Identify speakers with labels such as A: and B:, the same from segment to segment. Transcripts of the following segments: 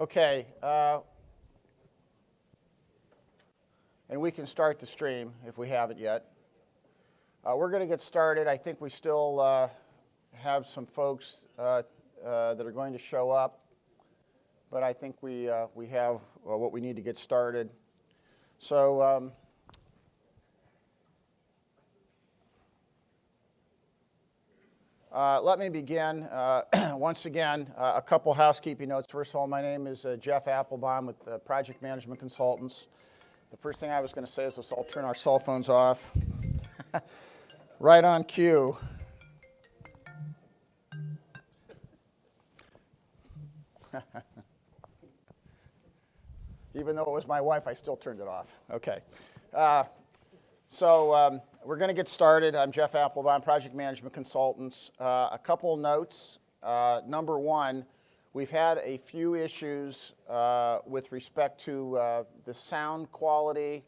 A: Okay, and we can start the stream if we haven't yet. We're going to get started. I think we still have some folks that are going to show up, but I think we have what we need to get started. So let me begin. Once again, a couple housekeeping notes. First of all, my name is Jeff Applebaum with Project Management Consultants. The first thing I was going to say is let's all turn our cell phones off. Right on cue. Even though it was my wife, I still turned it off. Okay. So we're going to get started. I'm Jeff Applebaum, Project Management Consultants. A couple notes. Number one, we've had a few issues with respect to the sound quality.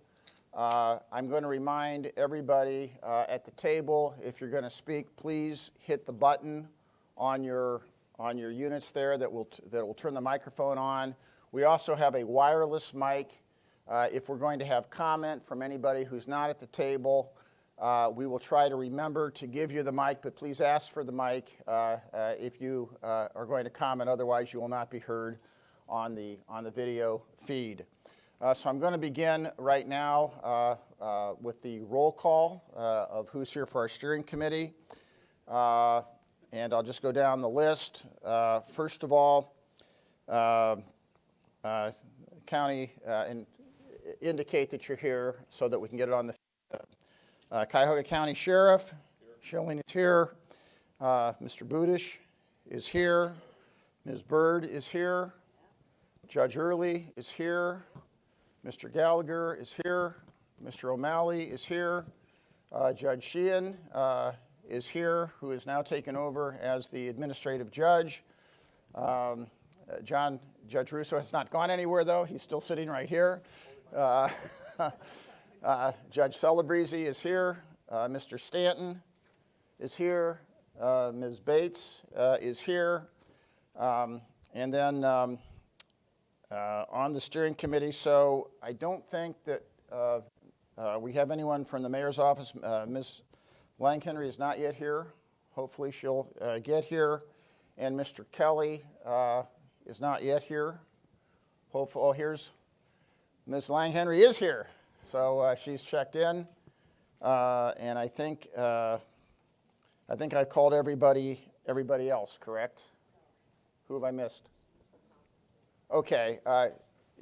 A: I'm going to remind everybody at the table, if you're going to speak, please hit the button on your units there that will turn the microphone on. We also have a wireless mic. If we're going to have comment from anybody who's not at the table, we will try to remember to give you the mic, but please ask for the mic if you are going to comment. Otherwise, you will not be heard on the video feed. So I'm going to begin right now with the roll call of who's here for our steering committee. And I'll just go down the list. First of all, county and indicate that you're here so that we can get it on the Cuyahoga County Sheriff. Schilling is here. Mr. Budish is here. Ms. Bird is here. Judge Early is here. Mr. Gallagher is here. Mr. O'Malley is here. Judge Sheehan is here, who is now taken over as the administrative judge. Judge Russo has not gone anywhere, though. He's still sitting right here. Judge Celebrezzi is here. Mr. Stanton is here. Ms. Bates is here. And then on the steering committee, so I don't think that we have anyone from the mayor's office. Ms. Langhenry is not yet here. Hopefully she'll get here. And Mr. Kelly is not yet here. Hopefully, oh, here's Ms. Langhenry is here. So she's checked in. And I think I've called everybody else, correct? Who have I missed? Okay,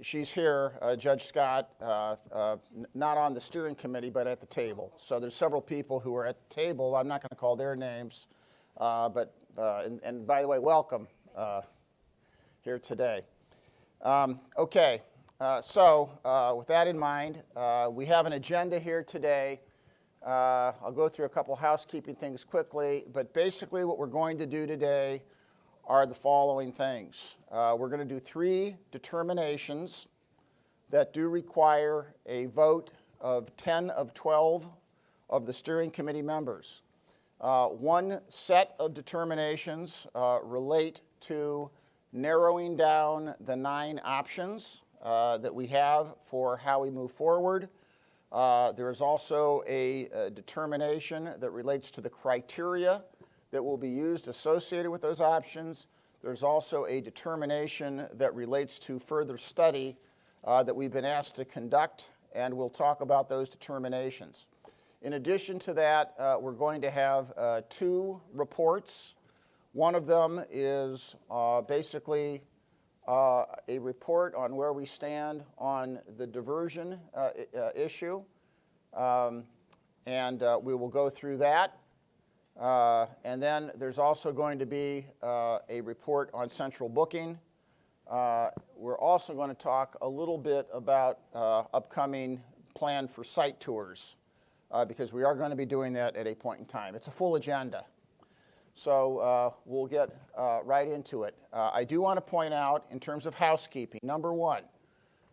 A: she's here, Judge Scott, not on the steering committee, but at the table. So there's several people who are at the table. I'm not going to call their names, but by the way, welcome here today. Okay, so with that in mind, we have an agenda here today. I'll go through a couple housekeeping things quickly, but basically what we're going to do today are the following things. We're going to do 3 determinations that do require a vote of 10 of 12 of the steering committee members. One set of determinations relate to narrowing down the 9 options that we have for how we move forward. There is also a determination that relates to the criteria that will be used associated with those options. There's also a determination that relates to further study that we've been asked to conduct, and we'll talk about those determinations. In addition to that, we're going to have 2 reports. One of them is basically a report on where we stand on the diversion issue, and we will go through that. And then there's also going to be a report on central booking. We're also going to talk a little bit about upcoming plan for site tours because we are going to be doing that at a point in time. It's a full agenda. So we'll get right into it. I do want to point out in terms of housekeeping, number one,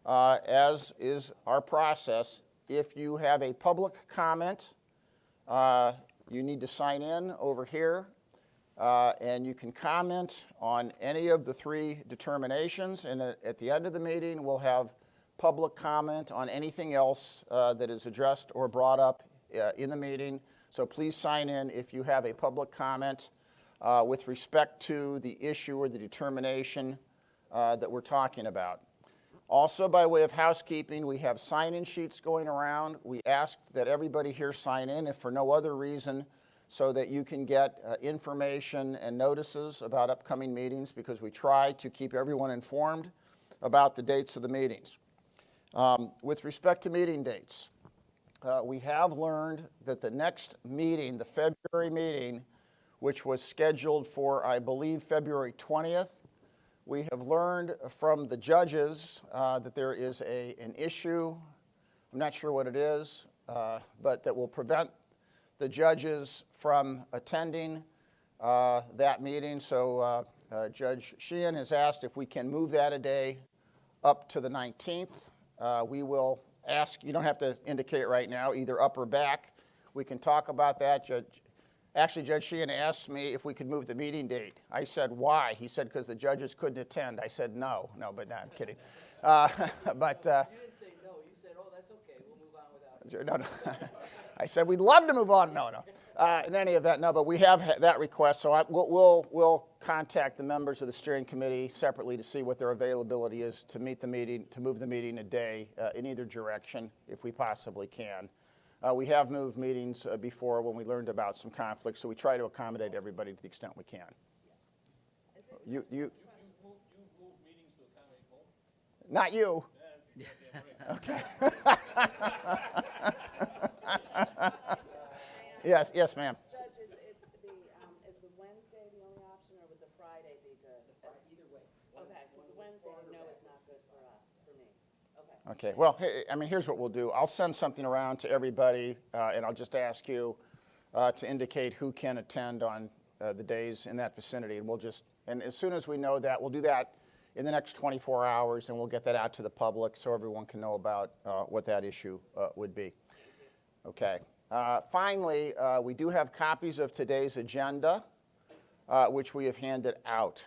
A: as is our process, if you have a public comment, you need to sign in over here. and you can comment on any of the 3 determinations, and at the end of the meeting, we'll have public comment on anything else that is addressed or brought up in the meeting. So please sign in if you have a public comment with respect to the issue or the determination that we're talking about. Also, by way of housekeeping, we have sign-in sheets going around. We ask that everybody here sign in, if for no other reason, so that you can get information and notices about upcoming meetings, because we try to keep everyone informed about the dates of the meetings. With respect to meeting dates, we have learned that the next meeting, the February meeting, which was scheduled for, I believe, February 20th, we have learned from the judges that there is an issue, I'm not sure what it is, but that will prevent the judges from attending that meeting. So Judge Sheehan has asked if we can move that a day up to the 19th. We will ask, you don't have to indicate right now, either up or back. We can talk about that. Judge Sheehan asked me if we could move the meeting date. I said, why? He said, because the judges couldn't attend. I said, no, but no, I'm kidding.
B: You didn't say no. You said, oh, that's okay. We'll move on without you.
A: No. I said, we'd love to move on. No. In any event, no, but we have that request, so we'll contact the members of the steering committee separately to see what their availability is to move the meeting a day in either direction if we possibly can. We have moved meetings before when we learned about some conflicts, so we try to accommodate everybody to the extent we can. You move
C: meetings to accommodate both?
A: Not you. Okay. Yes, ma'am.
D: Judge, is the Wednesday the only option, or would the Friday be good?
B: Either way.
D: Okay, because Wednesday, no, it's not good for us, for me. Okay.
A: Okay, well, here's what we'll do. I'll send something around to everybody, and I'll just ask you to indicate who can attend on the days in that vicinity, and as soon as we know that, we'll do that in the next 24 hours, and we'll get that out to the public so everyone can know about what that issue would be. Okay. Finally, we do have copies of today's agenda, which we have handed out.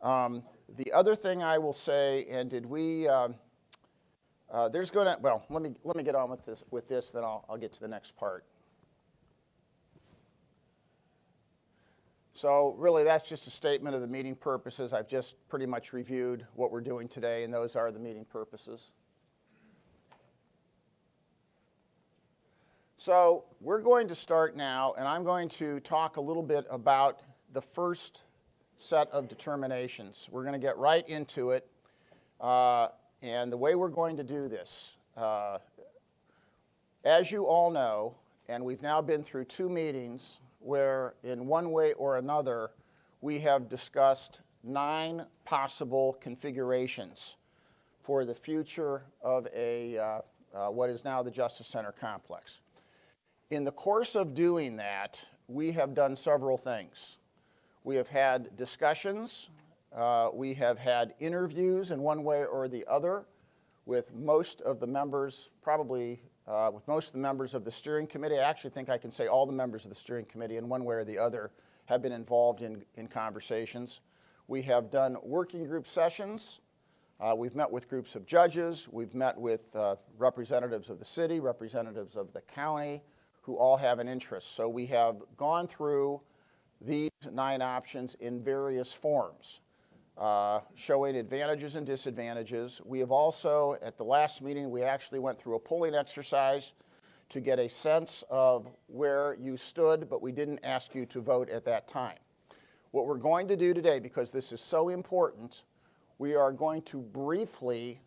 A: The other thing I will say, and did we? There's going to, well, let me get on with this, then I'll get to the next part. So really, that's just a statement of the meeting purposes. I've just pretty much reviewed what we're doing today, and those are the meeting purposes. So we're going to start now, and I'm going to talk a little bit about the first set of determinations. We're going to get right into it, and the way we're going to do this, as you all know, and we've now been through 2 meetings where in one way or another we have discussed 9 possible configurations for the future of what is now the Justice Center complex. In the course of doing that, we have done several things. We have had discussions, we have had interviews in one way or the other with most of the members, probably with most of the members of the steering committee. I actually think I can say all the members of the steering committee in one way or the other have been involved in conversations. We have done working group sessions. We've met with groups of judges. We've met with representatives of the city, representatives of the county, who all have an interest. So we have gone through these 9 options in various forms, showing advantages and disadvantages. We have also, at the last meeting, we actually went through a polling exercise to get a sense of where you stood, but we didn't ask you to vote at that time. What we're going to do today, because this is so important, we are going to briefly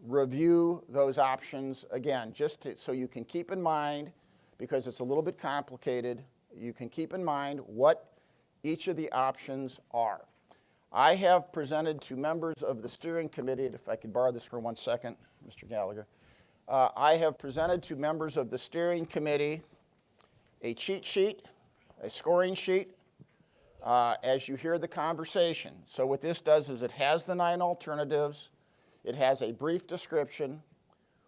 A: review those options again, so you can keep in mind, because it's a little bit complicated, you can keep in mind what each of the options are. I have presented to members of the steering committee, if I could borrow this for 1 second, Mr. Gallagher. I have presented to members of the steering committee a cheat sheet, a scoring sheet, as you hear the conversation. So what this does is it has the 9 alternatives, it has a brief description.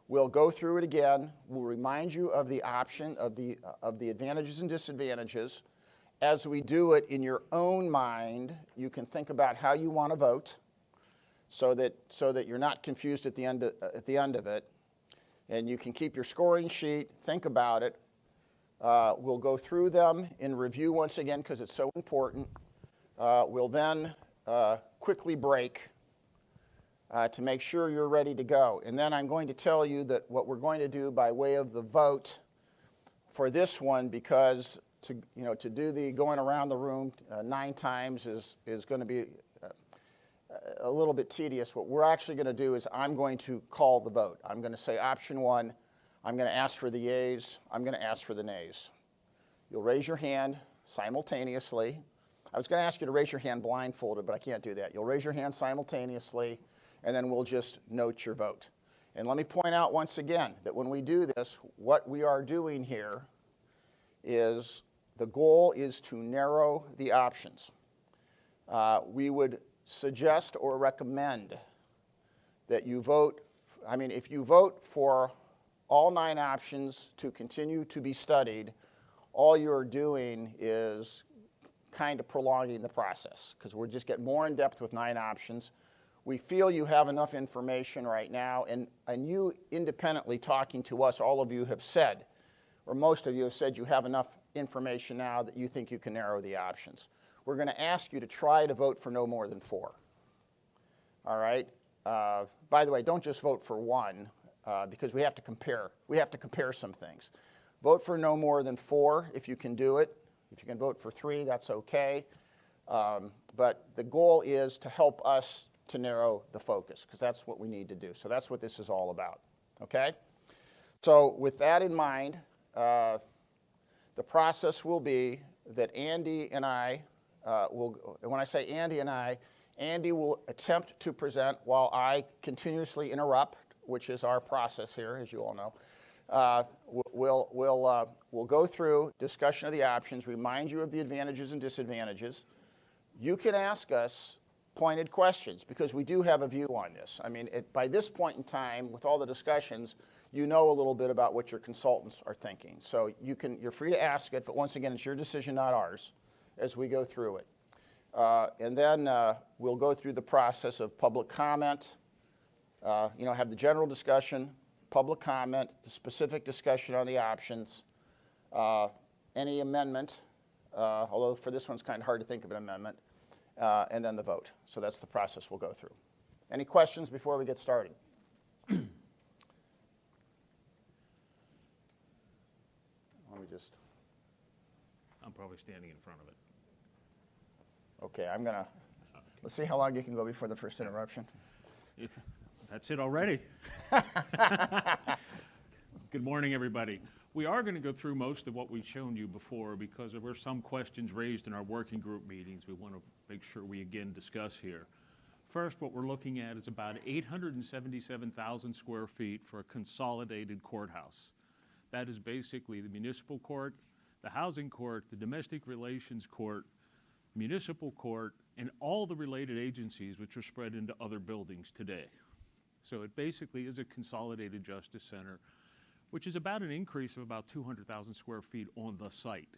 A: We'll go through it again. We'll remind you of the option, of the advantages and disadvantages. as we do it in your own mind, you can think about how you want to vote so that you're not confused at the end of it. And you can keep your scoring sheet, think about it. We'll go through them in review once again because it's so important. We'll then quickly break to make sure you're ready to go. And then I'm going to tell you that what we're going to do by way of the vote for this one, because to do the going around the room 9 times is going to be a little bit tedious. What we're actually going to do is I'm going to call the vote. I'm going to say option 1. I'm going to ask for the yeas. I'm going to ask for the nays. You'll raise your hand simultaneously. I was going to ask you to raise your hand blindfolded, but I can't do that. You'll raise your hand simultaneously, and then we'll just note your vote. And let me point out once again that when we do this, what we are doing here is the goal is to narrow the options. We would suggest or recommend that you vote, if you vote for all 9 options to continue to be studied, all you're doing is kind of prolonging the process because we're just getting more in depth with 9 options. We feel you have enough information right now, and you independently talking to us, all of you have said, or most of you have said you have enough information now that you think you can narrow the options. We're going to ask you to try to vote for no more than 4. All right? By the way, don't just vote for 1 because we have to compare. We have to compare some things. Vote for no more than 4 if you can do it. If you can vote for 3, that's okay. But the goal is to help us to narrow the focus because that's what we need to do. So that's what this is all about. Okay? So with that in mind, the process will be that Andy and I will, when I say Andy and I, Andy will attempt to present while I continuously interrupt, which is our process here, as you all know. We'll go through discussion of the options, remind you of the advantages and disadvantages. You can ask us pointed questions because we do have a view on this. By this point in time, with all the discussions, you know a little bit about what your consultants are thinking. So you're free to ask it, but once again, it's your decision, not ours, as we go through it. And then we'll go through the process of public comment, have the general discussion, public comment, the specific discussion on the options, any amendment, although for this one's kind of hard to think of an amendment, and then the vote. So that's the process we'll go through. Any questions before we get started? Let me just.
C: I'm probably standing in front of it.
A: Okay, let's see how long you can go before the first interruption.
C: That's it already. Good morning, everybody. We are going to go through most of what we've shown you before because there were some questions raised in our working group meetings we want to make sure we again discuss here. First, what we're looking at is about 877,000 square feet for a consolidated courthouse. That is basically the municipal court, the housing court, the domestic relations court, municipal court, and all the related agencies which are spread into other buildings today. So it basically is a consolidated justice center, which is about an increase of about 200,000 square feet on the site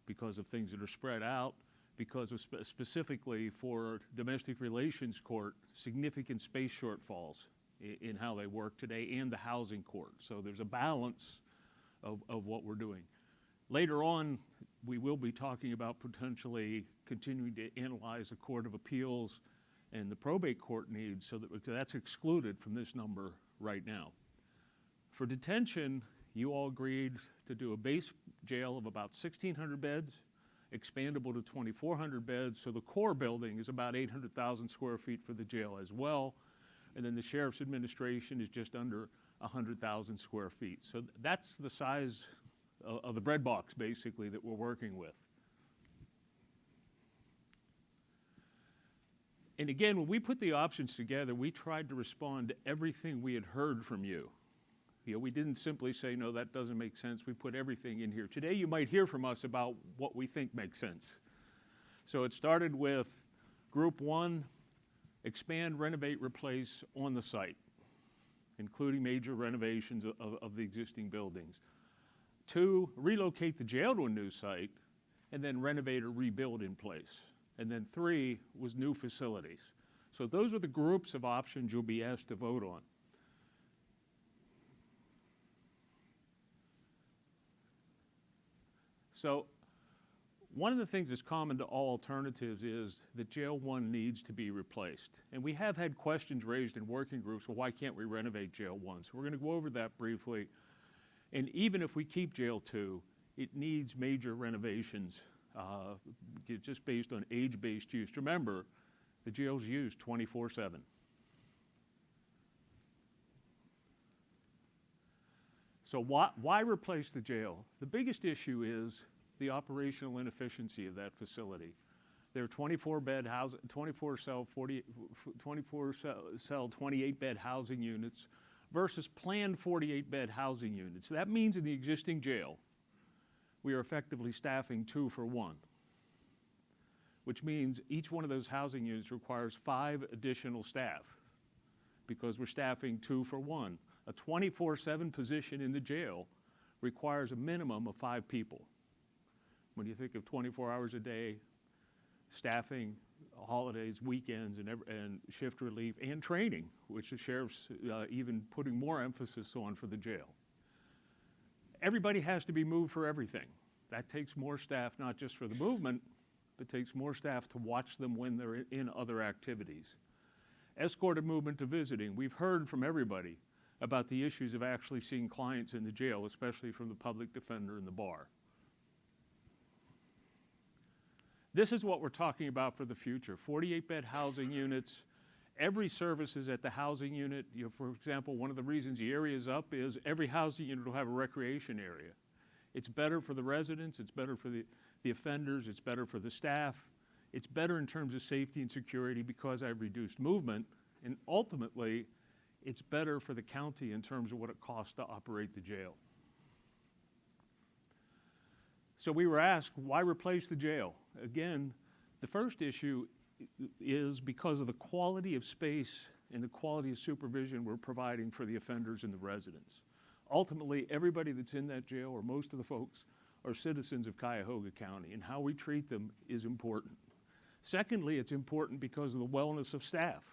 C: because of things that are spread out, because of specifically for domestic relations court, significant space shortfalls in how they work today, and the housing court. So there's a balance of what we're doing. Later on, we will be talking about potentially continuing to analyze the Court of Appeals and the probate court needs, so that's excluded from this number right now. For detention, you all agreed to do a base jail of about 1,600 beds, expandable to 2,400 beds, so the core building is about 800,000 square feet for the jail as well, and then the Sheriff's Administration is just under 100,000 square feet. So that's the size of the bread box, basically, that we're working with. And again, when we put the options together, we tried to respond to everything we had heard from you. We didn't simply say, no, that doesn't make sense. We put everything in here. Today, you might hear from us about what we think makes sense. So it started with Group 1, expand, renovate, replace on the site, including major renovations of the existing buildings. 2, relocate the jail to a new site and then renovate or rebuild in place. And then 3 was new facilities. So those are the groups of options you'll be asked to vote on. So one of the things that's common to all alternatives is that Jail 1 needs to be replaced. And we have had questions raised in working groups, well, why can't we renovate Jail 1? So we're going to go over that briefly. And even if we keep Jail 2, it needs major renovations just based on age-based use. Remember, the jail's used 24/7. So why replace the jail? The biggest issue is the operational inefficiency of that facility. There are 24 cell, 28-bed housing units versus planned 48-bed housing units. That means in the existing jail, we are effectively staffing 2 for 1, which means each one of those housing units requires 5 additional staff because we're staffing 2 for 1. A 24/7 position in the jail requires a minimum of 5 people. When you think of 24 hours a day, staffing, holidays, weekends, and shift relief, and training, which the sheriff's even putting more emphasis on for the jail. Everybody has to be moved for everything. That takes more staff, not just for the movement, but takes more staff to watch them when they're in other activities. Escorted movement to visiting. We've heard from everybody about the issues of actually seeing clients in the jail, especially from the public defender and the bar. This is what we're talking about for the future. 48-bed housing units. Every service is at the housing unit. For example, one of the reasons the area is up is every housing unit will have a recreation area. It's better for the residents, it's better for the offenders, it's better for the staff. It's better in terms of safety and security because I've reduced movement, and ultimately, it's better for the county in terms of what it costs to operate the jail. So we were asked, why replace the jail? Again, the first issue is because of the quality of space and the quality of supervision we're providing for the offenders and the residents. Ultimately, everybody that's in that jail, or most of the folks, are citizens of Cuyahoga County, and how we treat them is important. Secondly, it's important because of the wellness of staff.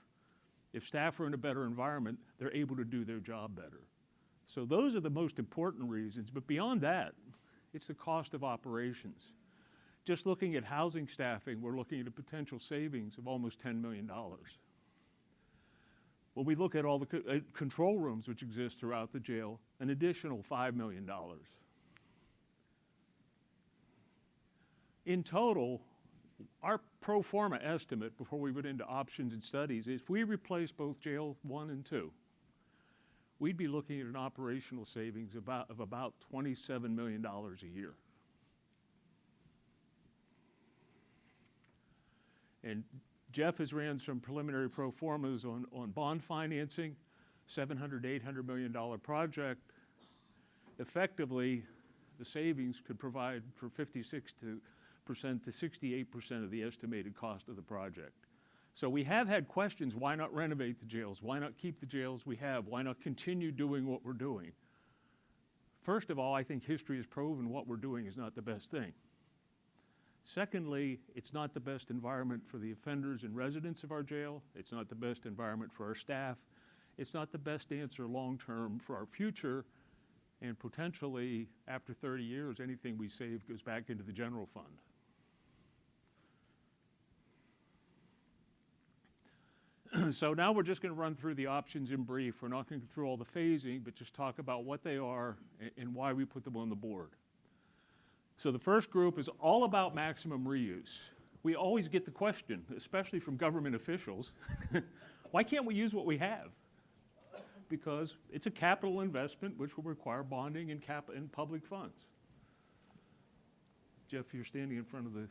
C: If staff are in a better environment, they're able to do their job better. So those are the most important reasons, but beyond that, it's the cost of operations. Just looking at housing staffing, we're looking at a potential savings of almost $10 million. When we look at all the control rooms which exist throughout the jail, an additional $5 million. In total, our pro forma estimate before we went into options and studies is if we replace both jail 1 and 2, we'd be looking at an operational savings of about $27 million a year. And Jeff has ran some preliminary pro formas on bond financing, $700 to $800 million project. Effectively, the savings could provide for 56% to 68% of the estimated cost of the project. So we have had questions, why not renovate the jails? Why not keep the jails we have? Why not continue doing what we're doing? First of all, I think history has proven what we're doing is not the best thing. Secondly, it's not the best environment for the offenders and residents of our jail. It's not the best environment for our staff. It's not the best answer long-term for our future. And potentially, after 30 years, anything we save goes back into the general fund. So now we're just going to run through the options in brief. We're not going to go through all the phasing, but just talk about what they are and why we put them on the board. So the first group is all about maximum reuse. We always get the question, especially from government officials, why can't we use what we have? Because it's a capital investment which will require bonding and public funds. Jeff, you're standing in front of the...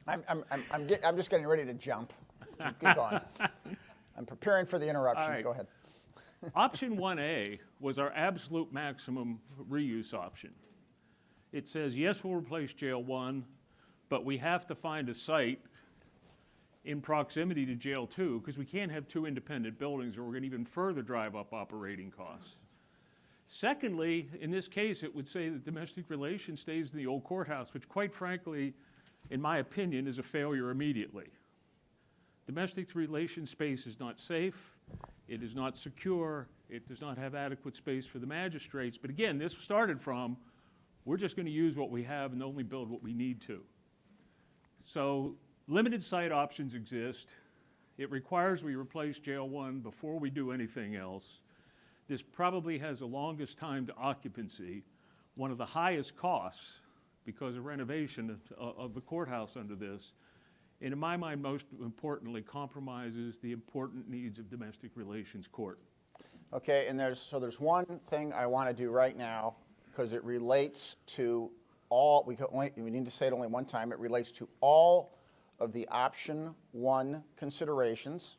A: I'm just getting ready to jump. Keep going. I'm preparing for the interruption.
C: All right.
A: Go ahead.
C: Option 1A was our absolute maximum reuse option. It says, yes, we'll replace Jail 1, but we have to find a site in proximity to Jail 2 because we can't have 2 independent buildings or we're going to even further drive up operating costs. Secondly, in this case, it would say that domestic relations stays in the old courthouse, which quite frankly, in my opinion, is a failure immediately. Domestic relations space is not safe, it is not secure, it does not have adequate space for the magistrates. But again, this started from, we're just going to use what we have and only build what we need to. So limited site options exist. It requires we replace Jail 1 before we do anything else. This probably has the longest time to occupancy, one of the highest costs because of renovation of the courthouse under this, and in my mind, most importantly, compromises the important needs of domestic relations court.
A: Okay, and there's one thing I want to do right now, because it relates to all, we need to say it only one time, it relates to all of the option 1 considerations,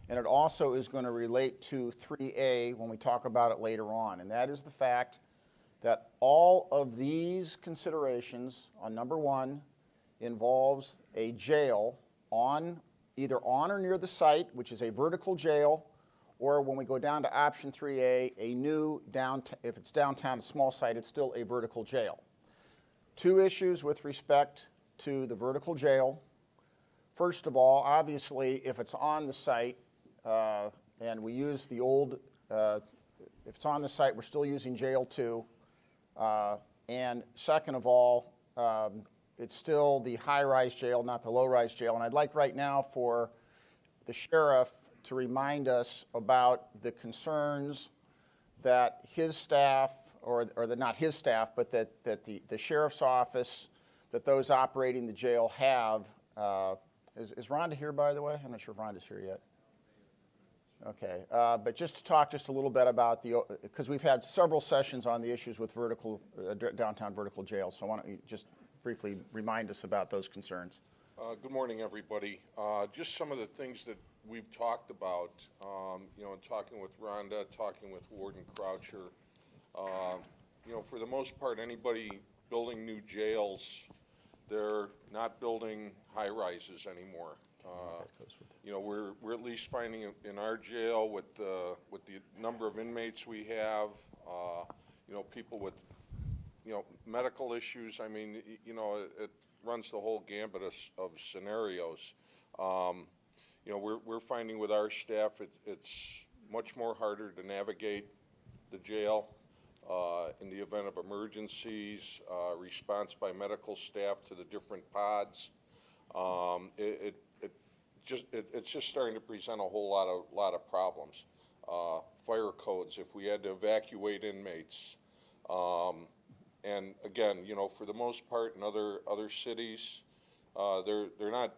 A: and it also is going to relate to 3A when we talk about it later on, and that is the fact that all of these considerations on number 1 involves a jail either on or near the site, which is a vertical jail, or when we go down to option 3A, a new downtown, if it's downtown, a small site, it's still a vertical jail. 2 issues with respect to the vertical jail. First of all, obviously, if it's on the site, and we use the old, if it's on the site, we're still using jail 2. And second of all, it's still the high-rise jail, not the low-rise jail. And I'd like right now for the sheriff to remind us about the concerns that his staff, not his staff, but that the sheriff's office, that those operating the jail have. Is Rhonda here, by the way? I'm not sure if Rhonda's here yet. Okay, but just to talk just a little bit about because we've had several sessions on the issues with downtown vertical jails, so why don't you just briefly remind us about those concerns?
E: Good morning, everybody. Just some of the things that we've talked about, in talking with Rhonda, talking with Warden Croucher. For the most part, anybody building new jails, they're not building high-rises anymore. We're at least finding in our jail with the number of inmates we have, people with, medical issues. I mean, it runs the whole gambit of scenarios. We're finding with our staff, it's much more harder to navigate the jail in the event of emergencies, response by medical staff to the different pods. It's just starting to present a whole lot of problems. Fire codes, if we had to evacuate inmates. And again, for the most part in other cities, they're not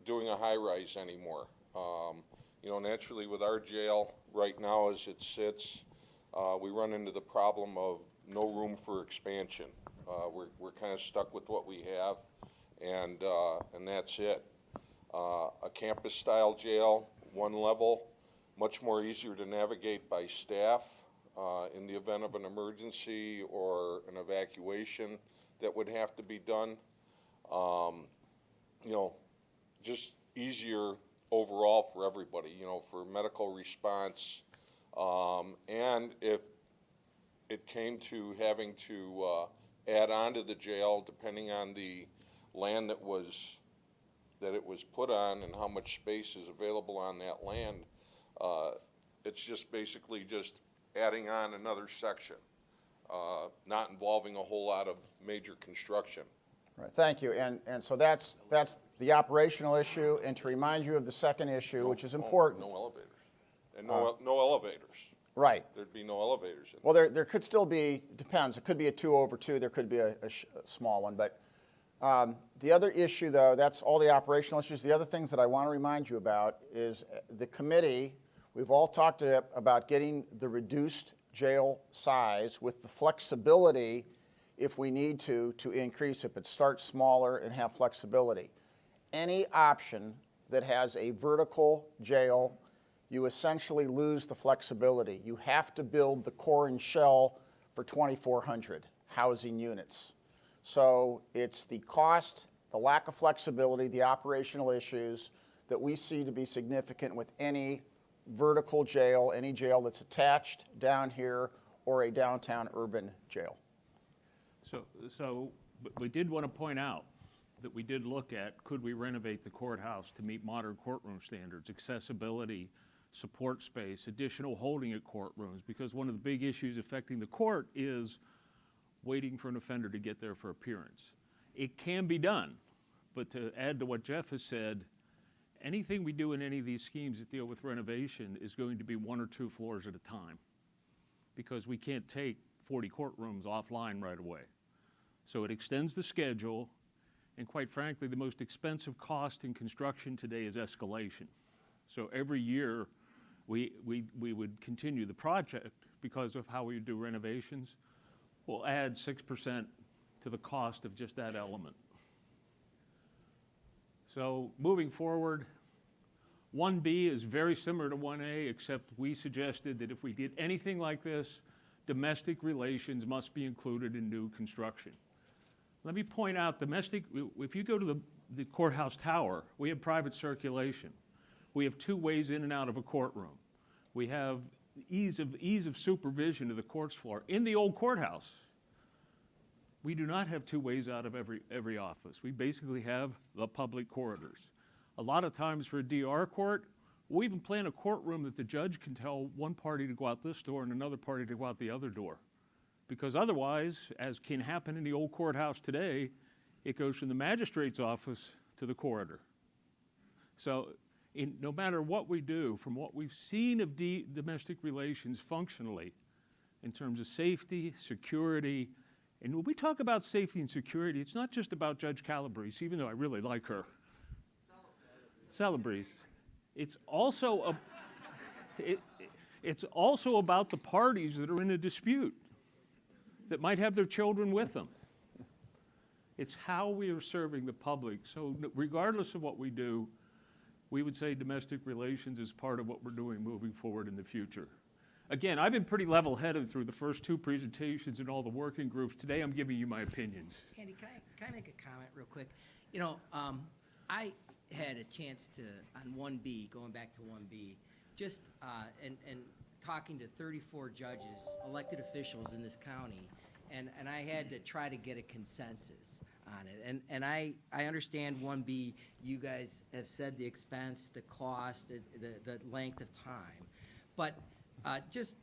E: doing a high-rise anymore. Naturally with our jail right now as it sits, we run into the problem of no room for expansion. We're kind of stuck with what we have, and that's it. A campus-style jail, 1 level, much more easier to navigate by staff in the event of an emergency or an evacuation that would have to be done. Just easier overall for everybody, for medical response. And if it came to having to add on to the jail, depending on the land that it was put on and how much space is available on that land, it's just basically just adding on another section, not involving a whole lot of major construction.
A: Right, thank you. And so that's the operational issue. And to remind you of the second issue, which is important.
E: No elevators. And no elevators.
A: Right.
E: There'd be no elevators.
A: Well, there could still be, depends. It could be a 2/2. There could be a small one. But the other issue, though, that's all the operational issues. The other things that I want to remind you about is the committee. We've all talked about getting the reduced jail size with the flexibility if we need to increase it, but start smaller and have flexibility. Any option that has a vertical jail, you essentially lose the flexibility. You have to build the core and shell for 2,400 housing units. So it's the cost, the lack of flexibility, the operational issues that we see to be significant with any vertical jail, any jail that's attached down here or a downtown urban jail.
C: But we did want to point out that we did look at, could we renovate the courthouse to meet modern courtroom standards, accessibility, support space, additional holding at courtrooms, because one of the big issues affecting the court is waiting for an offender to get there for appearance. It can be done, but to add to what Jeff has said, anything we do in any of these schemes that deal with renovation is going to be 1 or 2 floors at a time, because we can't take 40 courtrooms offline right away. So it extends the schedule, and quite frankly, the most expensive cost in construction today is escalation. So every year, we would continue the project because of how we do renovations. We'll add 6% to the cost of just that element. So moving forward, 1B is very similar to 1A, except we suggested that if we did anything like this, domestic relations must be included in new construction. Let me point out, if you go to the courthouse tower, we have private circulation. We have 2 ways in and out of a courtroom. We have ease of supervision of the court's floor. In the old courthouse, we do not have 2 ways out of every office. We basically have the public corridors. A lot of times for a DR court, we'll even plan a courtroom that the judge can tell one party to go out this door and another party to go out the other door. Because otherwise, as can happen in the old courthouse today, it goes from the magistrate's office to the corridor. So no matter what we do, from what we've seen of domestic relations functionally, in terms of safety, security, and when we talk about safety and security, it's not just about Judge Calabrese, even though I really like her. Calabrese. It's also about the parties that are in a dispute that might have their children with them. It's how we are serving the public. So regardless of what we do, we would say domestic relations is part of what we're doing moving forward in the future. Again, I've been pretty level-headed through the first 2 presentations and all the working groups. Today, I'm giving you my opinions.
B: Andy, can I make a comment real quick? You know, I had a chance to, on 1B, going back to 1B, just, and talking to 34 judges, elected officials in this county, and I had to try to get a consensus on it. And I understand 1B, you guys have said the expense, the cost, the length of time. But just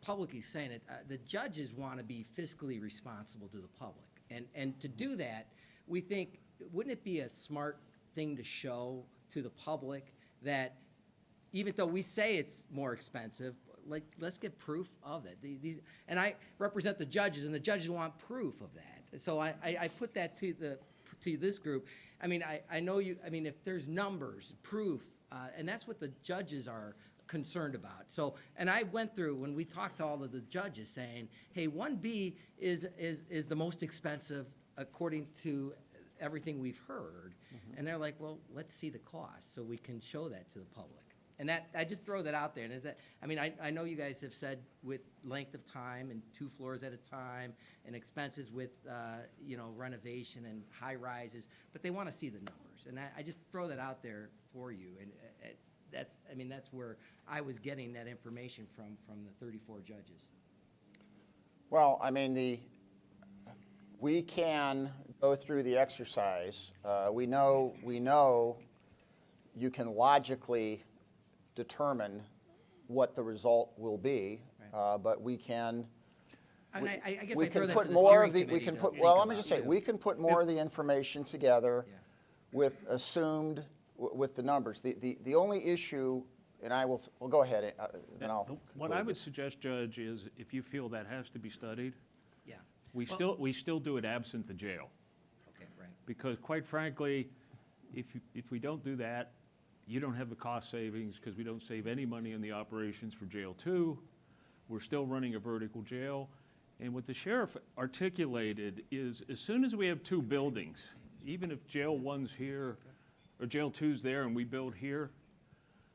B: publicly saying it, the judges want to be fiscally responsible to the public. And to do that, we think, wouldn't it be a smart thing to show to the public that even though we say it's more expensive, like, let's get proof of it. And I represent the judges, and the judges want proof of that. So I put that to this group. I mean, I know you. I mean, if there's numbers, proof, and that's what the judges are concerned about. So, and I went through when we talked to all of the judges, saying, "Hey, 1B is the most expensive according to everything we've heard," and they're like, "Well, let's see the cost so we can show that to the public." And that, I just throw that out there. And is that, I mean, I know you guys have said with length of time and 2 floors at a time and expenses with, renovation and high rises, but they want to see the numbers. And I just throw that out there for you. And that's where I was getting that information from the 34 judges.
A: Well, I mean, we can go through the exercise. We know you can logically determine what the result will be, but we can.
B: I guess
A: we
B: I throw
A: can
B: that
A: put
B: to the
A: more of
B: steering
A: the. We
B: committee
A: can
B: to
A: put.
B: think
A: Well, let me
B: about,
A: just say,
B: too.
A: we can put more of the information together
B: Yeah.
A: with assumed with the numbers. The only issue, and we'll go ahead, then I'll.
C: What I would suggest, Judge, is if you feel that has to be studied,
B: Yeah.
C: we still do it absent the jail.
B: Okay, right.
C: Because quite frankly, if we don't do that, you don't have the cost savings because we don't save any money in the operations for jail 2. We're still running a vertical jail. And what the sheriff articulated is as soon as we have 2 buildings, even if jail 1's here or jail 2's there and we build here,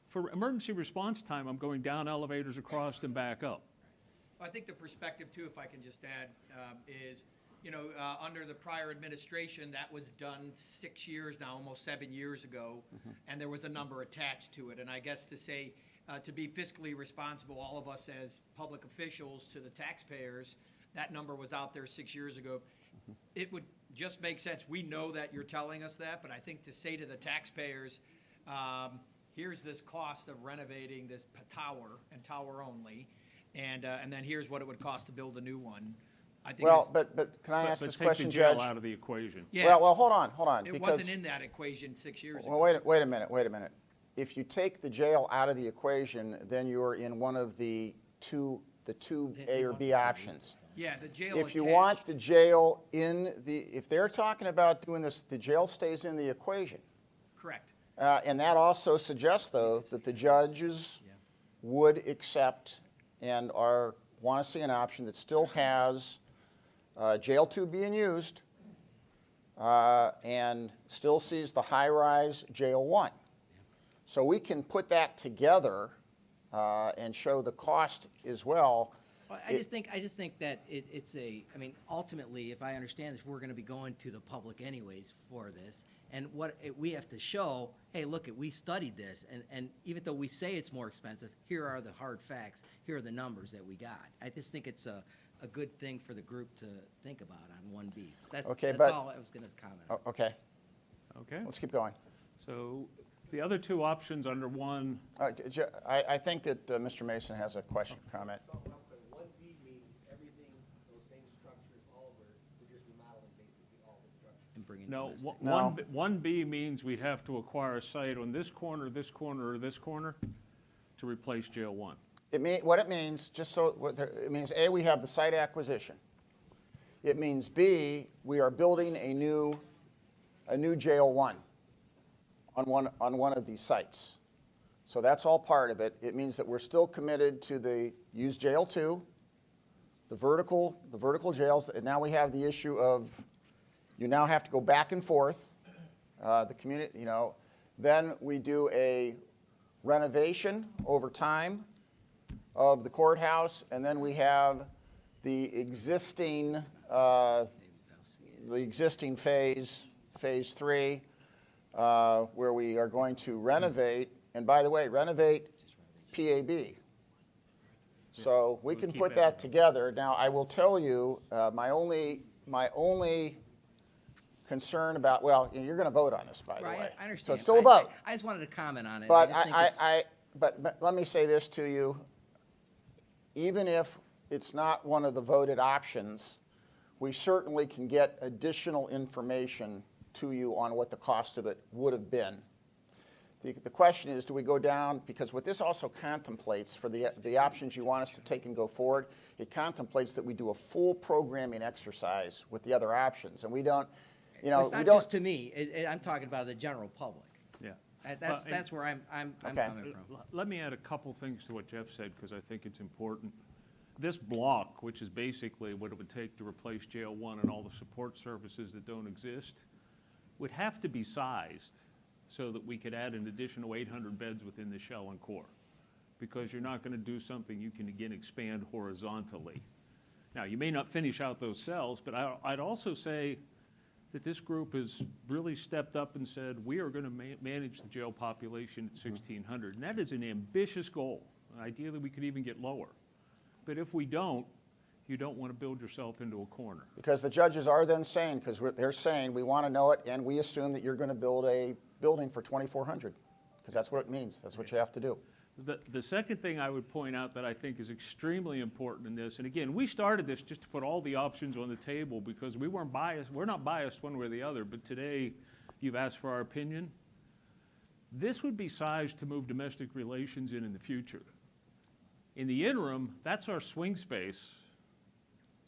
C: for emergency response time, I'm going down elevators, across, and back up.
F: I think the perspective too, if I can just add, is, under the prior administration, that was done 6 years now, almost 7 years ago, and there was a number attached to it. And I guess to say to be fiscally responsible, all of us as public officials to the taxpayers, that number was out there 6 years ago. It would just make sense. We know that you're telling us that, but I think to say to the taxpayers, here's this cost of renovating this tower and tower only, and then here's what it would cost to build a new one. I think
A: Well,
F: is-
A: but can I ask
C: But
A: this
C: take the
A: question,
C: jail
A: Judge?
C: out of the equation.
F: Yeah,
A: Well, hold on,
F: it
A: because.
F: wasn't in that equation 6 years
A: Well,
F: ago.
A: wait a minute. If you take the jail out of the equation, then you're in one of the two A or B options.
F: Yeah, the jail
A: If you
F: attached.
A: want the jail if they're talking about doing this, the jail stays in the equation.
F: Correct.
A: And that also suggests, though, that the judges would accept and want to see an option that still has jail 2 being used and still sees the high-rise jail 1. So we can put that together and show the cost as well.
B: Well, I just think that I mean, ultimately, if I understand this, we're gonna be going to the public anyways for this. And we have to show, hey, look, we studied this, and even though we say it's more expensive, here are the hard facts, here are the numbers that we got. I just think it's a good thing for the group to think about on 1B.
A: Okay,
B: That's
A: but-
B: all I was gonna comment on.
A: Okay,
C: Okay?
A: let's keep going.
C: So the other two options under one,
A: I think that Mr. Mason has a question, comment.
G: So, real quick, 1B means everything, those same structures, all over, we're just remodeling basically all the structures.
B: And bring in
C: no,
B: domestic.
A: No.
C: 1B means we'd have to acquire a site on this corner, or this corner to replace jail 1.
A: What it means, it means, A, we have the site acquisition. It means, B, we are building a new jail 1 on one of these sites. So that's all part of it. It means that we're still committed to the use jail 2, the vertical jails, and now we have the issue of you now have to go back and forth, the community, then we do a renovation over time of the courthouse, and then we have the existing phase 3, where we are going to renovate, and by the way, renovate PAB. So we
C: we'll
A: can
C: keep
A: put
C: that.
A: that together. Now, I will tell you, my only concern about, well, you're going to vote on this, by the
B: Right,
A: way.
B: I understand.
A: So it's still a vote.
B: I just wanted to comment on it.
A: But
B: just think it's-
A: but let me say this to you. Even if it's not one of the voted options, we certainly can get additional information to you on what the cost of it would have been. The question is, do we go down, because what this also contemplates for the options you want us to take and go forward, it contemplates that we do a full programming exercise with the other options, and we don't,
B: It's not just to me, I'm talking about the general public.
C: Yeah.
B: That's where I'm
A: Okay.
B: coming from.
C: Let me add a couple things to what Jeff said, because I think it's important. This block, which is basically what it would take to replace jail 1 and all the support services that don't exist, would have to be sized so that we could add an additional 800 beds within the shell and core, because you're not going to do something you can, again, expand horizontally. Now, you may not finish out those cells, but I'd also say that this group has really stepped up and said, we are going to manage the jail population at 1,600. And that is an ambitious goal. Ideally, we could even get lower. But if we don't, you don't want to build yourself into a corner.
A: Because the judges are then saying, because they're saying, we want to know it, and we assume that you're going to build a building for 2,400, because that's what it means. That's what you have to do.
C: The second thing I would point out that I think is extremely important in this, and again, we started this just to put all the options on the table because we weren't biased. We're not biased one way or the other, but today you've asked for our opinion. This would be sized to move domestic relations in the future. In the interim, that's our swing space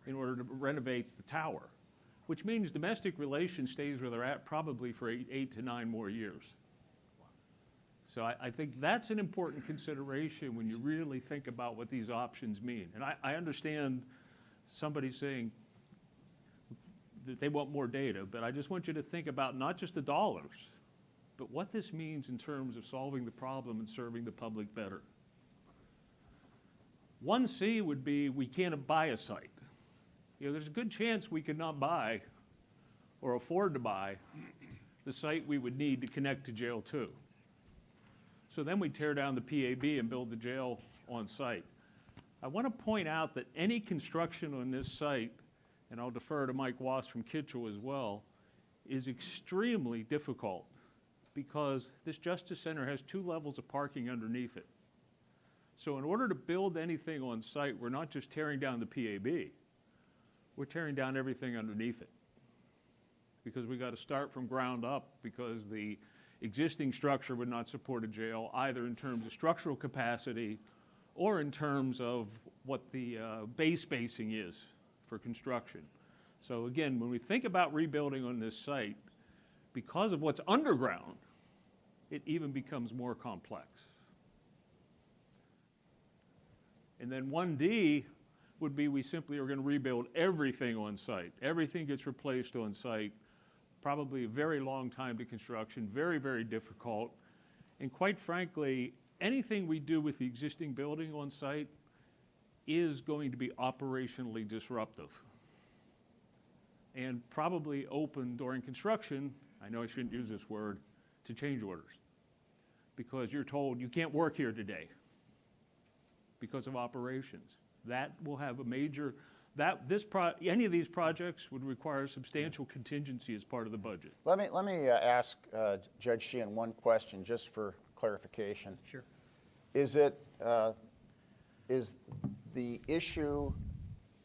C: in order to renovate the tower, which means domestic relations stays where they're at probably for 8 to 9 more years. So I think that's an important consideration when you really think about what these options mean. And I understand somebody saying that they want more data, but I just want you to think about not just the dollars, but what this means in terms of solving the problem and serving the public better. 1C would be we can't buy a site. There's a good chance we could not buy or afford to buy the site we would need to connect to jail 2. So then we tear down the PAB and build the jail on site. I want to point out that any construction on this site, and I'll defer to Mike Wass from Kitchell as well, is extremely difficult because this Justice Center has 2 levels of parking underneath it. So in order to build anything on site, we're not just tearing down the PAB, we're tearing down everything underneath it. Because we got to start from ground up because the existing structure would not support a jail either in terms of structural capacity or in terms of what the base spacing is for construction. So again, when we think about rebuilding on this site, because of what's underground, it even becomes more complex. And then 1D would be we simply are going to rebuild everything on site. Everything gets replaced on site. Probably a very long time to construction, very, very difficult. And quite frankly, anything we do with the existing building on site is going to be operationally disruptive. And probably open during construction, I know I shouldn't use this word, to change orders. Because you're told you can't work here today because of operations. That will have a major, any of these projects would require substantial contingency as part of the budget.
A: Let me ask Judge Sheehan one question, just for clarification.
B: Sure.
A: Is the issue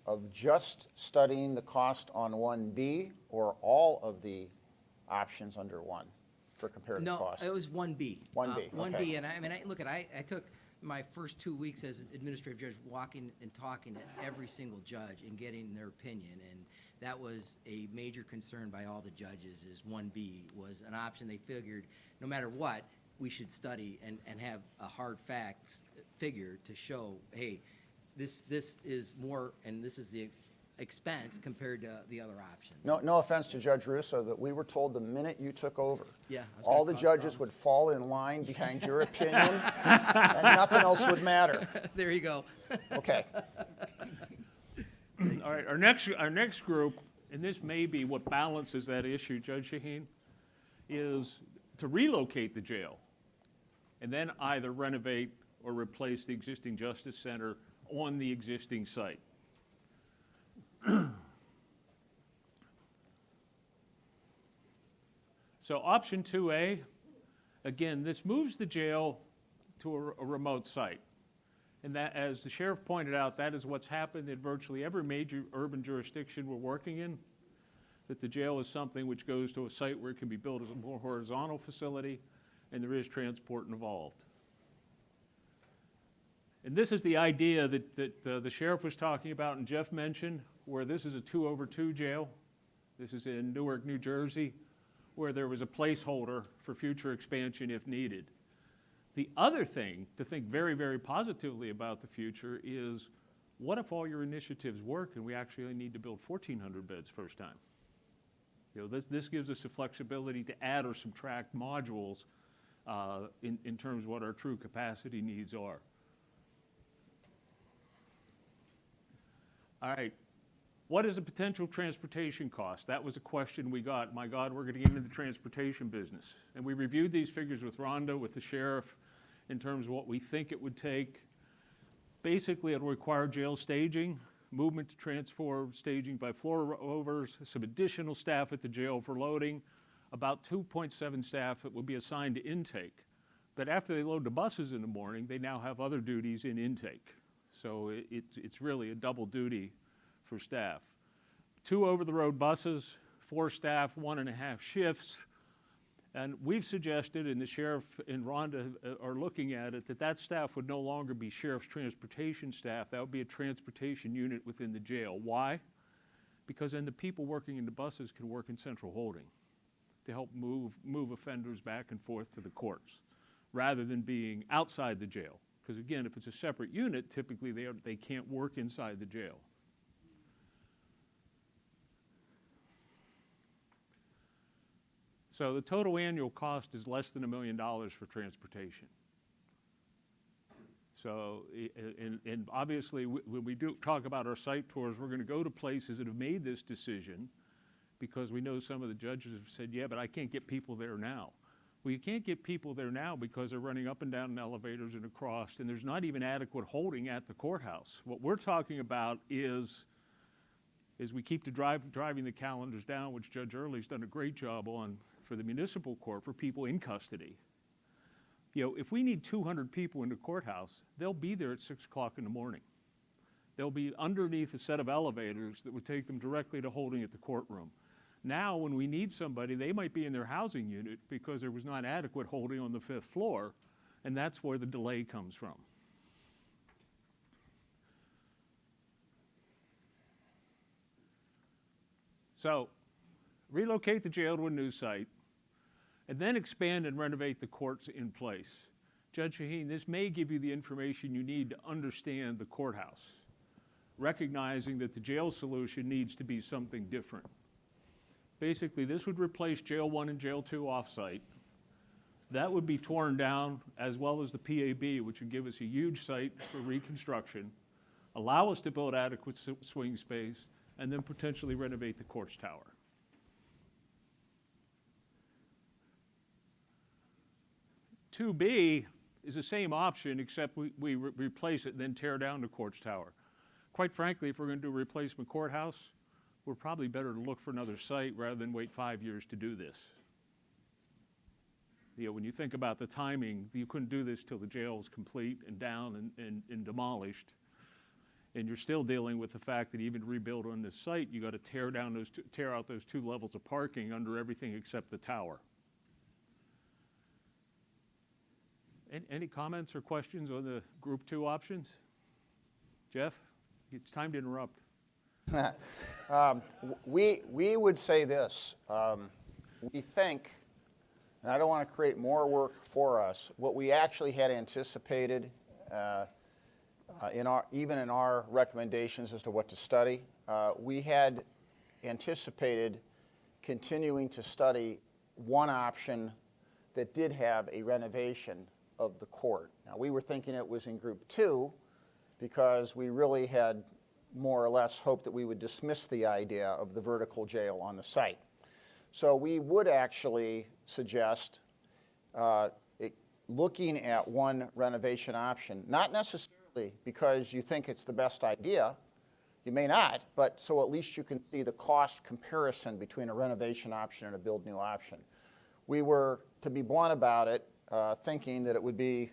A: of just studying the cost on 1B or all of the options under 1 for comparative cost?
B: No, it was 1B.
A: 1B,
B: 1B,
A: okay.
B: and I took my first 2 weeks as administrative judge walking and talking to every single judge and getting their opinion, and that was a major concern by all the judges, is 1B was an option they figured no matter what, we should study and have a hard facts figure to show, hey, this is more, and this is the expense compared to the other options.
A: No offense to Judge Russo, but we were told the minute you took over,
B: Yeah, I was
A: all
B: gonna
A: the
B: cause
A: judges
B: problems.
A: would fall in line behind your opinion, and nothing else would matter.
B: There you go.
A: Okay.
C: All right, our next group, and this may be what balances that issue, Judge Shaheen, is to relocate the jail and then either renovate or replace the existing Justice Center on the existing site. So option 2A, again, this moves the jail to a remote site. And that, as the sheriff pointed out, that is what's happened in virtually every major urban jurisdiction we're working in, that the jail is something which goes to a site where it can be built as a more horizontal facility, and there is transport involved. And this is the idea that the sheriff was talking about and Jeff mentioned, where this is a 2/2 jail. This is in Newark, New Jersey, where there was a placeholder for future expansion if needed. The other thing to think very, very positively about the future is, what if all your initiatives work and we actually need to build 1,400 beds first time? You know, this gives us the flexibility to add or subtract modules in terms of what our true capacity needs are. All right, what is a potential transportation cost? That was a question we got. My God, we're going to get into the transportation business. And we reviewed these figures with Rhonda, with the sheriff, in terms of what we think it would take. Basically, it will require jail staging, movement to transfer staging by floor rovers, some additional staff at the jail for loading, about 2.7 staff that will be assigned to intake. But after they load the buses in the morning, they now have other duties in intake. So it's really a double duty for staff. 2 over-the-road buses, 4 staff, 1.5 shifts. And we've suggested, and the sheriff and Rhonda are looking at it, that staff would no longer be sheriff's transportation staff. That would be a transportation unit within the jail. Why? Because then the people working in the buses can work in central holding to help move offenders back and forth to the courts, rather than being outside the jail. Because again, if it's a separate unit, typically they can't work inside the jail. So the total annual cost is less than $1 million for transportation. So, and obviously, when we do talk about our site tours, we're going to go to places that have made this decision, because we know some of the judges have said, yeah, but I can't get people there now. Well, you can't get people there now because they're running up and down in elevators and across, and there's not even adequate holding at the courthouse. What we're talking about is we keep driving the calendars down, which Judge Early's done a great job on for the municipal court for people in custody. You know, if we need 200 people in the courthouse, they'll be there at 6 o'clock in the morning. They'll be underneath a set of elevators that would take them directly to holding at the courtroom. Now, when we need somebody, they might be in their housing unit because there was not adequate holding on the 5th floor, and that's where the delay comes from. So, relocate the jail to a new site, and then expand and renovate the courts in place. Judge Shaheen, this may give you the information you need to understand the courthouse, recognizing that the jail solution needs to be something different. Basically, this would replace Jail 1 and Jail 2 off-site. That would be torn down, as well as the PAB, which would give us a huge site for reconstruction, allow us to build adequate swing space, and then potentially renovate the courts tower. Two B is the same option, except we replace it and then tear down the courts tower. Quite frankly, if we're going to do a replacement courthouse, we're probably better to look for another site rather than wait 5 years to do this. You know, when you think about the timing, you couldn't do this till the jail is complete and down and demolished. And you're still dealing with the fact that even to rebuild on this site, you got to tear out those 2 levels of parking under everything except the tower. Any comments or questions on the Group 2 options? Jeff, it's time to interrupt.
A: We would say this. We think, and I don't want to create more work for us, what we actually had anticipated even in our recommendations as to what to study, we had anticipated continuing to study one option that did have a renovation of the court. Now, we were thinking it was in Group 2 because we really had more or less hoped that we would dismiss the idea of the vertical jail on the site. So we would actually suggest looking at one renovation option, not necessarily because you think it's the best idea, you may not, but so at least you can see the cost comparison between a renovation option and a build new option. We were, to be blunt about it, thinking that it would be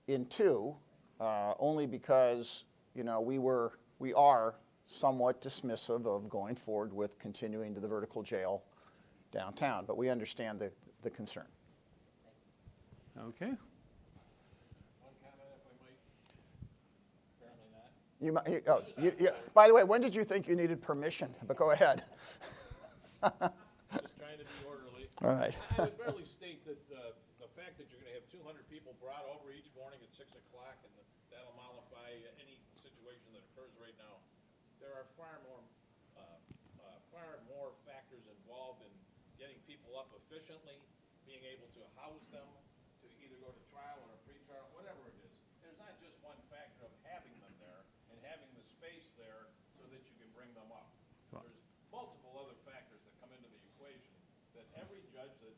A: in 2, only because, you know, we are somewhat dismissive of going forward with continuing to the vertical jail downtown, but we understand the concern.
C: Okay.
H: One comment, if I might. Apparently not.
A: By the way, when did you think you needed permission? But go ahead.
H: Just trying to be orderly.
A: All right.
H: I would barely state that the fact that you're going to have 200 people brought over each morning at 6 o'clock, and that'll mollify any situation that occurs right now. There are far more factors involved in getting people up efficiently, being able to house them, to either go to trial or a pretrial, whatever it is. There's not just one factor of having them there and having the space there so that you can bring them up. There's multiple other factors that come into the equation that every judge with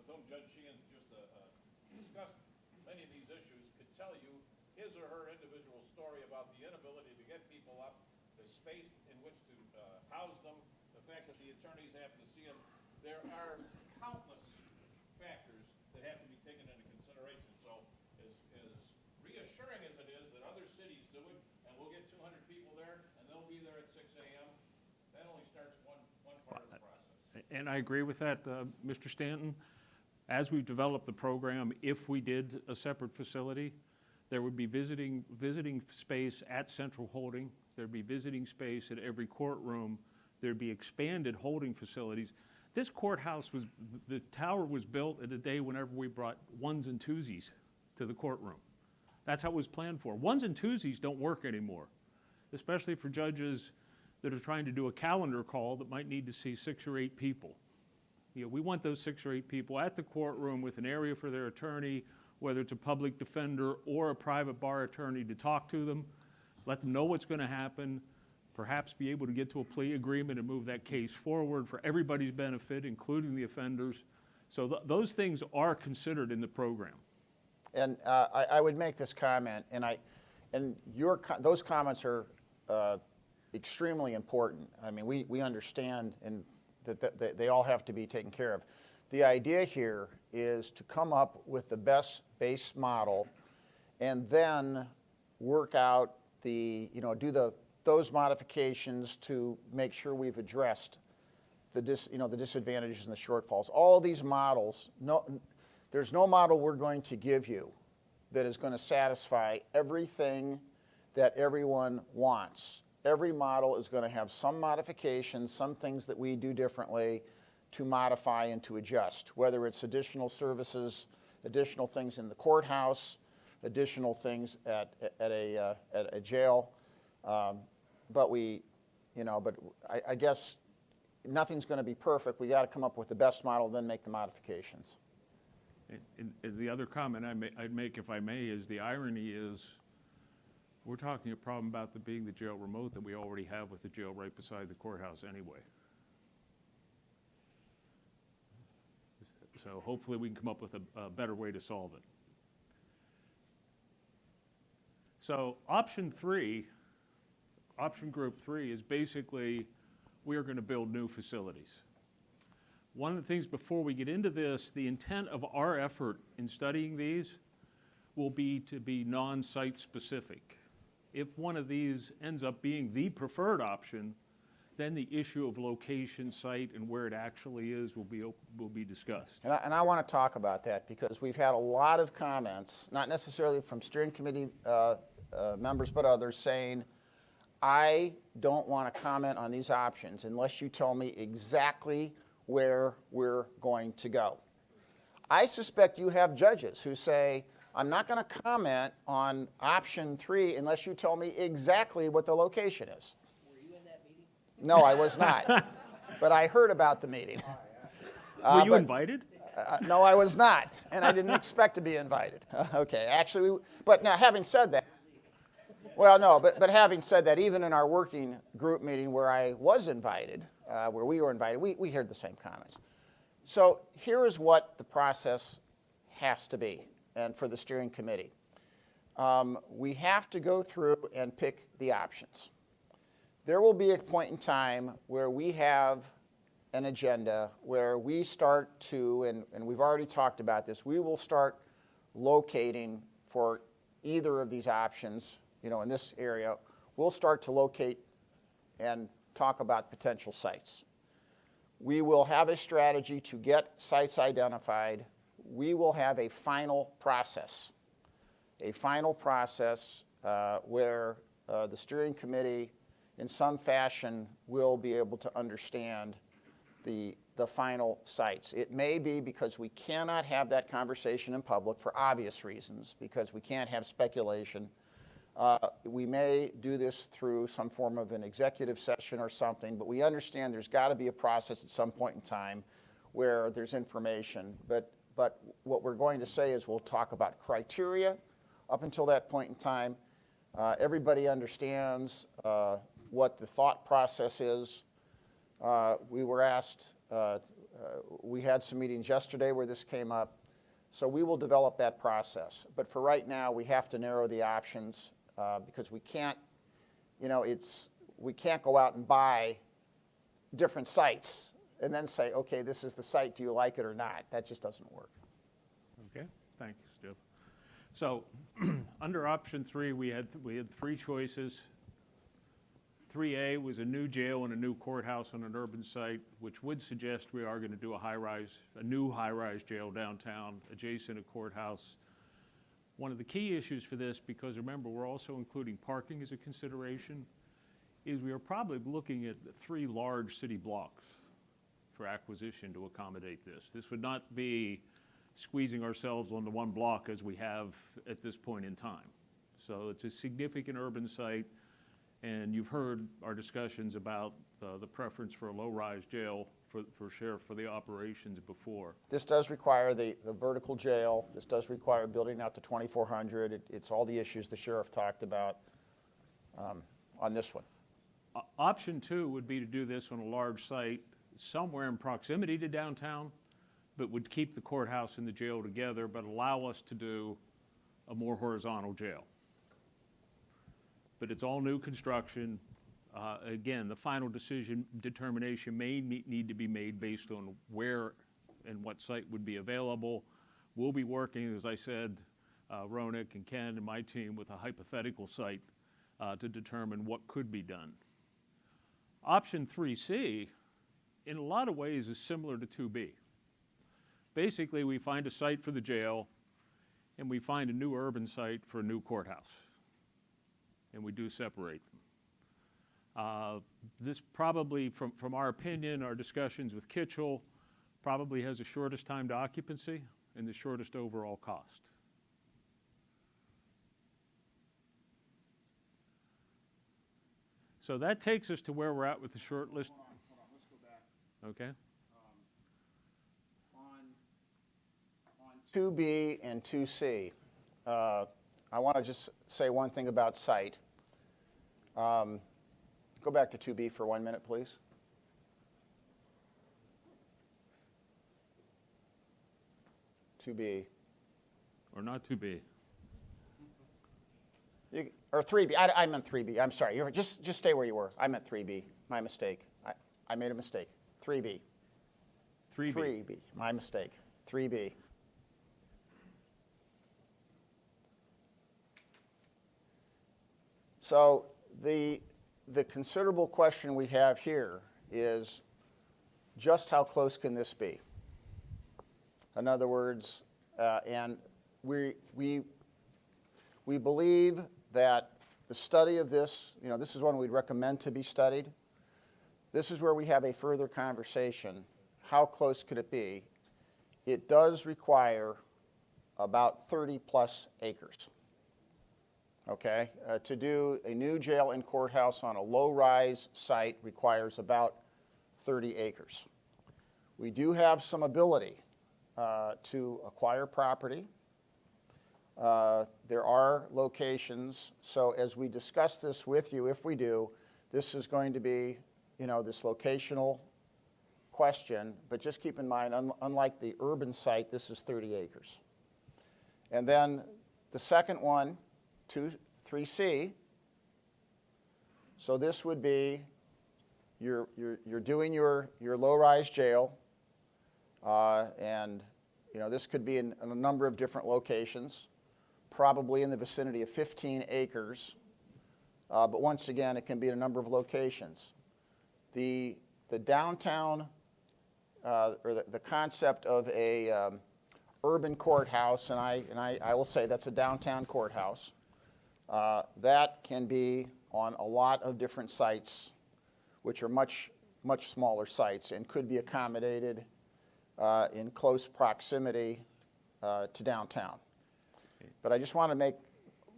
H: whom Judge Sheehan just discussed many of these issues could tell you his or her individual story about the inability to get people up, the space in which to house them, the fact that the attorneys have to see them. There are countless factors that have to be taken into consideration. So as reassuring as it is that other cities do it, and we'll get 200 people there, and they'll be there at 6 a.m., that only starts one part of the process.
C: And I agree with that, Mr. Stanton. As we develop the program, if we did a separate facility, there would be visiting space at Central Holding. There'd be visiting space at every courtroom. There'd be expanded holding facilities. This courthouse the tower was built at a day whenever we brought ones and twosies to the courtroom. That's how it was planned for. Ones and twosies don't work anymore, especially for judges that are trying to do a calendar call that might need to see 6 or 8 people. You know, we want those 6 or 8 people at the courtroom with an area for their attorney, whether it's a public defender or a private bar attorney, to talk to them, let them know what's going to happen, perhaps be able to get to a plea agreement and move that case forward for everybody's benefit, including the offenders, So those things are considered in the program.
A: And I would make this comment, and those comments are extremely important. I mean, we understand and that they all have to be taken care of. The idea here is to come up with the best base model and then work out those modifications to make sure we've addressed the disadvantages and the shortfalls. All these models, there's no model we're going to give you that is going to satisfy everything that everyone wants. Every model is going to have some modifications, some things that we do differently to modify and to adjust, whether it's additional services, additional things in the courthouse, additional things at a jail. But I guess nothing's going to be perfect. We got to come up with the best model, then make the modifications.
C: And the other comment I'd make, if I may, is the irony is we're talking a problem about being the jail remote that we already have with the jail right beside the courthouse anyway. So hopefully we can come up with a better way to solve it. So option group 3 is basically we are going to build new facilities. One of the things before we get into this, the intent of our effort in studying these will be to be non-site specific. If one of these ends up being the preferred option, then the issue of location, site, and where it actually is will be discussed.
A: And I want to talk about that because we've had a lot of comments, not necessarily from steering committee members, but others saying, I don't want to comment on these options unless you tell me exactly where we're going to go. I suspect you have judges who say, I'm not going to comment on option 3 unless you tell me exactly what the location is.
B: Were you in that meeting?
A: No, I was not, but I heard about the meeting.
C: Were you invited?
A: No, I was not, and I didn't expect to be invited. Okay, actually, but now having said that, well, no, but having said that, even in our working group meeting where I was invited, where we were invited, we heard the same comments. So here is what the process has to be, and for the steering committee. We have to go through and pick the options. There will be a point in time where we have an agenda where we start to, and we've already talked about this, we will start locating for either of these options, in this area, we'll start to locate and talk about potential sites. We will have a strategy to get sites identified. We will have a final process where the steering committee in some fashion will be able to understand the final sites. It may be because we cannot have that conversation in public for obvious reasons, because we can't have speculation. We may do this through some form of an executive session or something, but we understand there's got to be a process at some point in time where there's information. But what we're going to say is we'll talk about criteria up until that point in time. Everybody understands what the thought process is. We were asked, we had some meetings yesterday where this came up, so we will develop that process. But for right now, we have to narrow the options because we can't, we can't go out and buy different sites and then say, okay, this is the site, do you like it or not? That just doesn't work.
C: Okay, thank you, Steve. So under option 3, we had 3 choices. 3A was a new jail and a new courthouse on an urban site, which would suggest we are going to do a new high-rise jail downtown adjacent to courthouse. One of the key issues for this, because remember, we're also including parking as a consideration, is we are probably looking at 3 large city blocks for acquisition to accommodate this. This would not be squeezing ourselves onto one block as we have at this point in time. So it's a significant urban site. And you've heard our discussions about the preference for a low-rise jail for sheriff for the operations before.
A: This does require the vertical jail. This does require building out to 2,400. It's all the issues the sheriff talked about on this one.
C: Option 2 would be to do this on a large site somewhere in proximity to downtown, but would keep the courthouse and the jail together, but allow us to do a more horizontal jail. But it's all new construction. Again, the final determination may need to be made based on where and what site would be available. We'll be working, as I said, Ronak and Ken and my team with a hypothetical site to determine what could be done. Option 3C, in a lot of ways, is similar to 2B. Basically, we find a site for the jail, and we find a new urban site for a new courthouse, and we do separate them. This probably, from our opinion, our discussions with Kitchell, probably has the shortest time to occupancy and the shortest overall cost. So that takes us to where we're at with the short list.
A: Hold on, let's go back.
C: Okay.
A: On 2B and 2C, I want to just say one thing about site. Go back to 2B for 1 minute, please. Two B.
C: Or not 2B.
A: Or 3B. I meant 3B. I'm sorry. Just stay where you were. I meant 3B. My mistake. I made a mistake. 3B.
C: 3B.
A: 3B. My mistake. 3B. So the considerable question we have here is just how close can this be? In other words, and we believe that the study of this, this is one we'd recommend to be studied. This is where we have a further conversation. How close could it be? It does require about 30 plus acres. Okay, to do a new jail and courthouse on a low-rise site requires about 30 acres. We do have some ability to acquire property. There are locations, so as we discuss this with you, if we do, this is going to be, this locational question, but just keep in mind, unlike the urban site, this is 30 acres. And then the second one, 3C, so this would be, you're doing your low-rise jail, and this could be in a number of different locations, probably in the vicinity of 15 acres, but once again, it can be in a number of locations. The downtown, or the concept of a urban courthouse, and I will say that's a downtown courthouse, that can be on a lot of different sites, which are much smaller sites and could be accommodated in close proximity to downtown. But I just want to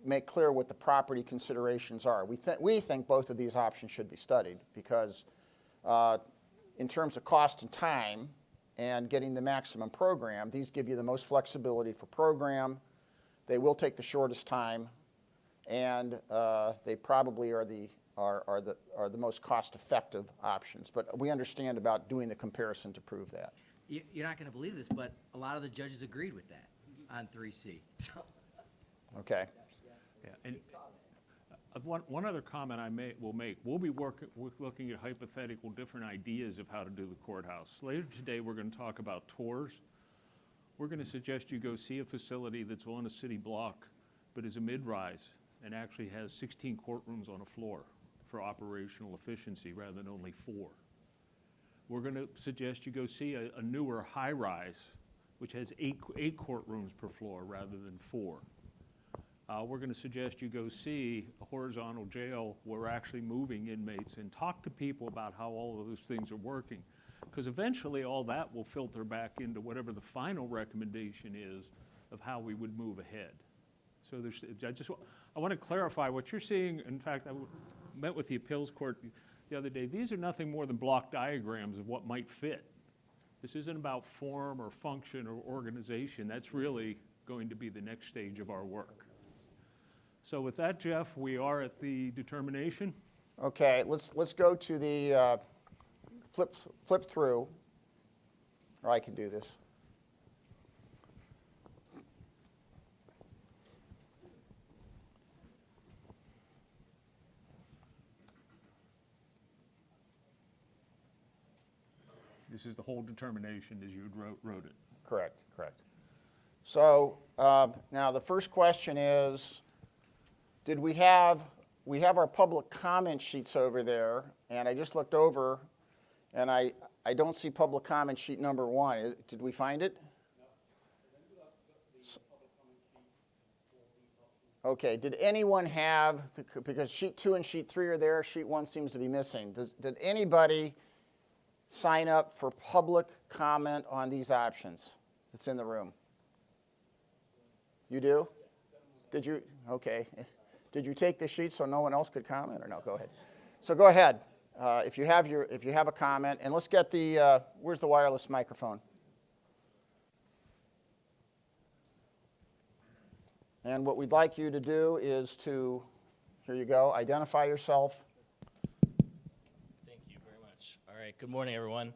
A: make clear what the property considerations are. We think both of these options should be studied because in terms of cost and time and getting the maximum program, these give you the most flexibility for program. They will take the shortest time, and they probably are the most cost-effective options. But we understand about doing the comparison to prove that.
B: You're not going to believe this, but a lot of the judges agreed with that on 3C.
A: Okay.
C: Yeah, and one other comment will make. We'll be looking at hypothetical different ideas of how to do the courthouse. Later today, we're going to talk about tours. We're going to suggest you go see a facility that's on a city block, but is a mid-rise and actually has 16 courtrooms on a floor for operational efficiency rather than only 4. We're going to suggest you go see a newer high-rise, which has 8 courtrooms per floor rather than 4. We're going to suggest you go see a horizontal jail where we're actually moving inmates and talk to people about how all of those things are working. Because eventually all that will filter back into whatever the final recommendation is of how we would move ahead. So I want to clarify what you're seeing. In fact, I met with the appeals court the other day. These are nothing more than block diagrams of what might fit. This isn't about form or function or organization. That's really going to be the next stage of our work. So with that, Jeff, we are at the determination.
A: Okay, let's go to the flip through, or I can do this.
C: This is the whole determination as you wrote it.
A: Correct, correct. So now the first question is, did we have our public comment sheets over there, and I just looked over, and I don't see public comment sheet number 1. Did we find it? Okay, did anyone have, because sheet 2 and sheet 3 are there, sheet 1 seems to be missing. Did anybody sign up for public comment on these options that's in the room? You do? Did you? Okay. Did you take the sheet so no one else could comment, or no? Go ahead. So go ahead. If you have a comment, and let's get the where's the wireless microphone? And what we'd like you to do is to, here you go, identify yourself.
I: Thank you very much. All right, good morning, everyone.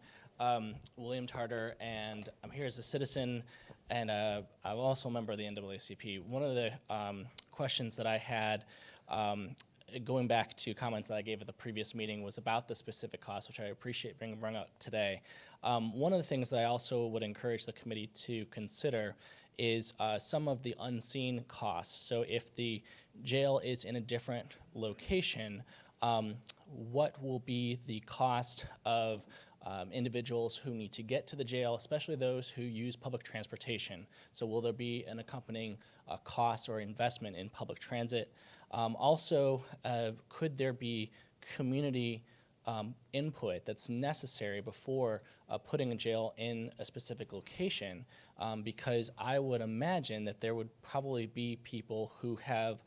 I: William Tarter, and I'm here as a citizen, and I'm also a member of the NAACP. One of the questions that I had, going back to comments that I gave at the previous meeting, was about the specific costs, which I appreciate being brought up today. One of the things that I also would encourage the committee to consider is some of the unseen costs. So if the jail is in a different location, what will be the cost of individuals who need to get to the jail, especially those who use public transportation? So will there be an accompanying cost or investment in public transit? Also, could there be community input that's necessary before putting a jail in a specific location? Because I would imagine that there would probably be people who have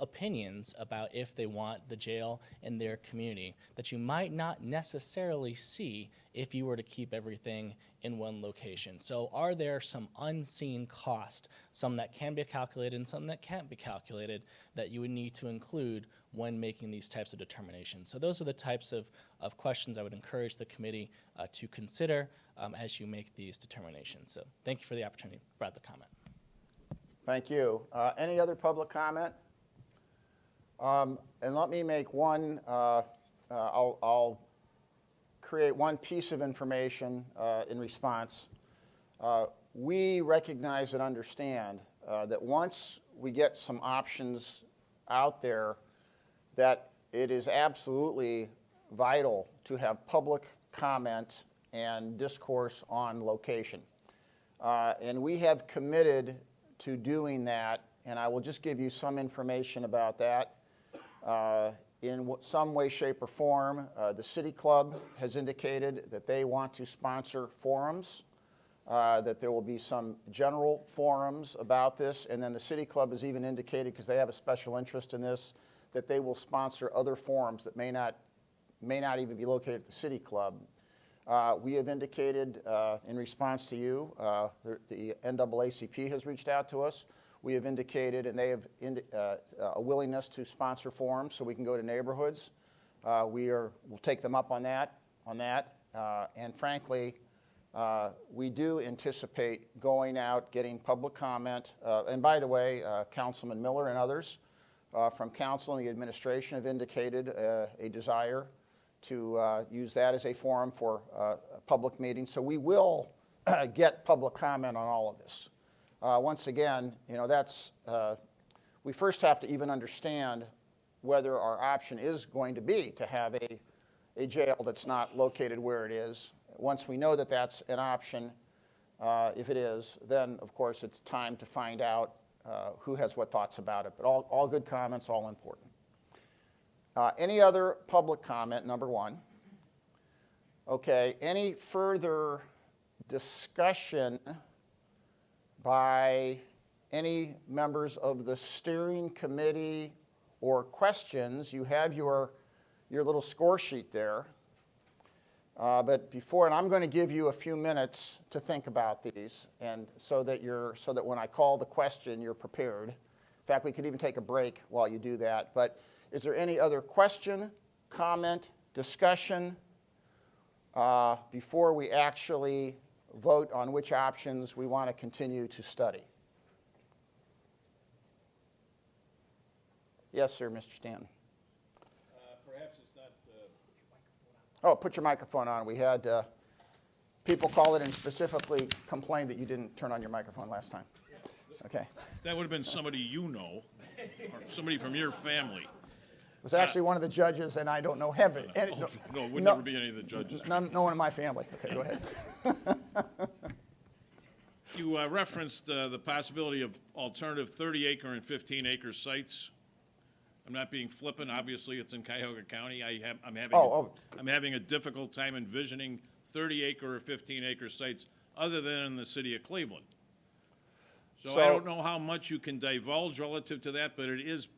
I: opinions about if they want the jail in their community that you might not necessarily see if you were to keep everything in one location. So are there some unseen costs, some that can be calculated and some that can't be calculated, that you would need to include when making these types of determinations? So those are the types of questions I would encourage the committee to consider as you make these determinations. So thank you for the opportunity to provide the comment.
A: Thank you. Any other public comment? And let me make one, I'll create one piece of information in response. We recognize and understand that once we get some options out there, that it is absolutely vital to have public comment and discourse on location. And we have committed to doing that, and I will just give you some information about that. In some way, shape, or form, the City Club has indicated that they want to sponsor forums, that there will be some general forums about this, and then the City Club has even indicated, because they have a special interest in this, that they will sponsor other forums that may not even be located at the City Club. We have indicated in response to you, the NAACP has reached out to us. We have indicated, and they have a willingness to sponsor forums so we can go to neighborhoods. We'll take them up on that. And frankly, we do anticipate going out, getting public comment. And by the way, Councilman Miller and others from council and the administration have indicated a desire to use that as a forum for public meetings. So we will get public comment on all of this. Once again, we first have to even understand whether our option is going to be to have a jail that's not located where it is. Once we know that that's an option, if it is, then of course it's time to find out who has what thoughts about it. But all good comments, all important. Any other public comment, number one? Okay, any further discussion by any members of the steering committee or questions? You have your little score sheet there. But before, and I'm going to give you a few minutes to think about these, and so that when I call the question, you're prepared. In fact, we could even take a break while you do that. But is there any other question, comment, discussion before we actually vote on which options we want to continue to study? Yes, sir, Mr. Stanton.
H: Perhaps it's not,
A: Oh, put your microphone on. We had, people called in and specifically complained that you didn't turn on your microphone last time. Okay.
H: That would have been somebody you know, or somebody from your family.
A: It was actually one of the judges, and I don't know heaven.
H: No, it would never be any of the judges.
A: No one in my family. Okay, go ahead.
H: You referenced the possibility of alternative 30-acre and 15-acre sites. I'm not being flippant. Obviously, it's in Cuyahoga County. I'm having a difficult time envisioning 30-acre or 15-acre sites other than in the city of Cleveland. So I don't know how much you can divulge relative to that, but it is,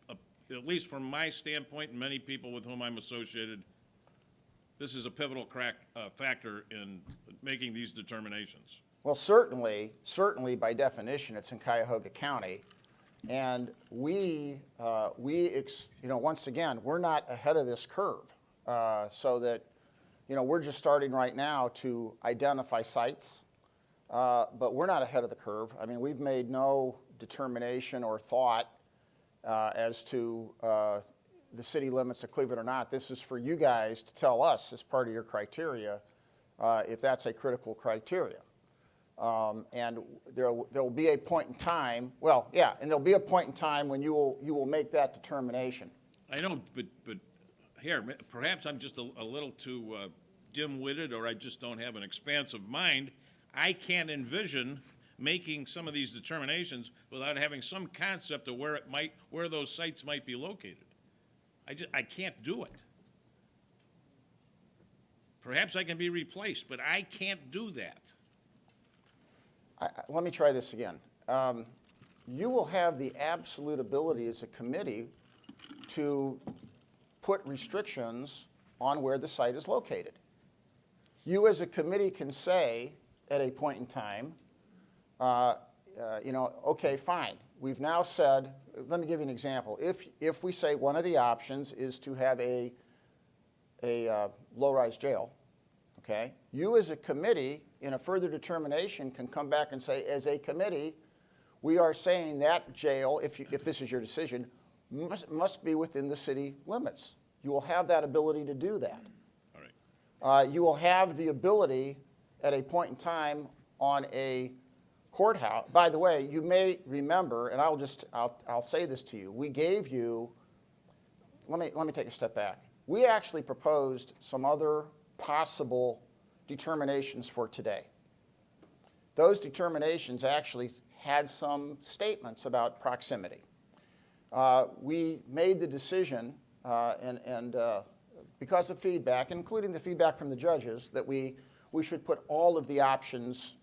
H: at least from my standpoint and many people with whom I'm associated, this is a pivotal factor in making these determinations.
A: Well, certainly by definition, it's in Cuyahoga County. And once again, we're not ahead of this curve. So that, we're just starting right now to identify sites. But we're not ahead of the curve. I mean, we've made no determination or thought as to the city limits of Cleveland or not. This is for you guys to tell us as part of your criteria if that's a critical criteria. And there will be a point in time, and there'll be a point in time when you will make that determination.
H: I know, but here, perhaps I'm just a little too dim-witted, or I just don't have an expansive mind. I can't envision making some of these determinations without having some concept of where those sites might be located. I can't do it. Perhaps I can be replaced, but I can't do that.
A: Let me try this again. You will have the absolute ability as a committee to put restrictions on where the site is located. You as a committee can say at a point in time, okay, fine. We've now said, let me give you an example. If we say one of the options is to have a low-rise jail, okay, you as a committee in a further determination can come back and say, as a committee, we are saying that jail, if this is your decision, must be within the city limits. You will have that ability to do that.
H: All right.
A: You will have the ability at a point in time on a courthouse. By the way, you may remember, and I'll say this to you. We gave you. Let me take a step back. We actually proposed some other possible determinations for today. Those determinations actually had some statements about proximity. We made the decision, and because of feedback, including the feedback from the judges, that we should put all of the options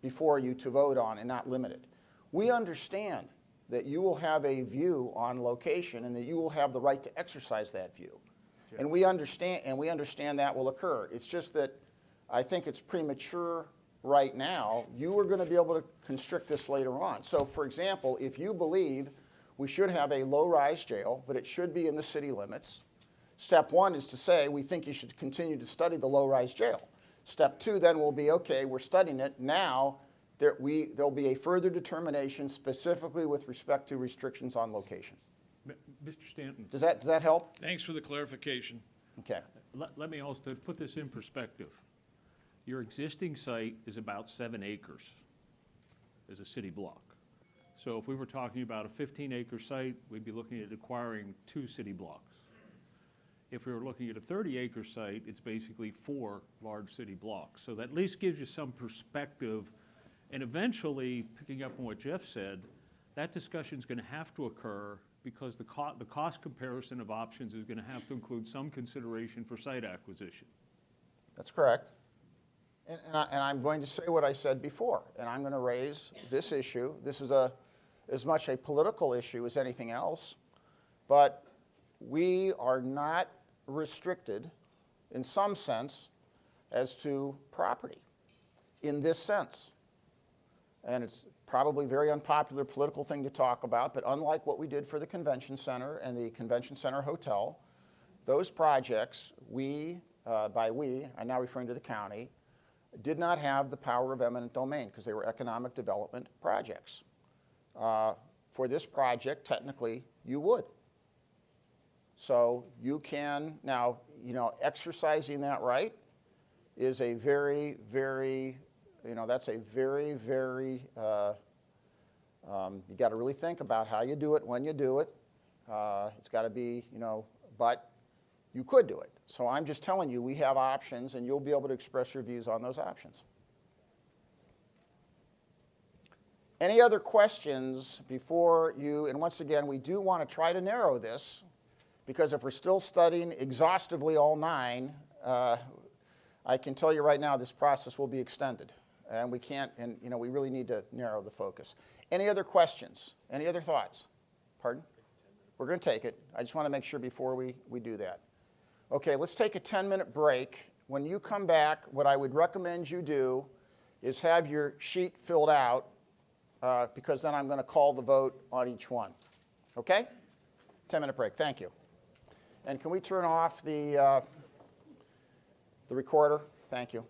A: before you to vote on and not limit it. We understand that you will have a view on location and that you will have the right to exercise that view. Sure. And we understand that will occur. It's just that I think it's premature right now. You are going to be able to constrict this later on. So, for example, if you believe we should have a low-rise jail, but it should be in the city limits, step one is to say we think you should continue to study the low-rise jail. Step two then will be, okay, we're studying it. Now there'll be a further determination specifically with respect to restrictions on location.
C: Mr. Stanton.
A: Does that help?
H: Thanks for the clarification.
A: Okay.
C: Let me also put this in perspective. Your existing site is about 7 acres as a city block. So if we were talking about a 15-acre site, we'd be looking at acquiring 2 city blocks. If we were looking at a 30-acre site, it's basically 4 large city blocks. So that at least gives you some perspective. And eventually, picking up on what Jeff said, that discussion is going to have to occur because the cost comparison of options is going to have to include some consideration for site acquisition.
A: That's correct. And I'm going to say what I said before, and I'm going to raise this issue. This is as much a political issue as anything else, but we are not restricted in some sense as to property in this sense. And it's probably a very unpopular political thing to talk about, but unlike what we did for the convention center and the convention center hotel, those projects, by we, I'm now referring to the county, did not have the power of eminent domain because they were economic development projects. For this project, technically, you would. So you can, now, exercising that right, is a very, very, that's a very, very, you got to really think about how you do it, when you do it. It's got to be, but you could do it. So I'm just telling you, we have options, and you'll be able to express your views on those options. Any other questions before you, and once again, we do want to try to narrow this, because if we're still studying exhaustively all 9, I can tell you right now this process will be extended. And we can't, and we really need to narrow the focus. Any other questions? Any other thoughts? Pardon? We're going to take it. I just want to make sure before we do that. Okay, let's take a 10-minute break. When you come back, what I would recommend you do is have your sheet filled out, because then I'm going to call the vote on each one. Okay? 10-minute break. Thank you. And can we turn off the recorder? Thank you.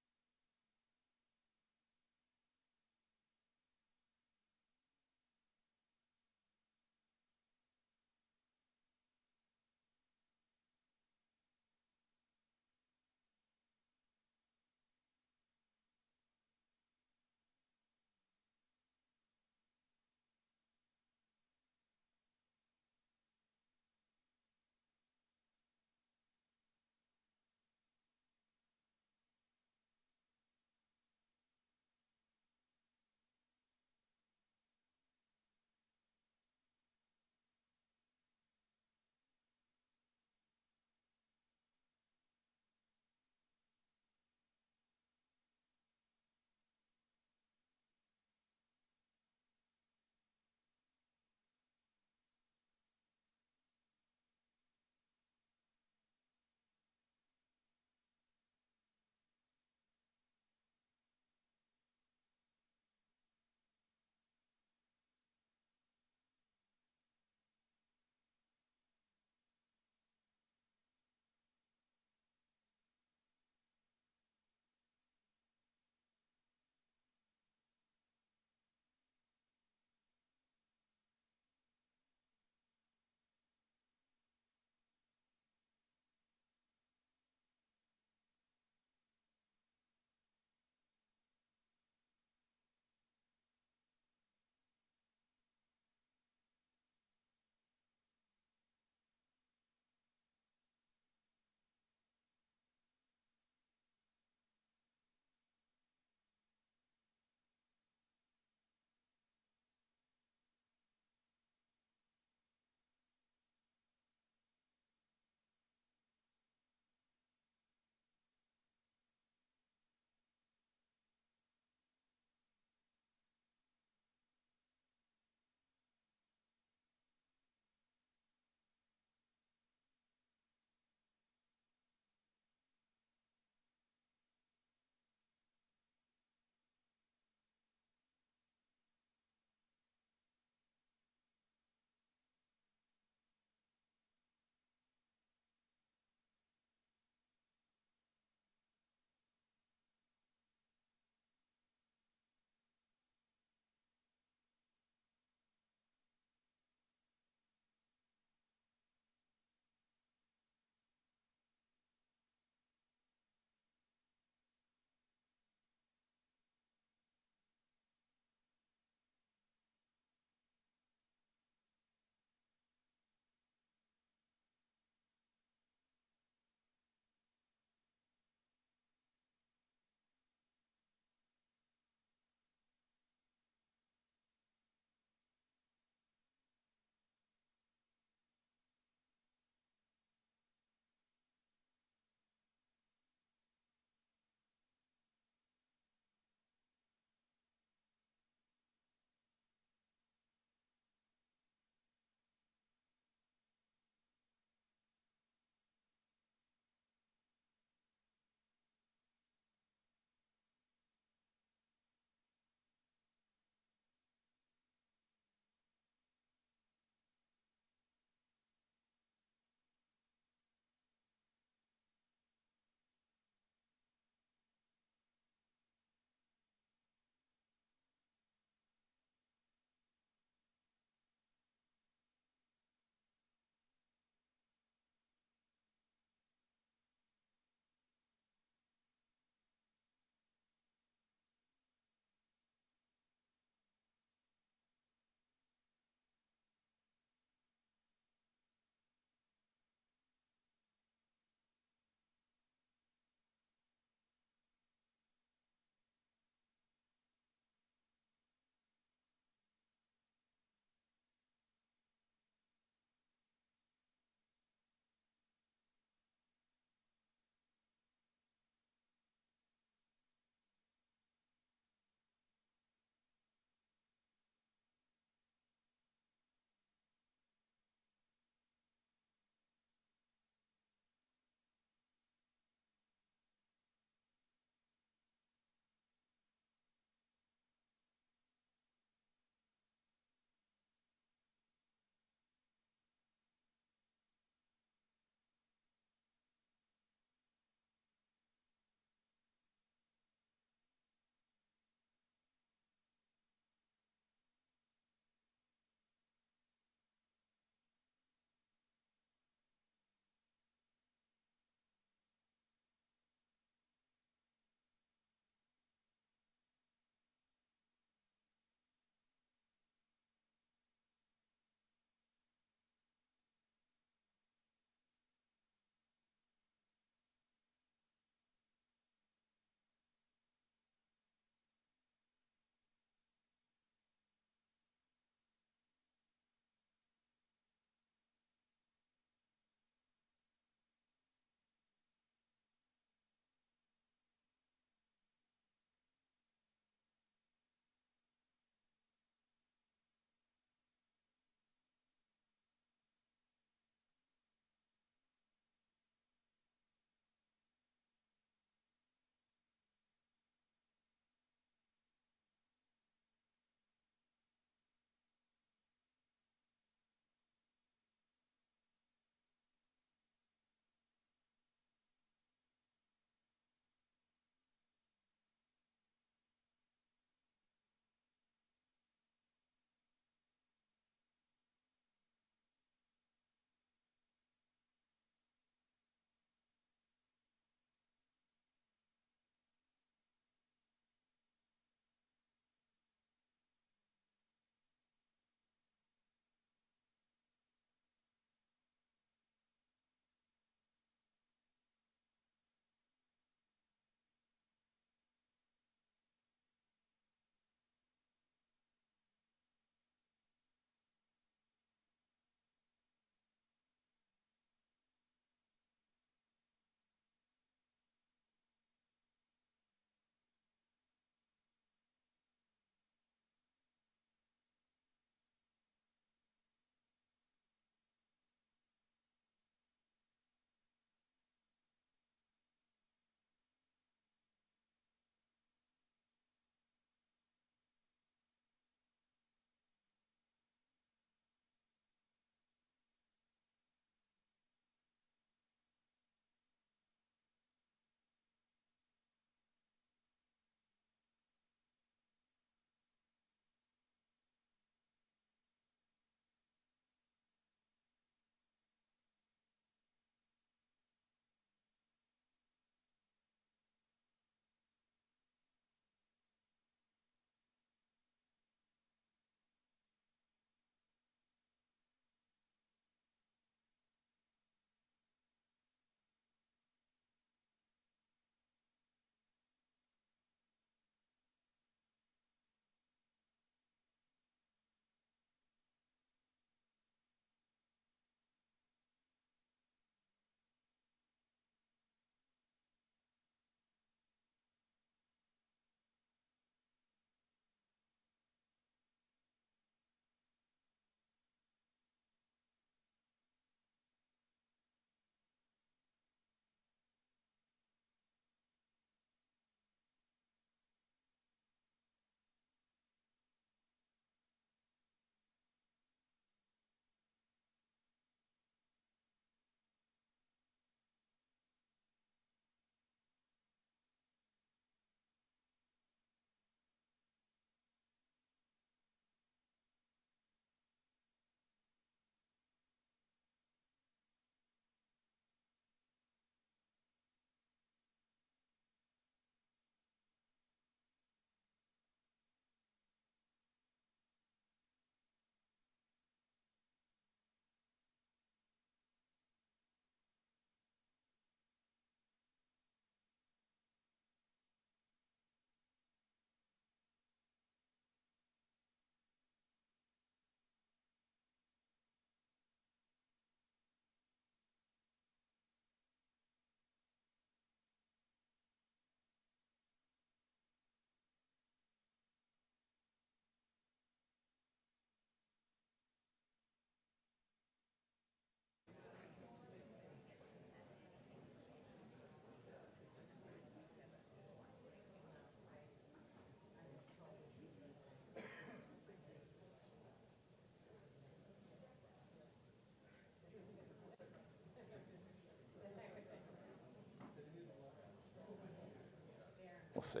A: see.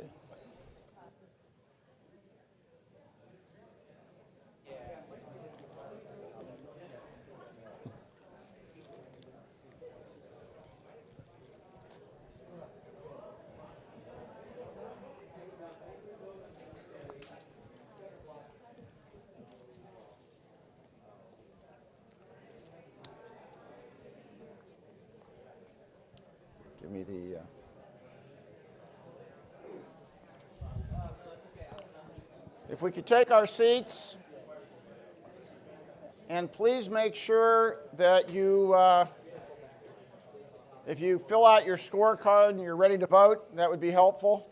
A: Give me the. If we could take our seats, and please make sure that you, if you fill out your scorecard and you're ready to vote, that would be helpful.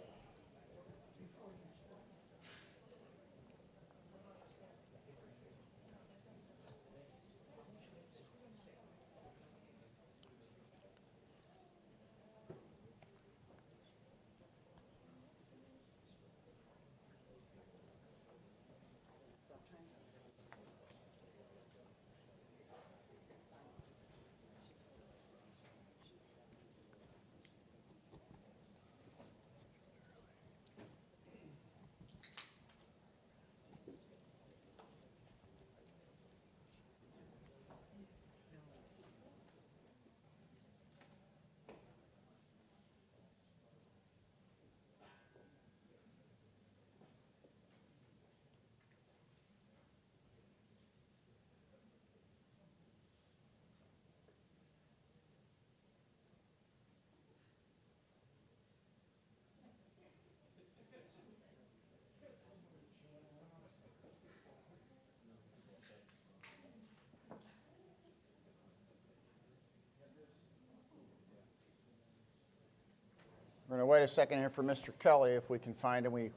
A: We're going to wait a second here for Mr. Kelly if we can find him.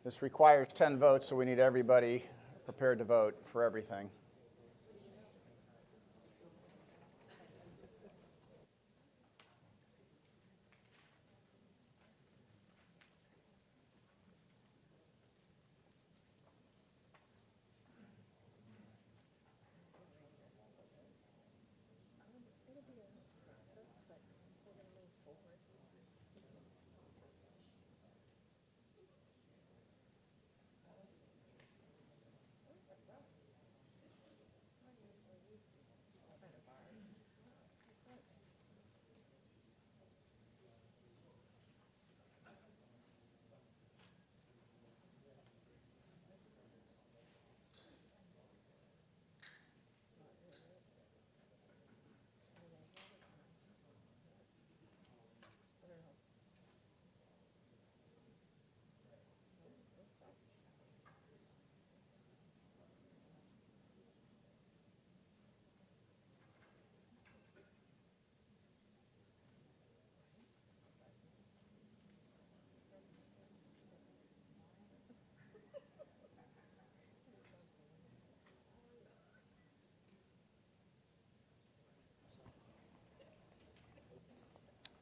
A: This requires 10 votes, so we need everybody prepared to vote for everything.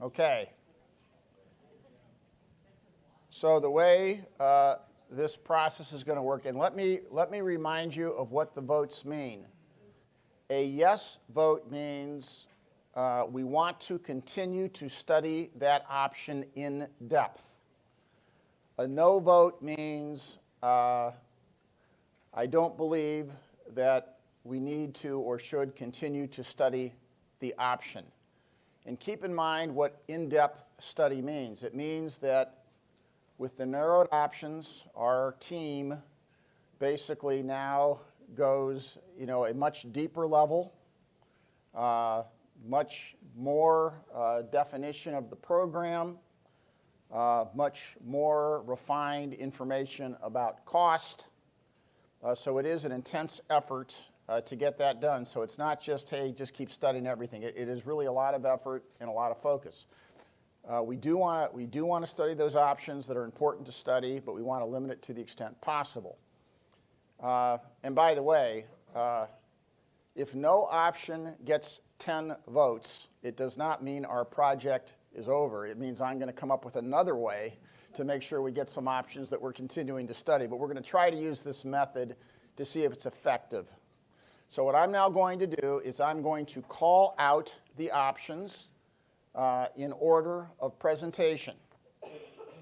A: Okay. So the way this process is going to work, and let me remind you of what the votes mean. A yes vote means we want to continue to study that option in depth. A no vote means I don't believe that we need to or should continue to study the option. And keep in mind what in-depth study means. It means that with the narrowed options, our team basically now goes, a much deeper level, much more definition of the program, much more refined information about cost. So it is an intense effort to get that done. So it's not just, hey, just keep studying everything. It is really a lot of effort and a lot of focus. We do want to study those options that are important to study, but we want to limit it to the extent possible. And by the way, if no option gets 10 votes, it does not mean our project is over. It means I'm going to come up with another way to make sure we get some options that we're continuing to study. But we're going to try to use this method to see if it's effective. So what I'm now going to do is I'm going to call out the options in order of presentation.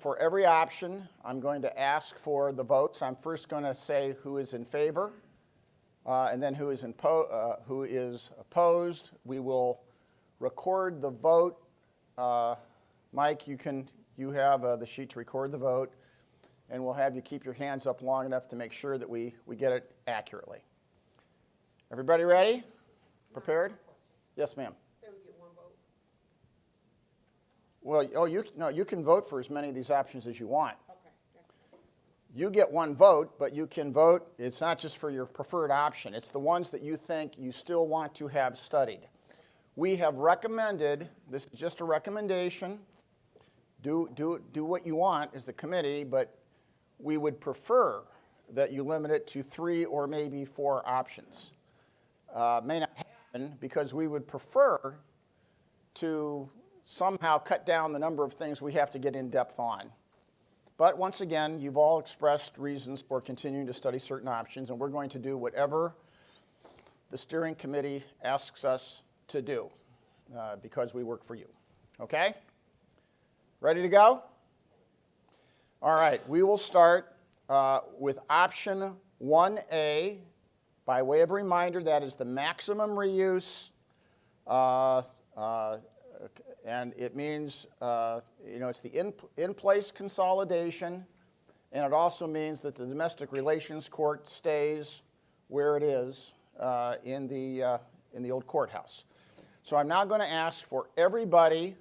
A: for every option, I'm going to ask for the votes. I'm first going to say who is in favor, and then who is opposed. We will record the vote. Mike, you have the sheet to record the vote, and we'll have you keep your hands up long enough to make sure that we get it accurately. Everybody ready? Prepared? Yes, ma'am.
J: Say we get one vote.
A: Well, you can vote for as many of these options as you want.
J: Okay.
A: You get one vote, but you can vote. It's not just for your preferred option. It's the ones that you think you still want to have studied. We have recommended, this is just a recommendation, do what you want as the committee, but we would prefer that you limit it to 3 or maybe 4 options. May not happen because we would prefer to somehow cut down the number of things we have to get in depth on. But once again, you've all expressed reasons for continuing to study certain options, and we're going to do whatever the steering committee asks us to do because we work for you. Okay? Ready to go? All right, we will start with option 1A. By way of reminder, that is the maximum reuse, and it means, it's the in-place consolidation, and it also means that the domestic relations court stays where it is in the old courthouse. So I'm now going to ask for everybody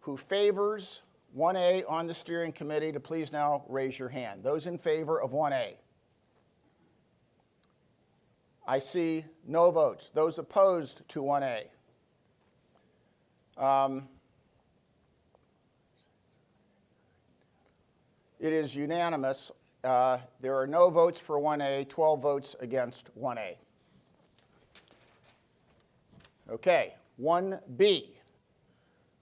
A: who favors 1A on the steering committee to please now raise your hand. Those in favor of 1A. I see no votes. Those opposed to 1A. It is unanimous. There are no votes for 1A, 12 votes against 1A. Okay, 1B.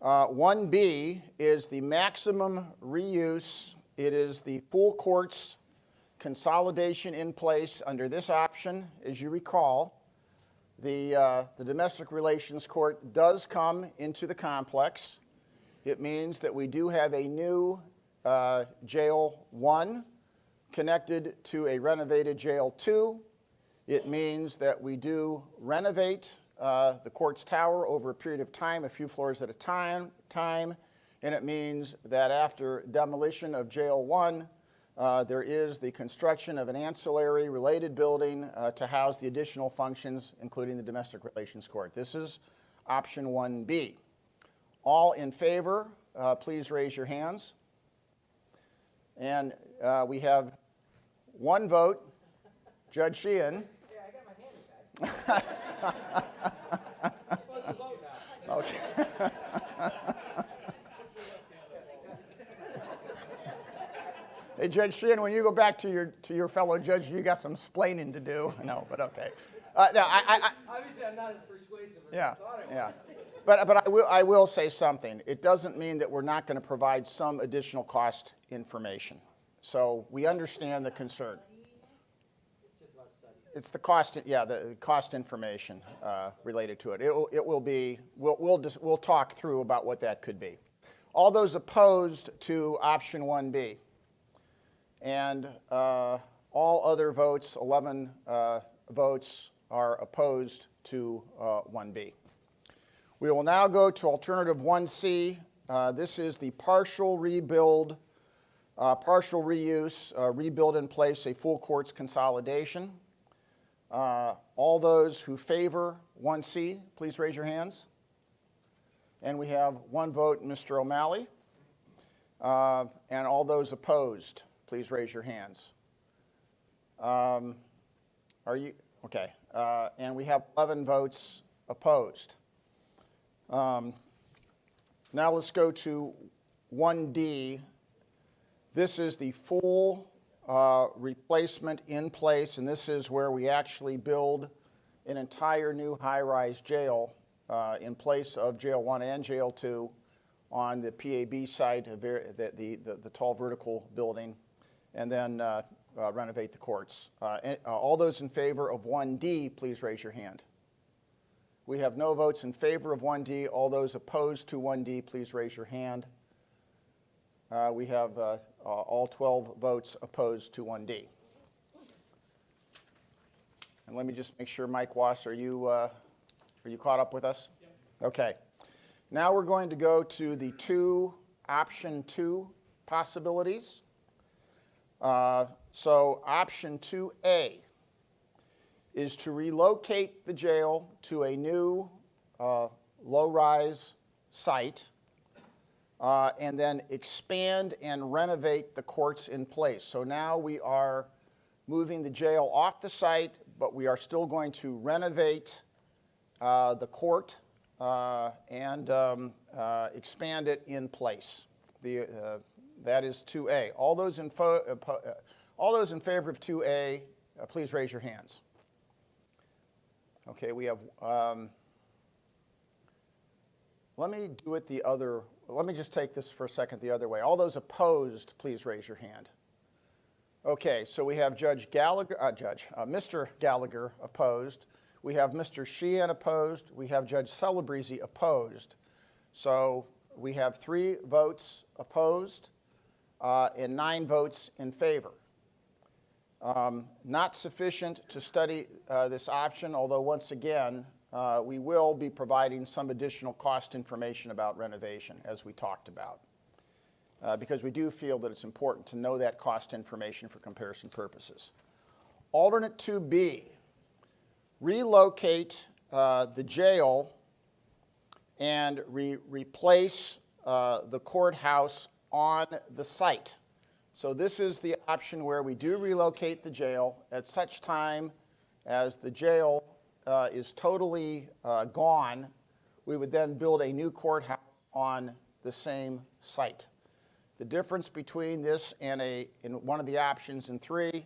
A: 1B is the maximum reuse. It is the full courts consolidation in place under this option. As you recall, the domestic relations court does come into the complex. It means that we do have a new jail 1 connected to a renovated jail 2. It means that we do renovate the court's tower over a period of time, a few floors at a time, and it means that after demolition of jail 1, there is the construction of an ancillary related building to house the additional functions, including the domestic relations court. This is option 1B. All in favor, please raise your hands. And we have one vote, Judge Sheehan.
F: Yeah, I got my hand attached. I'm supposed to vote now.
A: Okay. Hey, Judge Sheehan, when you go back to your fellow judge, you got some splaining to do. No, but okay. No,
F: Obviously, I'm not as persuasive as
A: yeah,
F: I thought I was.
A: yeah. But I will say something. It doesn't mean that we're not going to provide some additional cost information. So we understand the concern.
F: It's just about study.
A: It's the cost, the cost information related to it. It will be. We'll talk through about what that could be. All those opposed to option 1B. And all other votes, 11 votes, are opposed to 1B. We will now go to alternative 1C. This is the partial rebuild, partial reuse, rebuild in place, a full courts consolidation. All those who favor 1C, please raise your hands. And we have one vote, Mr. O'Malley. And all those opposed, please raise your hands. Are you, okay. And we have 11 votes opposed. Now let's go to 1D. This is the full replacement in place, and this is where we actually build an entire new high-rise jail in place of Jail 1 and Jail 2 on the PAB site, the tall vertical building, and then renovate the courts. All those in favor of 1D, please raise your hand. We have no votes in favor of 1D. All those opposed to 1D, please raise your hand. we have all 12 votes opposed to 1D. And let me just make sure, Mike Wass, are you caught up with us? Yep. Okay. Now we're going to go to the option 2 possibilities. So option 2A is to relocate the jail to a new low-rise site and then expand and renovate the courts in place. So now we are moving the jail off the site, but we are still going to renovate the court and expand it in place. That is 2A. All those in favor of 2A, please raise your hands. Okay, we have, let me do it the other, let me just take this for a second the other way. All those opposed, please raise your hand. Okay, so we have Mr. Gallagher opposed. We have Mr. Sheehan opposed. We have Judge Celebrezzi opposed. So we have 3 votes opposed and 9 votes in favor. Not sufficient to study this option, although once again, we will be providing some additional cost information about renovation, as we talked about, because we do feel that it's important to know that cost information for comparison purposes. Alternate 2B, relocate the jail and replace the courthouse on the site. So this is the option where we do relocate the jail at such time as the jail is totally gone. We would then build a new courthouse on the same site. The difference between this and in one of the options in 3,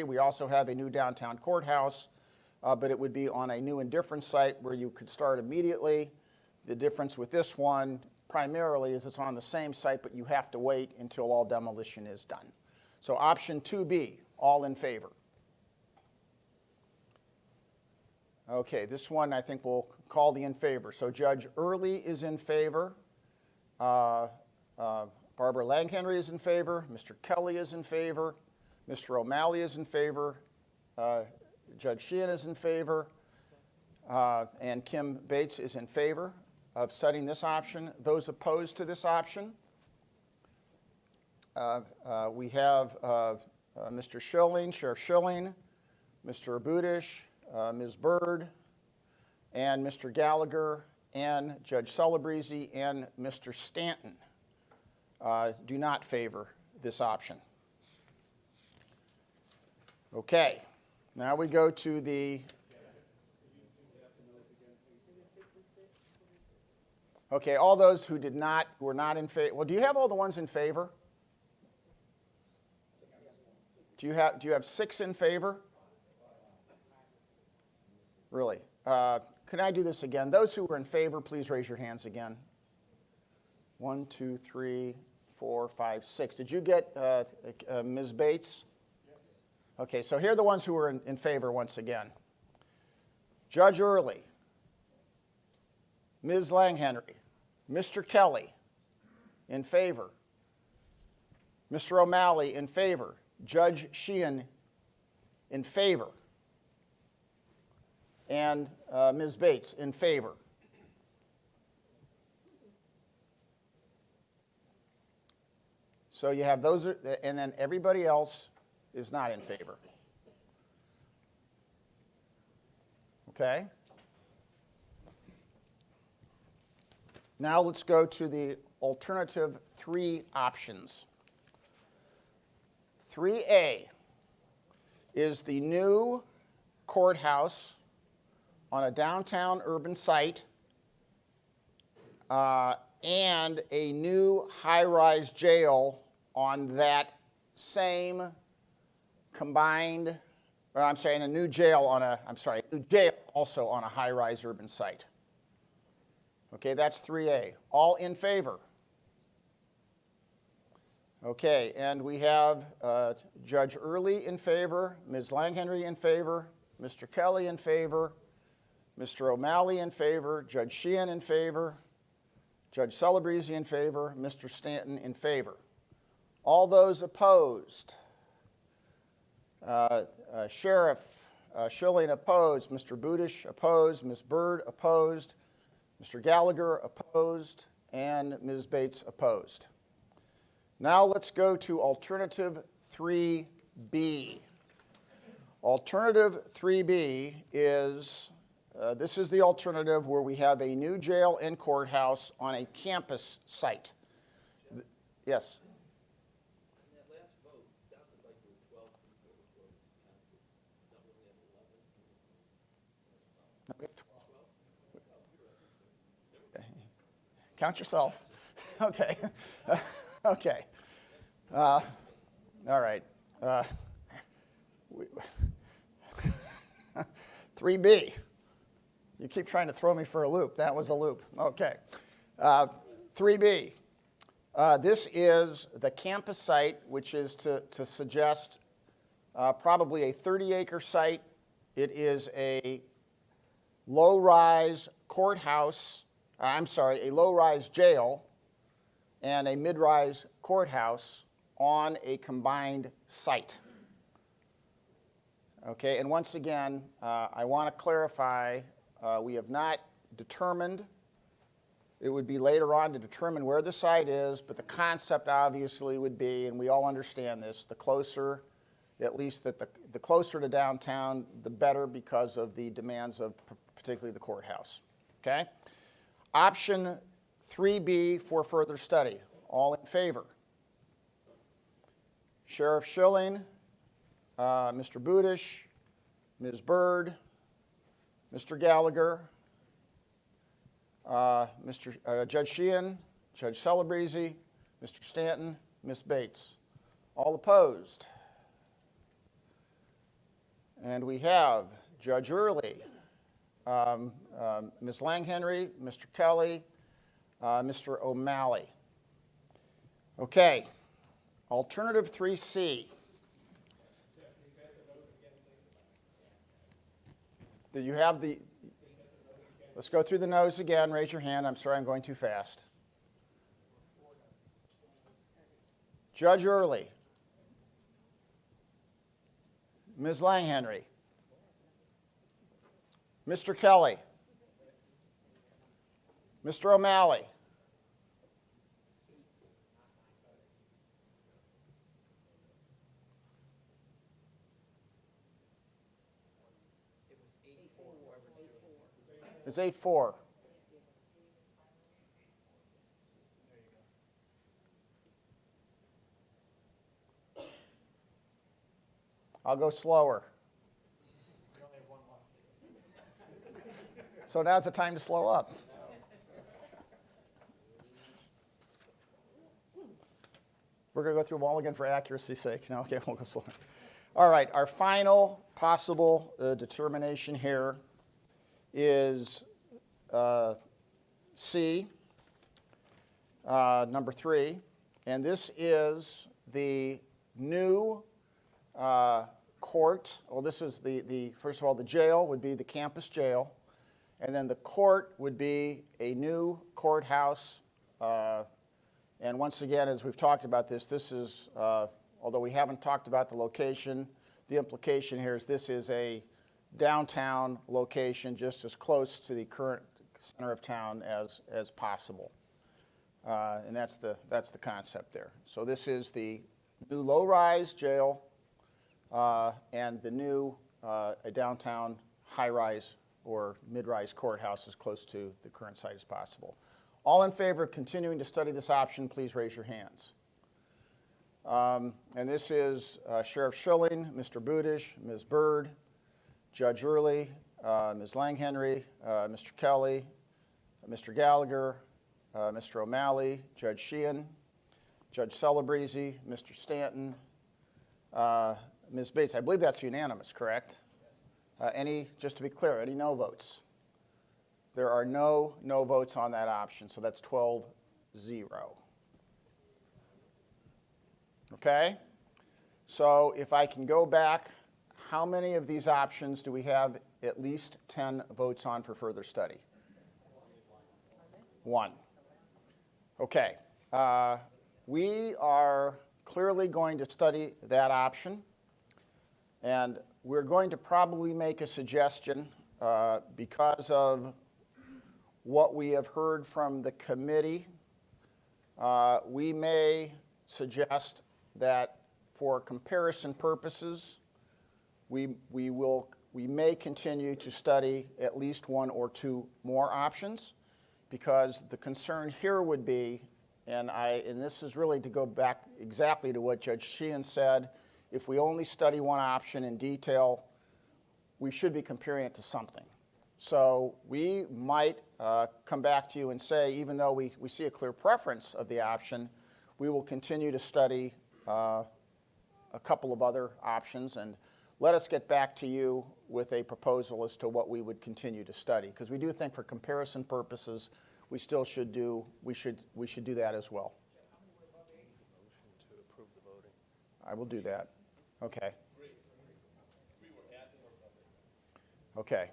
A: we also have a new downtown courthouse, but it would be on a new and different site where you could start immediately. The difference with this one primarily is it's on the same site, but you have to wait until all demolition is done. So option 2B, all in favor. Okay, this one I think we'll call the in favor. So Judge Early is in favor. Barbara Langhenry is in favor. Mr. Kelly is in favor. Mr. O'Malley is in favor. Judge Sheehan is in favor. And Kim Bates is in favor of studying this option. Those opposed to this option? We have Mr. Schilling, Sheriff Schilling, Mr. Abudish, Ms. Bird, and Mr. Gallagher, and Judge Celebrezzi, and Mr. Stanton do not favor this option. Okay, now we go to the... Okay, all those who were not in favor. Well, do you have all the ones in favor? Do you have 6 in favor? Really? Can I do this again? Those who were in favor, please raise your hands again. 1, 2, 3, 4, 5, 6. Did you get Ms. Bates? Okay, so here are the ones who were in favor once again. Judge Early, Ms. Langhenry, Mr. Kelly, in favor. Mr. O'Malley, in favor. Judge Sheehan, in favor. And Ms. Bates, in favor. So you have those, and then everybody else is not in favor. Okay? Now let's go to the alternative 3 options. 3A is the new courthouse on a downtown urban site and a new high-rise jail on that same combined, or I'm saying a new jail also on a high-rise urban site. Okay, that's 3A. All in favor? Okay, and we have Judge Early in favor, Ms. Langhenry in favor, Mr. Kelly in favor, Mr. O'Malley in favor, Judge Sheehan in favor, Judge Celebrezzi in favor, Mr. Stanton in favor. All those opposed? Sheriff Schilling opposed, Mr. Budish opposed, Ms. Byrd opposed, Mr. Gallagher opposed, and Ms. Bates opposed. Now let's go to alternative 3B. Alternative 3B is, this is the alternative where we have a new jail and courthouse on a campus site. Yes?
G: In that last vote, it sounded like there were 12 people that voted counted. Don't really have 11?
A: Count yourself. Okay. Okay. All right. 3B. You keep trying to throw me for a loop. That was a loop. Okay. 3B. This is the campus site, which is to suggest probably a 30-acre site. It is a low-rise courthouse, a low-rise jail and a mid-rise courthouse on a combined site. Okay, and once again, I want to clarify, we have not determined. It would be later on to determine where the site is, but the concept obviously would be, and we all understand this, the closer, at least that the closer to downtown, the better because of the demands of particularly the courthouse. Okay? Option 3B for further study. All in favor? Sheriff Schilling, Mr. Budish, Ms. Byrd, Mr. Gallagher, Judge Sheehan, Judge Celebrezzi, Mr. Stanton, Ms. Bates. All opposed? And we have Judge Early, Ms. Langhenry, Mr. Kelly, Mr. O'Malley. Okay, alternative 3C. Do you have the, let's go through the no's again. Raise your hand. I'm sorry, I'm going too fast. Judge Early. Ms. Langhenry. Mr. Kelly. Mr. O'Malley. It's 8-4. I'll go slower. So now's the time to slow up. We're going to go through them all again for accuracy's sake. No, okay, we'll go slower. All right, our final possible determination here is C, number 3, and this is the new court. Well, this is first of all, the jail would be the campus jail, and then the court would be a new courthouse. And once again, as we've talked about this is, although we haven't talked about the location, the implication here is this is a downtown location, just as close to the current center of town as possible. And that's the concept there. So this is the new low-rise jail and the new a downtown high-rise or mid-rise courthouse as close to the current site as possible. All in favor of continuing to study this option, please raise your hands. And this is Sheriff Schilling, Mr. Budish, Ms. Byrd, Judge Early, Ms. Langhenry, Mr. Kelly, Mr. Gallagher, Mr. O'Malley, Judge Sheehan, Judge Celebrezzi, Mr. Stanton, Ms. Bates. I believe that's unanimous, correct? Just to be clear, any no votes? There are no votes on that option, so that's 12-0. Okay? So if I can go back, how many of these options do we have at least 10 votes on for further study? 1. Okay. We are clearly going to study that option, and we're going to probably make a suggestion because of what we have heard from the committee. We may suggest that for comparison purposes, we may continue to study at least one or two more options, because the concern here would be, and this is really to go back exactly to what Judge Sheehan said, if we only study one option in detail, we should be comparing it to something. So we might come back to you and say, even though we see a clear preference of the option, we will continue to study a couple of other options, and let us get back to you with a proposal as to what we would continue to study, because we do think for comparison purposes we still should do that as well. I will do that. Okay. Okay.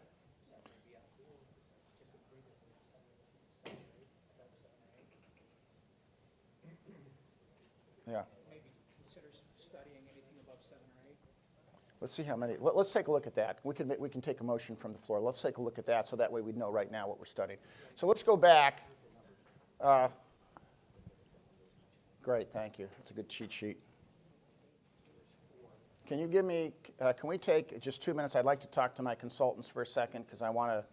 A: Yeah.
J: Maybe consider studying anything above 7 or 8.
A: Let's see how many. Let's take a look at that. We can take a motion from the floor. Let's take a look at that, so that way we know right now what we're studying. So let's go back. Great, thank you. That's a good cheat sheet. Can you give me? Can we take just 2 minutes? I'd like to talk to my consultants for a second, because I want to.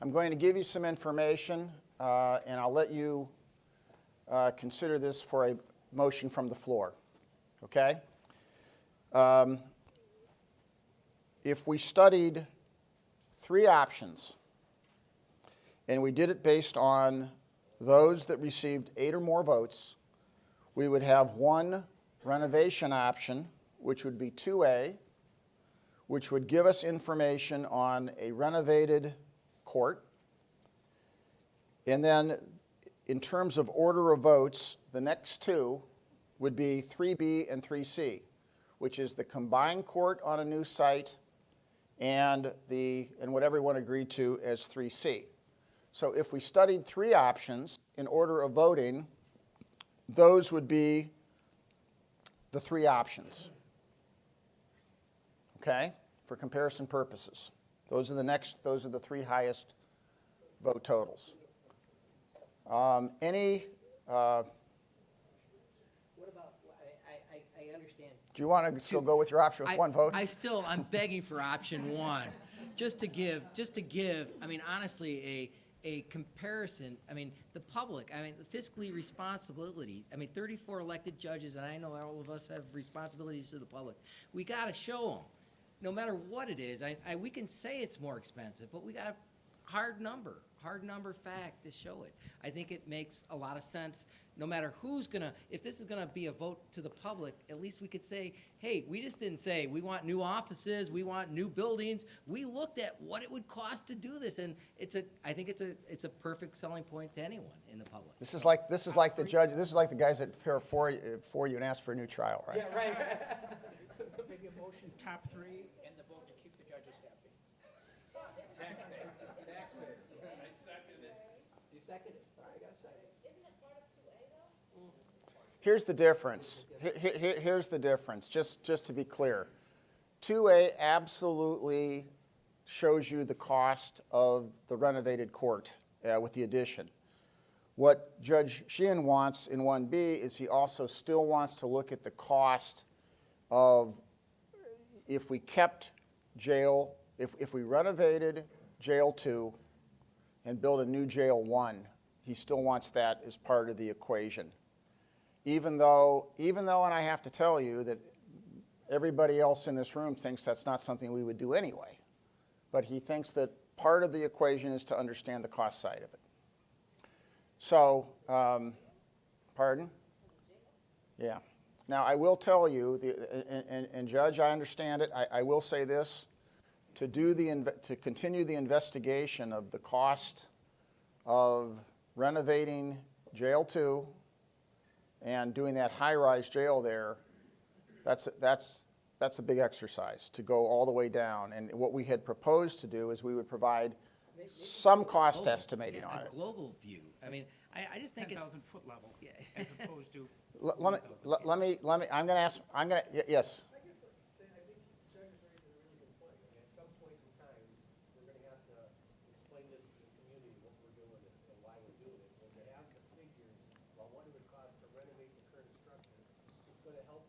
A: I'm going to give you some information, and I'll let you consider this for a motion from the floor. Okay? If we studied 3 options, and we did it based on those that received 8 or more votes, we would have one renovation option, which would be 2A, which would give us information on a renovated court. And then in terms of order of votes, the next 2 would be 3B and 3C, which is the combined court on a new site and what everyone agreed to as 3C. So if we studied 3 options in order of voting, those would be the 3 options. Okay? For comparison purposes. Those are the 3 highest vote totals.
B: What about, I understand.
A: Do you want to still go with your option with 1 vote?
B: I'm begging for option 1, just to give, I mean, honestly, a comparison. I mean, the public, fiscally responsibility. 34 elected judges, and I know all of us have responsibilities to the public. We got to show them. No matter what it is, we can say it's more expensive, but we got a hard number fact to show it. I think it makes a lot of sense. No matter if this is gonna be a vote to the public, at least we could say, hey, we just didn't say we want new offices, we want new buildings. We looked at what it would cost to do this, and I think it's a perfect selling point to anyone in the public.
A: This is like the judge. This is like the guys that appear for you and ask for a new trial, right?
J: Yeah, right. Maybe a motion top 3 and the vote to keep the judges happy.
H: Taxpayers. I second it.
J: Seconded, all right, I got a second.
A: Here's the difference. Here's the difference, just to be clear. 2A absolutely shows you the cost of the renovated court with the addition. What Judge Sheehan wants in 1B is he also still wants to look at the cost of if we kept jail, if we renovated jail 2 and built a new jail 1, he still wants that as part of the equation. Even though, and I have to tell you that everybody else in this room thinks that's not something we would do anyway. But he thinks that part of the equation is to understand the cost side of it. So, pardon? Yeah. Now, I will tell you, and Judge, I understand it. I will say this. To continue the investigation of the cost of renovating Jail 2 and doing that high-rise jail there, that's a big exercise to go all the way down. And what we had proposed to do is we would provide some cost estimating on it.
B: A global view. I mean, I just think it's.
J: 10,000-foot level, as opposed to.
A: Let me, I'm going to ask, yes.
G: I guess I think Judge is raising a really good point. I mean, at some point in time, we're going to have to explain this to the community, what we're doing and why we're doing it. And to have the figures, well, what it would cost to renovate the current structure, it's going to help,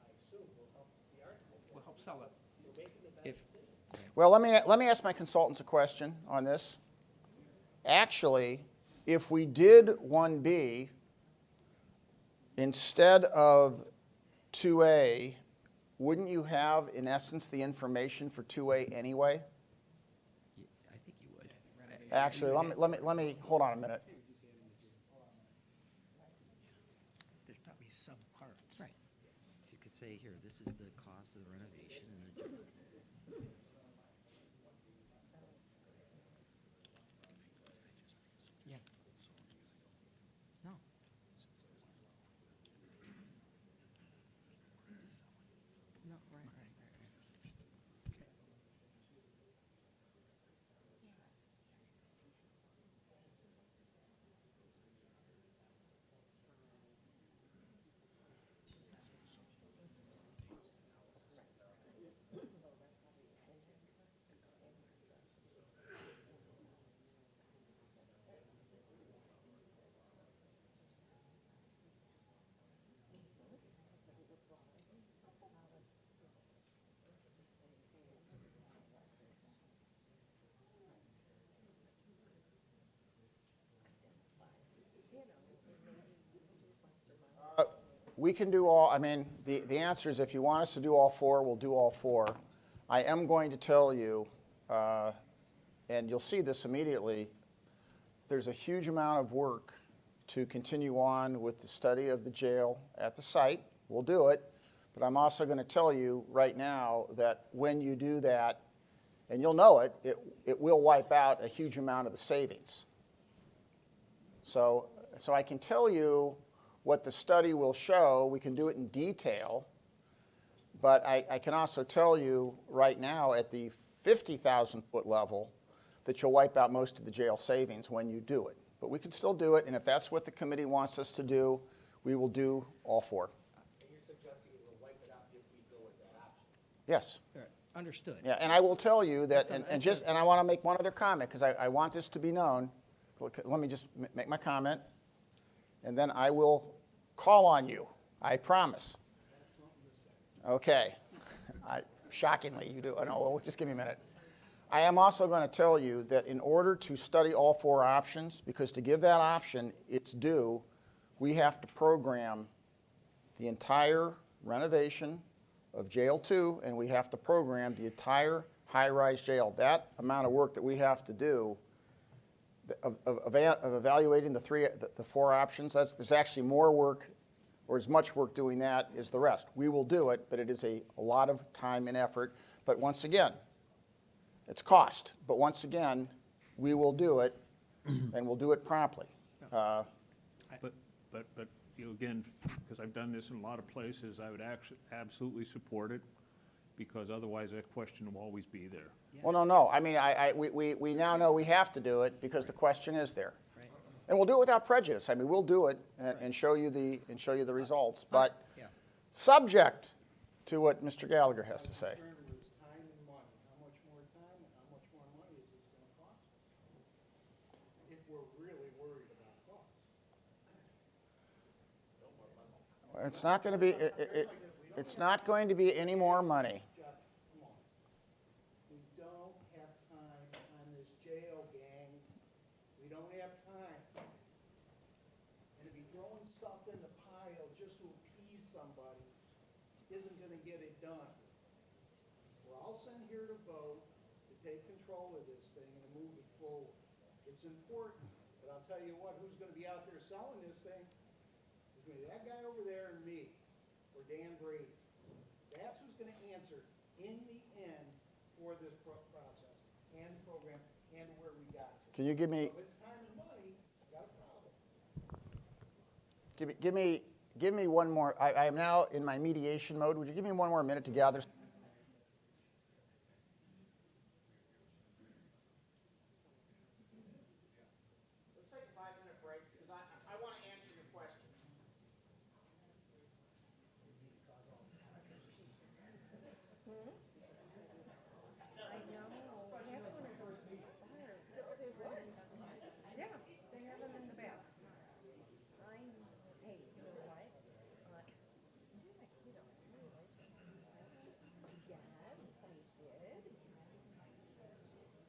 G: I assume, will help the architect.
J: Will help sell it.
G: We're making the best decision.
A: Well, let me ask my consultants a question on this. Actually, if we did 1B instead of 2A, wouldn't you have, in essence, the information for 2A anyway?
B: I think you would.
A: Actually, let me hold on a minute.
J: There's probably some parts.
B: Right. So you could say, here, this is the cost of the renovation and the. Yeah. No. No, right.
A: We can do all, I mean, the answer is if you want us to do all 4, we'll do all 4. I am going to tell you, and you'll see this immediately, there's a huge amount of work to continue on with the study of the jail at the site. We'll do it, but I'm also going to tell you right now that when you do that, and you'll know it, it will wipe out a huge amount of the savings. So I can tell you what the study will show. We can do it in detail, but I can also tell you right now at the 50,000 foot level that you'll wipe out most of the jail savings when you do it. But we can still do it, and if that's what the committee wants us to do, we will do all 4.
G: And you're suggesting it will wipe it out if we go with that option?
A: Yes.
B: All right. Understood.
A: Yeah, and I will tell you that,
B: That's
A: and I want to make one other comment because I want this to be known. Let me just make my comment, and then I will call on you. I promise. Okay. Shockingly, you do. Oh, no, well, just give me a minute. I am also going to tell you that in order to study all 4 options, because to give that option its due, we have to program the entire renovation of Jail 2, and we have to program the entire high-rise jail. That amount of work that we have to do of evaluating the 4 options, there's actually more work, or as much work doing that as the rest. We will do it, but it is a lot of time and effort. But once again, it's cost. But once again, we will do it, and we'll do it promptly.
C: But you know, again, because I've done this in a lot of places, I would absolutely support it, because otherwise that question will always be there.
A: Well, no. I mean, we now know we have to do it because the question is there.
B: Right.
A: And we'll do it without prejudice. I mean, we'll do it and show you the results, but
B: Yeah.
A: subject to what Mr. Gallagher has to say.
J: Concern was time and money. How much more time and how much more money is this gonna cost us? If we're really worried about costs.
A: It's not going to be. It's not going to be any more money.
J: Jeff, come on. We don't have time on this jail gang. We don't have time. And to be throwing stuff in the pile just to appease somebody isn't gonna get it done. We're all sent here to vote, to take control of this thing and to move it forward. It's important, but I'll tell you what, who's gonna be out there selling this thing? It's gonna be that guy over there and me, or Dan Brady. That's who's gonna answer in the end for this process and program and where we got to.
A: Can you give me?
J: So if it's time and money, got a problem.
A: Give me one more. I am now in my mediation mode. Would you give me one more minute to gather?
J: Let's take a 5-minute break, because I want to answer your question.
D: Yeah, they have them in the back. Hey, you know what? Yes, I did.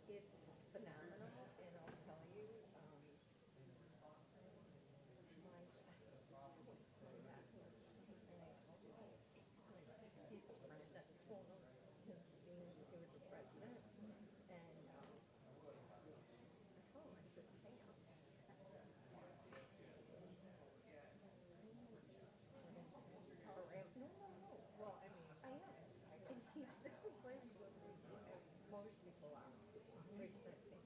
D: It's phenomenal, and I'll tell you, he's a friend that told him since he was a president, and, oh, I should say him. No, well, I mean, I am, and he's still friends with most people are, which that thing.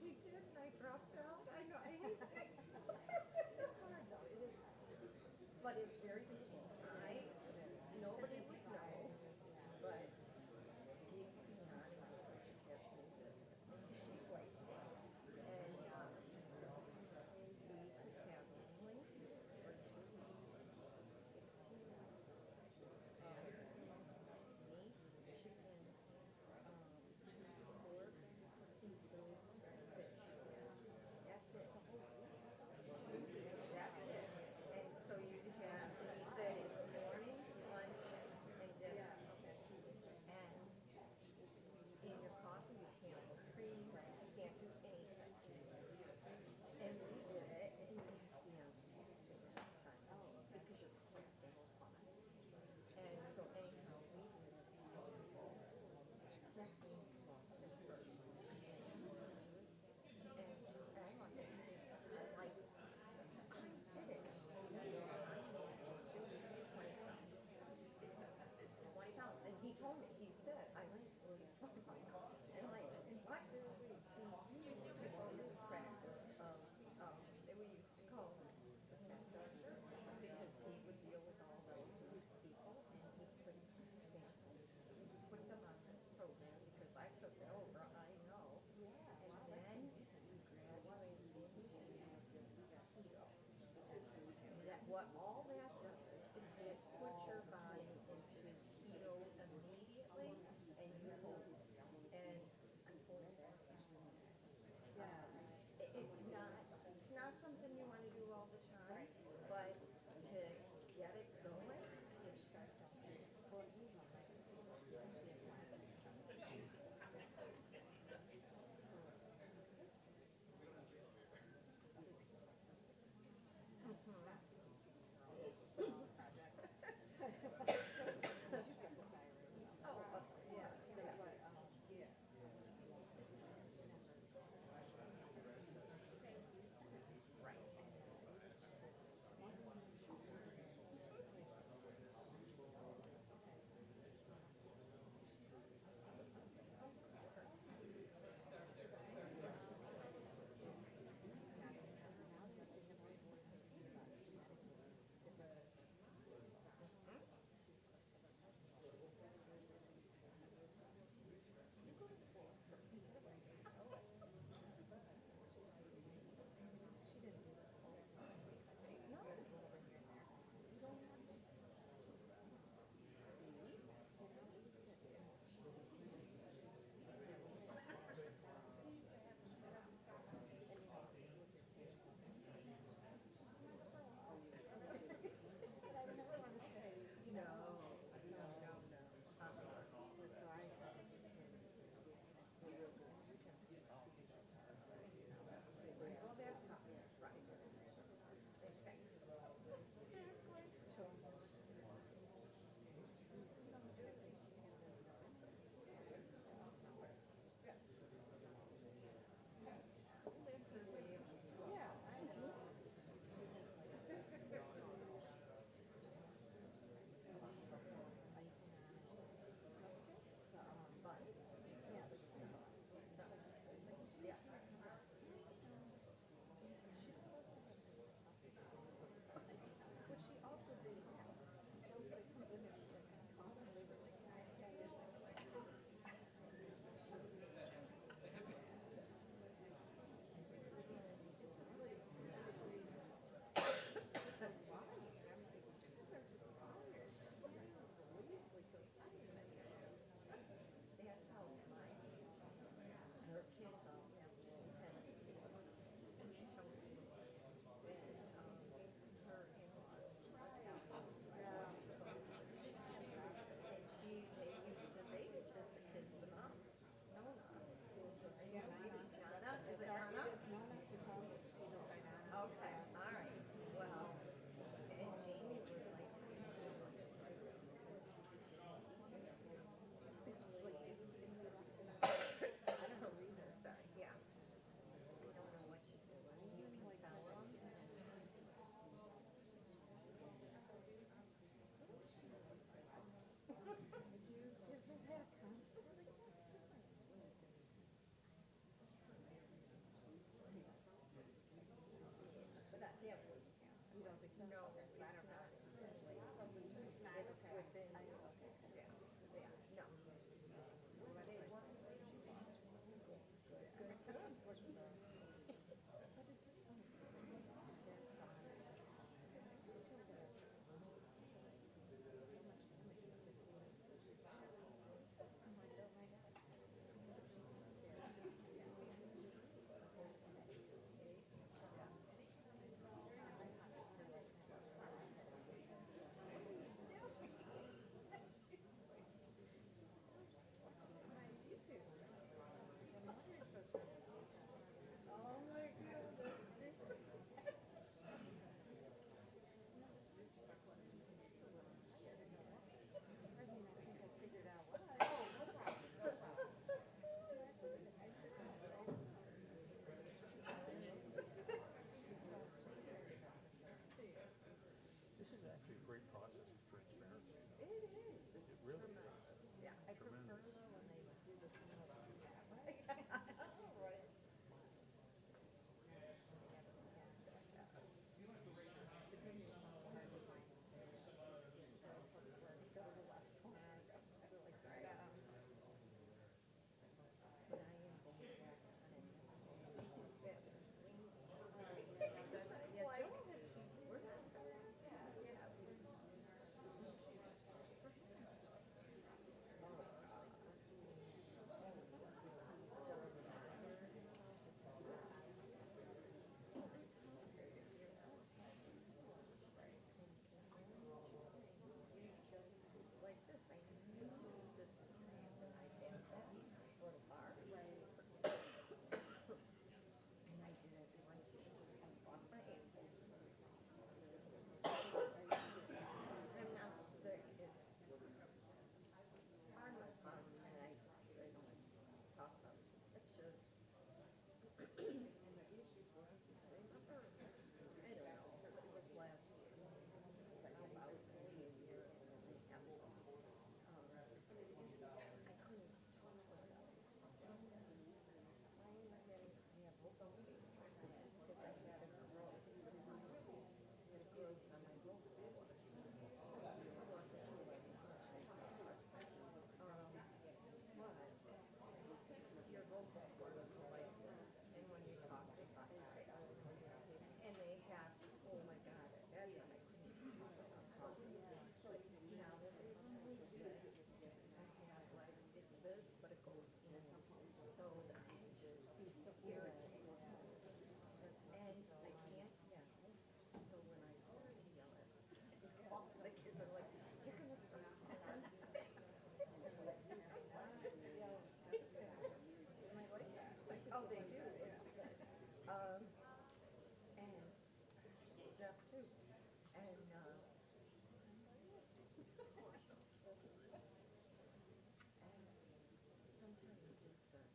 D: We did, and I dropped out. I know, I hate that. It's hard though, it is hard. But it's very easy. Nobody would know, but you know, my sister kept me to, she's like, and, we could have only for 2 weeks, 16 ounces. Meat, chicken, pork, seafood, fish. That's it. That's it. And so you have irritating. And I can't yell, so when I start to yell at all the kids are like, you're gonna stop. Oh, they do, yeah. And Jeff too. And, sometimes it just starts.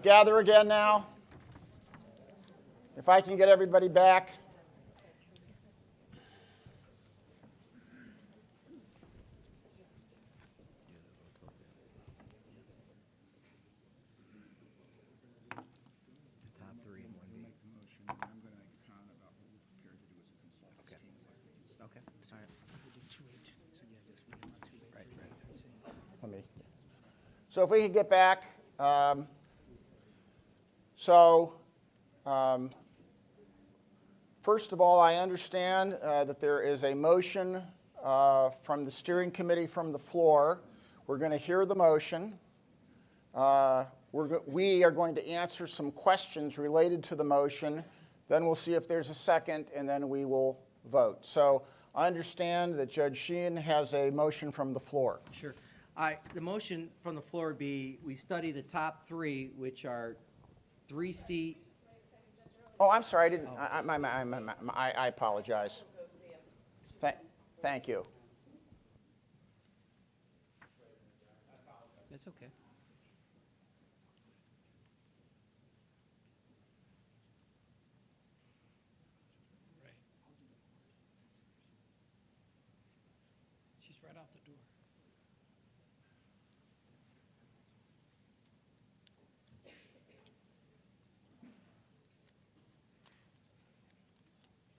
A: Gather again now. If I can get everybody back.
K: Top three in one B.
L: Make the motion, and I'm gonna make a comment about what we're prepared to do as a consultants team.
K: Okay, all right.
A: Let me. So if we could get back. First of all, I understand that there is a motion from the steering committee from the floor. We're going to hear the motion. We are going to answer some questions related to the motion. Then we'll see if there's a second, and then we will vote. So I understand that Judge Sheehan has a motion from the floor.
B: Sure. The motion from the floor would be, we study the top three, which are 3C.
A: Oh, I'm sorry. I didn't. I apologize. Thank you.
B: That's okay.
F: She's right out the door.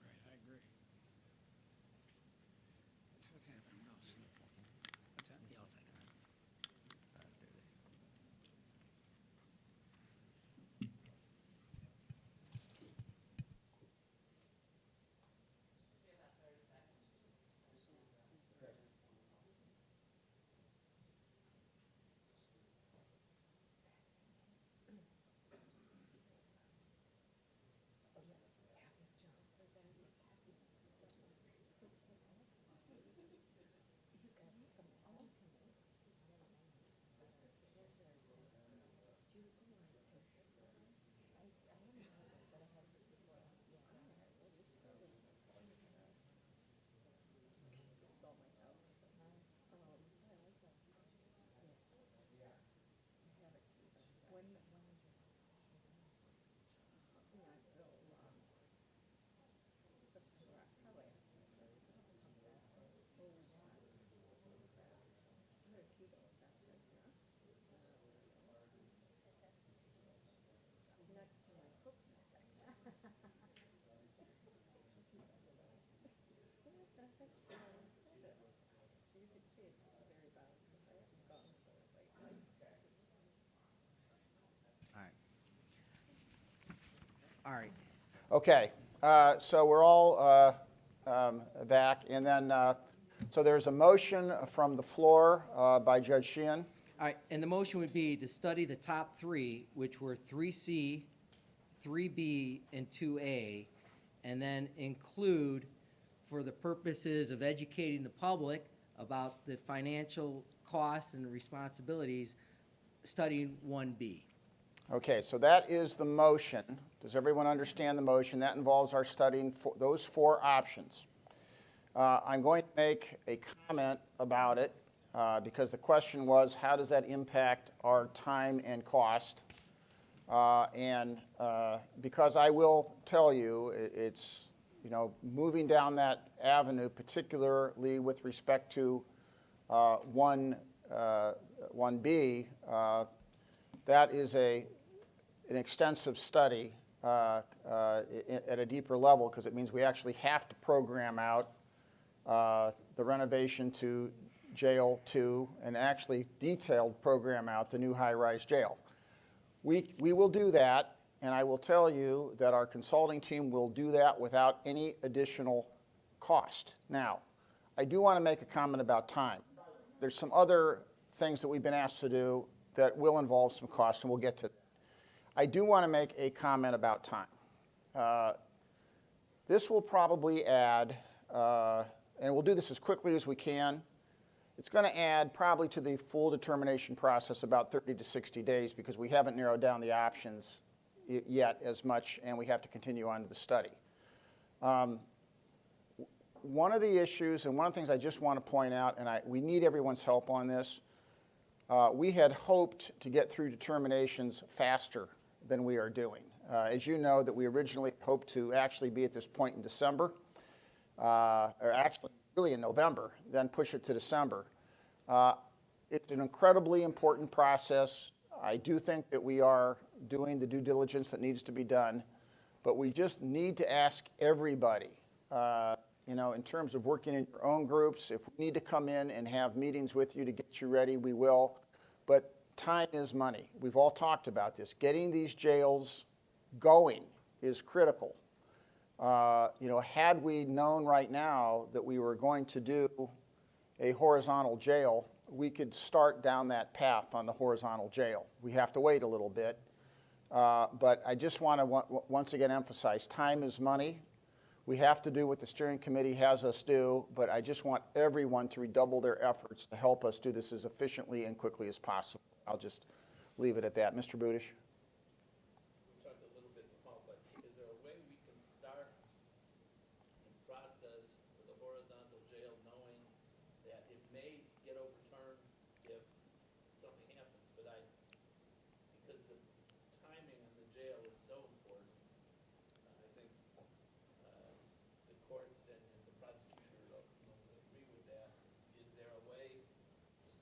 F: Right, I agree.
L: What's happening now?
F: What's that? Yeah, I'll second that.
K: All right.
B: All right.
A: Okay, so we're all back, and then, so there's a motion from the floor by Judge Sheehan.
B: All right, and the motion would be to study the top three, which were 3C, 3B, and 2A, and then include, for the purposes of educating the public about the financial costs and responsibilities, studying 1B.
A: Okay, so that is the motion. Does everyone understand the motion? That involves our studying those four options. I'm going to make a comment about it because the question was, how does that impact our time and cost? And because I will tell you, it's, moving down that avenue, particularly with respect to 1B, that is an extensive study at a deeper level, because it means we actually have to program out the renovation to Jail 2 and actually detailed program out the new high-rise jail. We will do that, and I will tell you that our consulting team will do that without any additional cost. Now, I do want to make a comment about time. There's some other things that we've been asked to do that will involve some cost, and we'll get to that. I do want to make a comment about time. This will probably add, and we'll do this as quickly as we can, it's going to add probably to the full determination process about 30 to 60 days because we haven't narrowed down the options yet as much, and we have to continue on to the study. One of the issues, and one of the things I just want to point out, and we need everyone's help on this, we had hoped to get through determinations faster than we are doing. As you know, that we originally hoped to actually be at this point in December, or actually really in November, then push it to December. It's an incredibly important process. I do think that we are doing the due diligence that needs to be done, but we just need to ask everybody, in terms of working in your own groups, if we need to come in and have meetings with you to get you ready, we will. But time is money. We've all talked about this. Getting these jails going is critical. Had we known right now that we were going to do a horizontal jail, we could start down that path on the horizontal jail. We have to wait a little bit. But I just want to once again emphasize, time is money. We have to do what the steering committee has us do, but I just want everyone to redouble their efforts to help us do this as efficiently and quickly as possible. I'll just leave it at that. Mr. Budish?
M: We talked a little bit about, but is there a way we can start the process for the horizontal jail knowing that it may get overturned if something happens, but because the timing on the jail is so important, I think the courts and the prosecutor ultimately agree with that. Is there a way to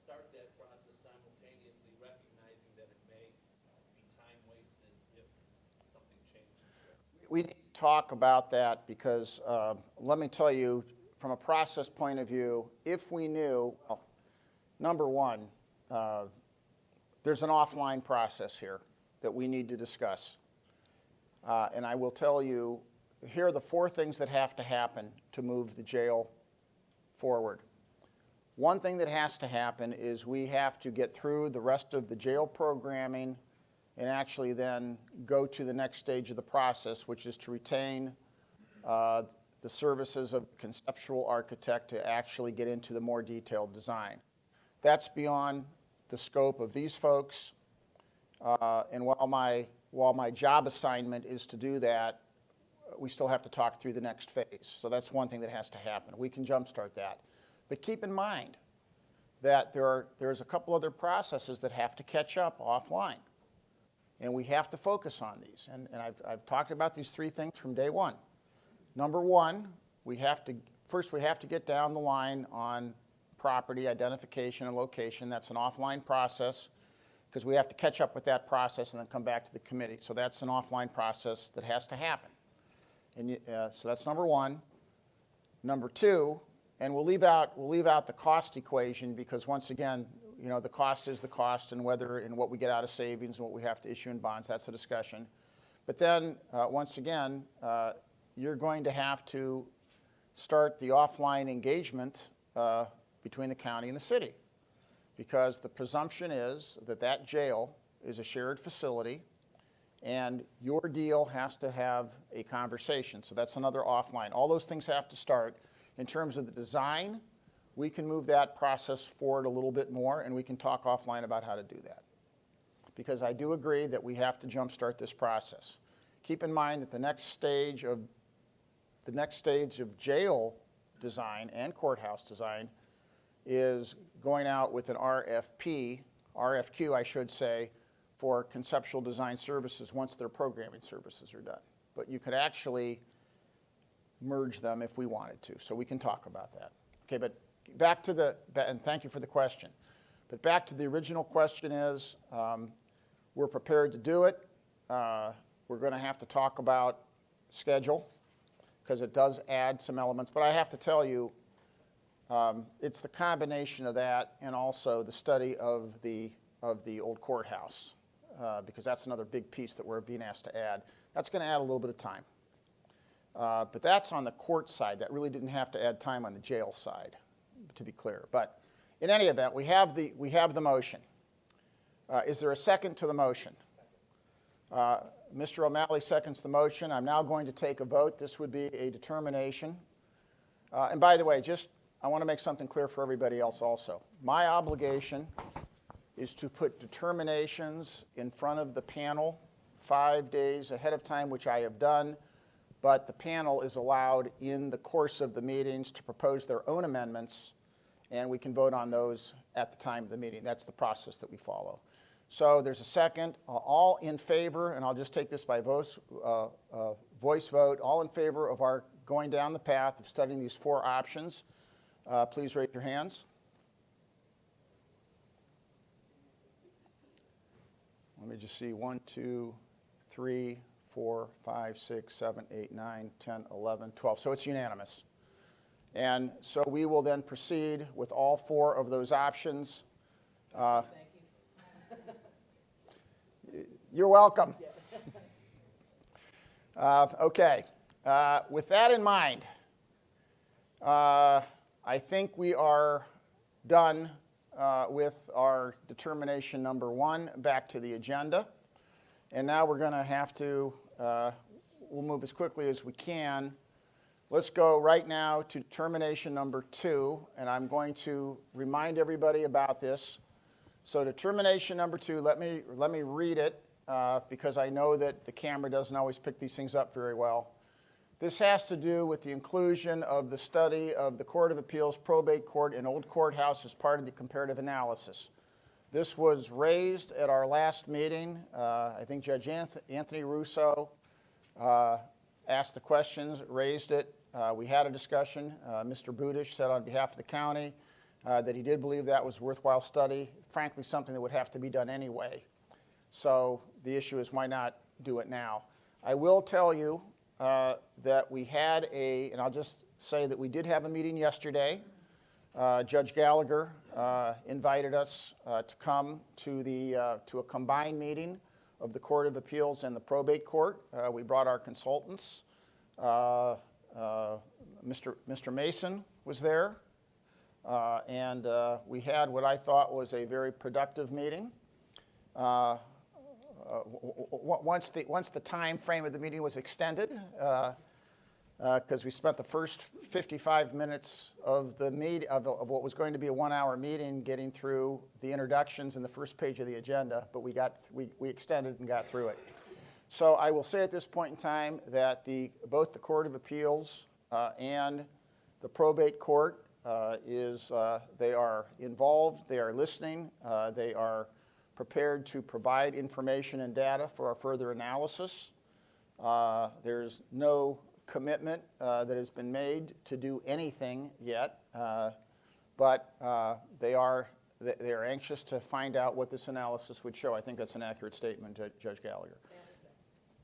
M: start that process simultaneously, recognizing that it may be time wasted if something changes?
A: We need to talk about that because let me tell you, from a process point of view, if we knew, well, number one, there's an offline process here that we need to discuss. And I will tell you, here are the four things that have to happen to move the jail forward. One thing that has to happen is we have to get through the rest of the jail programming and actually then go to the next stage of the process, which is to retain the services of conceptual architect to actually get into the more detailed design. That's beyond the scope of these folks. And while my job assignment is to do that, we still have to talk through the next phase. So that's one thing that has to happen. We can jumpstart that. But keep in mind that there's a couple other processes that have to catch up offline. And we have to focus on these. And I've talked about these three things from day one. Number one, first we have to get down the line on property identification and location. That's an offline process because we have to catch up with that process and then come back to the committee. So that's an offline process that has to happen. And so that's number one. Number two, and we'll leave out the cost equation because once again, the cost is the cost and what we get out of savings and what we have to issue in bonds, that's a discussion. But then, once again, you're going to have to start the offline engagement between the county and the city, because the presumption is that that jail is a shared facility, and your deal has to have a conversation. So that's another offline. All those things have to start. In terms of the design, we can move that process forward a little bit more, and we can talk offline about how to do that. Because I do agree that we have to jumpstart this process. Keep in mind that the next stage of jail design and courthouse design is going out with an RFQ, I should say, for conceptual design services once their programming services are done. But you could actually merge them if we wanted to, so we can talk about that. Okay, but back to and thank you for the question. But back to the original question is, we're prepared to do it. We're going to have to talk about schedule, because it does add some elements. But I have to tell you, it's the combination of that and also the study of the old courthouse, because that's another big piece that we're being asked to add. That's going to add a little bit of time. But that's on the court side. That really didn't have to add time on the jail side, to be clear. But in any event, we have the motion. Is there a second to the motion? Mr. O'Malley seconds the motion. I'm now going to take a vote. This would be a determination. And by the way, I want to make something clear for everybody else also. My obligation is to put determinations in front of the panel 5 days ahead of time, which I have done, but the panel is allowed in the course of the meetings to propose their own amendments, and we can vote on those at the time of the meeting. That's the process that we follow. So there's a second. All in favor, and I'll just take this by voice vote, all in favor of our going down the path of studying these 4 options, please raise your hands. Let me just see, 1, 2, 3, 4, 5, 6, 7, 8, 9, 10, 11, 12. So it's unanimous. And so we will then proceed with all 4 of those options.
B: Thank you.
A: You're welcome. Okay. With that in mind, I think we are done with our determination number 1, back to the agenda. And now we're going to have to, we'll move as quickly as we can. Let's go right now to determination number 2, and I'm going to remind everybody about this. So determination number 2, let me read it, because I know that the camera doesn't always pick these things up very well. This has to do with the inclusion of the study of the Court of Appeals, probate court, and old courthouse as part of the comparative analysis. This was raised at our last meeting. I think Judge Anthony Russo asked the questions, raised it. We had a discussion. Mr. Budish said on behalf of the county that he did believe that was a worthwhile study, frankly something that would have to be done anyway. So the issue is, why not do it now? I will tell you that we had and I'll just say that we did have a meeting yesterday. Judge Gallagher invited us to come to a combined meeting of the Court of Appeals and the probate court. We brought our consultants. Mr. Mason was there, and we had what I thought was a very productive meeting. Once the time frame of the meeting was extended, because we spent the first 55 minutes of the of what was going to be a 1-hour meeting getting through the introductions and the first page of the agenda, but we extended and got through it. So I will say at this point in time that both the Court of Appeals and the probate court they are involved, they are listening, they are prepared to provide information and data for our further analysis. There's no commitment that has been made to do anything yet, but they are anxious to find out what this analysis would show. I think that's an accurate statement, Judge Gallagher.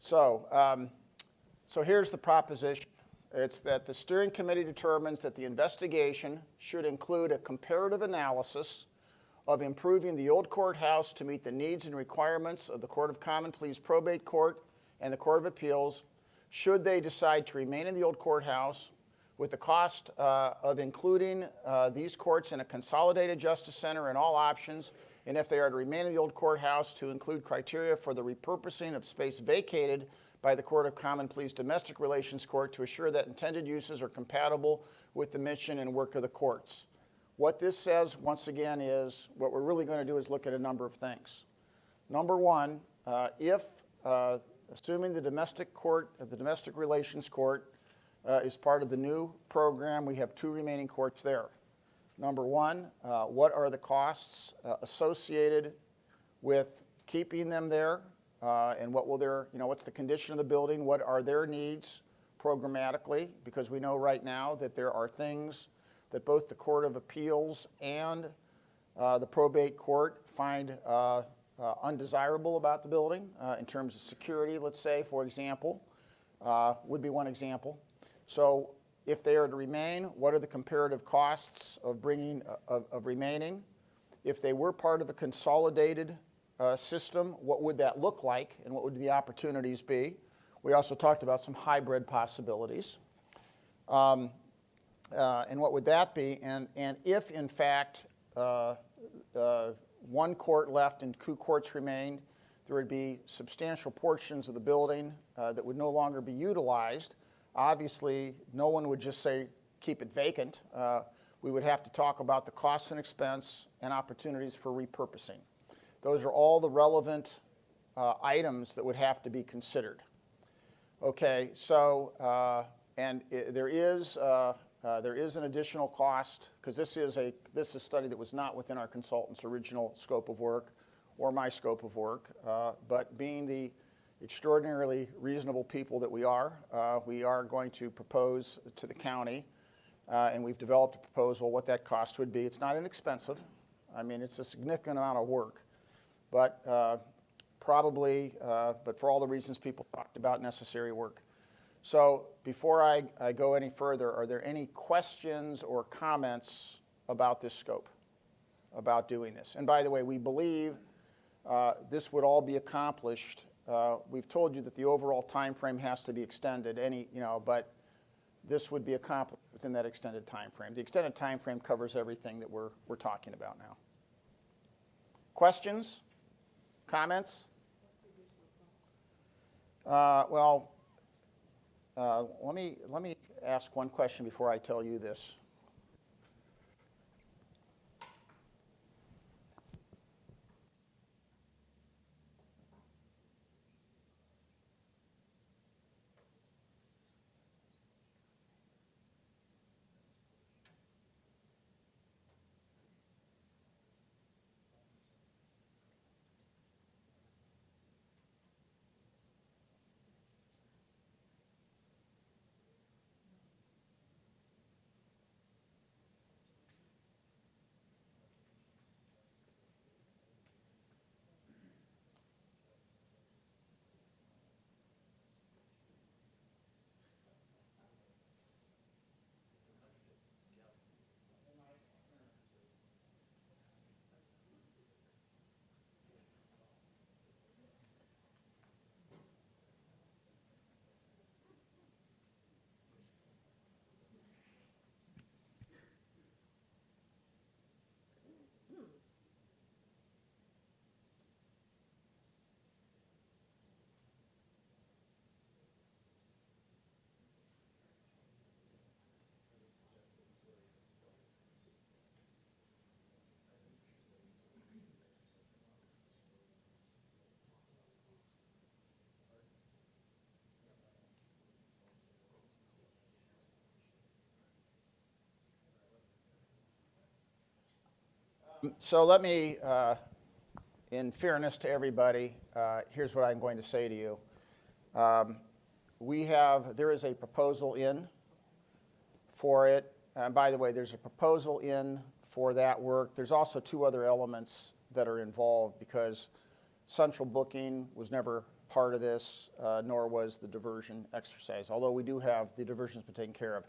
A: So here's the proposition. It's that the steering committee determines that the investigation should include a comparative analysis of improving the old courthouse to meet the needs and requirements of the Court of Common Pleas probate court and the Court of Appeals, should they decide to remain in the old courthouse, with the cost of including these courts in a consolidated justice center and all options, and if they are to remain in the old courthouse, to include criteria for the repurposing of space vacated by the Court of Common Pleas Domestic Relations Court to assure that intended uses are compatible with the mission and work of the courts. What this says, once again, is what we're really going to do is look at a number of things. Number one, assuming the domestic relations court is part of the new program, we have 2 remaining courts there. Number one, what are the costs associated with keeping them there, and what will what's the condition of the building? What are their needs programmatically? Because we know right now that there are things that both the Court of Appeals and the probate court find undesirable about the building in terms of security, let's say, for example, would be one example. So if they are to remain, what are the comparative costs of remaining? If they were part of a consolidated system, what would that look like, and what would the opportunities be? We also talked about some hybrid possibilities. And what would that be? And if, in fact, one court left and 2 courts remained, there would be substantial portions of the building that would no longer be utilized. Obviously, no one would just say, keep it vacant. We would have to talk about the costs and expense and opportunities for repurposing. Those are all the relevant items that would have to be considered. Okay, so, there is an additional cost, because this is a study that was not within our consultant's original scope of work or my scope of work, but being the extraordinarily reasonable people that we are going to propose to the county, and we've developed a proposal what that cost would be. It's not inexpensive. I mean, it's a significant amount of work, but but for all the reasons people talked about, necessary work. So before I go any further, are there any questions or comments about this scope, about doing this? And by the way, we believe this would all be accomplished. We've told you that the overall time frame has to be extended, but this would be accomplished within that extended time frame. The extended time frame covers everything that we're talking about now. Questions? Comments? Let me ask one question before I tell you this. So let me, in fairness to everybody, here's what I'm going to say to you. There is a proposal in for it. And by the way, there's a proposal in for that work. There's also 2 other elements that are involved, because central booking was never part of this, nor was the diversion exercise, although we do have the diversions been taken care of.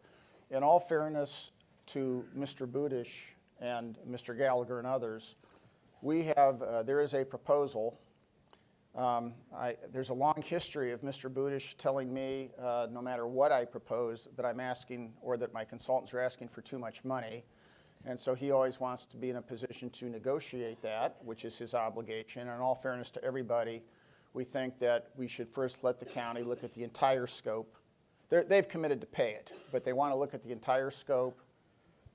A: In all fairness to Mr. Budish and Mr. Gallagher and others, there is a proposal There's a long history of Mr. Budish telling me, no matter what I propose, that I'm asking, or that my consultants are asking for too much money. And so he always wants to be in a position to negotiate that, which is his obligation. And in all fairness to everybody, we think that we should first let the county look at the entire scope. They've committed to pay it, but they want to look at the entire scope,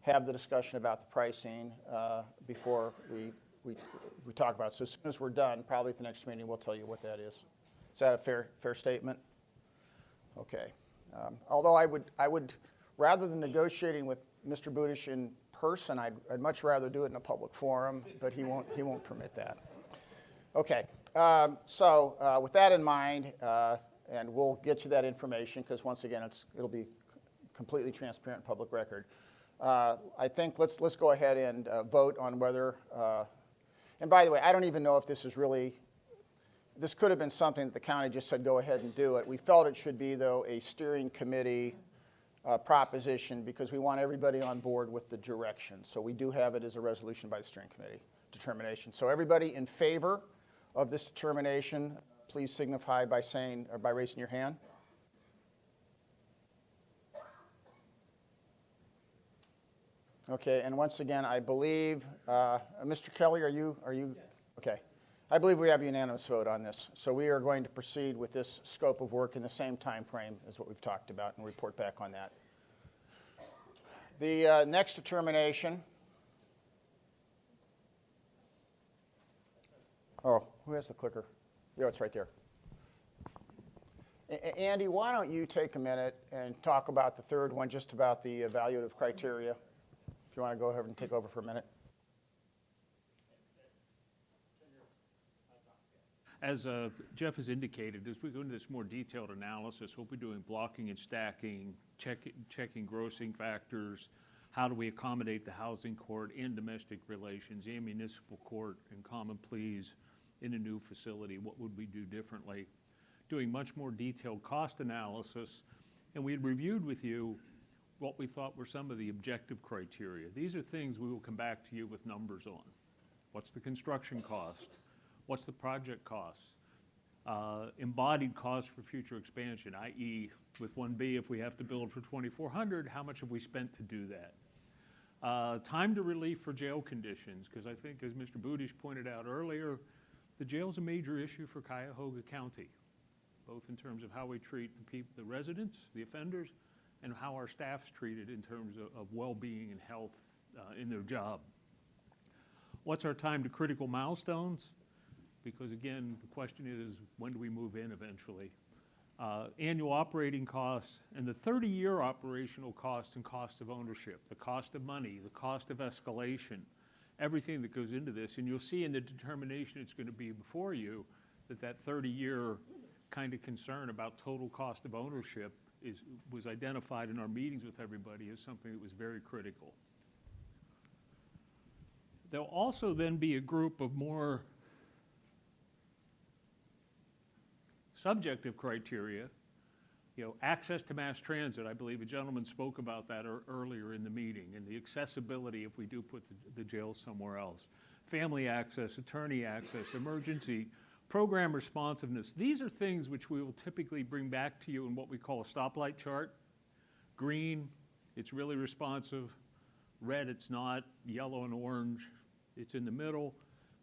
A: have the discussion about the pricing before we talk about it. So as soon as we're done, probably at the next meeting, we'll tell you what that is. Is that a fair statement? Okay. Although I would, rather than negotiating with Mr. Budish in person, I'd much rather do it in a public forum, but he won't permit that. Okay. So with that in mind, and we'll get you that information because once again, it'll be completely transparent public record. I think let's go ahead and vote on whether. And by the way, I don't even know if this is really. This could have been something that the county just said go ahead and do it. We felt it should be though a steering committee proposition because we want everybody on board with the direction. So we do have it as a resolution by the steering committee determination. So everybody in favor of this determination, please signify by saying or by raising your hand. Okay, and once again, I believe, Mr. Kelly, are you? Okay. I believe we have a unanimous vote on this. So we are going to proceed with this scope of work in the same time frame as what we've talked about and report back on that. The next determination. Oh, who has the clicker? Yeah, it's right there. Andy, why don't you take a minute and talk about the third one, just about the evaluative criteria, if you want to go ahead and take over for a minute.
C: As Jeff has indicated, as we go into this more detailed analysis, we'll be doing blocking and stacking, checking grossing factors, how do we accommodate the housing court and domestic relations and municipal court and common pleas in a new facility, what would we do differently? Doing much more detailed cost analysis, and we had reviewed with you what we thought were some of the objective criteria. These are things we will come back to you with numbers on. What's the construction cost? What's the project cost? Embodied cost for future expansion, i.e. with 1B, if we have to build for 2,400, how much have we spent to do that? Time to relief for jail conditions, because I think as Mr. Budish pointed out earlier, the jail's a major issue for Cuyahoga County, both in terms of how we treat the residents, the offenders, and how our staff's treated in terms of well-being and health in their job. What's our time to critical milestones? Because again, the question is, when do we move in eventually? Annual operating costs and the 30-year operational costs and cost of ownership, the cost of money, the cost of escalation, everything that goes into this. And you'll see in the determination it's going to be before you that 30-year kind of concern about total cost of ownership was identified in our meetings with everybody as something that was very critical. There'll also then be a group of more subjective criteria, access to mass transit. I believe a gentleman spoke about that earlier in the meeting, and the accessibility if we do put the jail somewhere else. Family access, attorney access, emergency, program responsiveness. These are things which we will typically bring back to you in what we call a stoplight chart. Green, it's really responsive. Red, it's not. Yellow and orange, it's in the middle.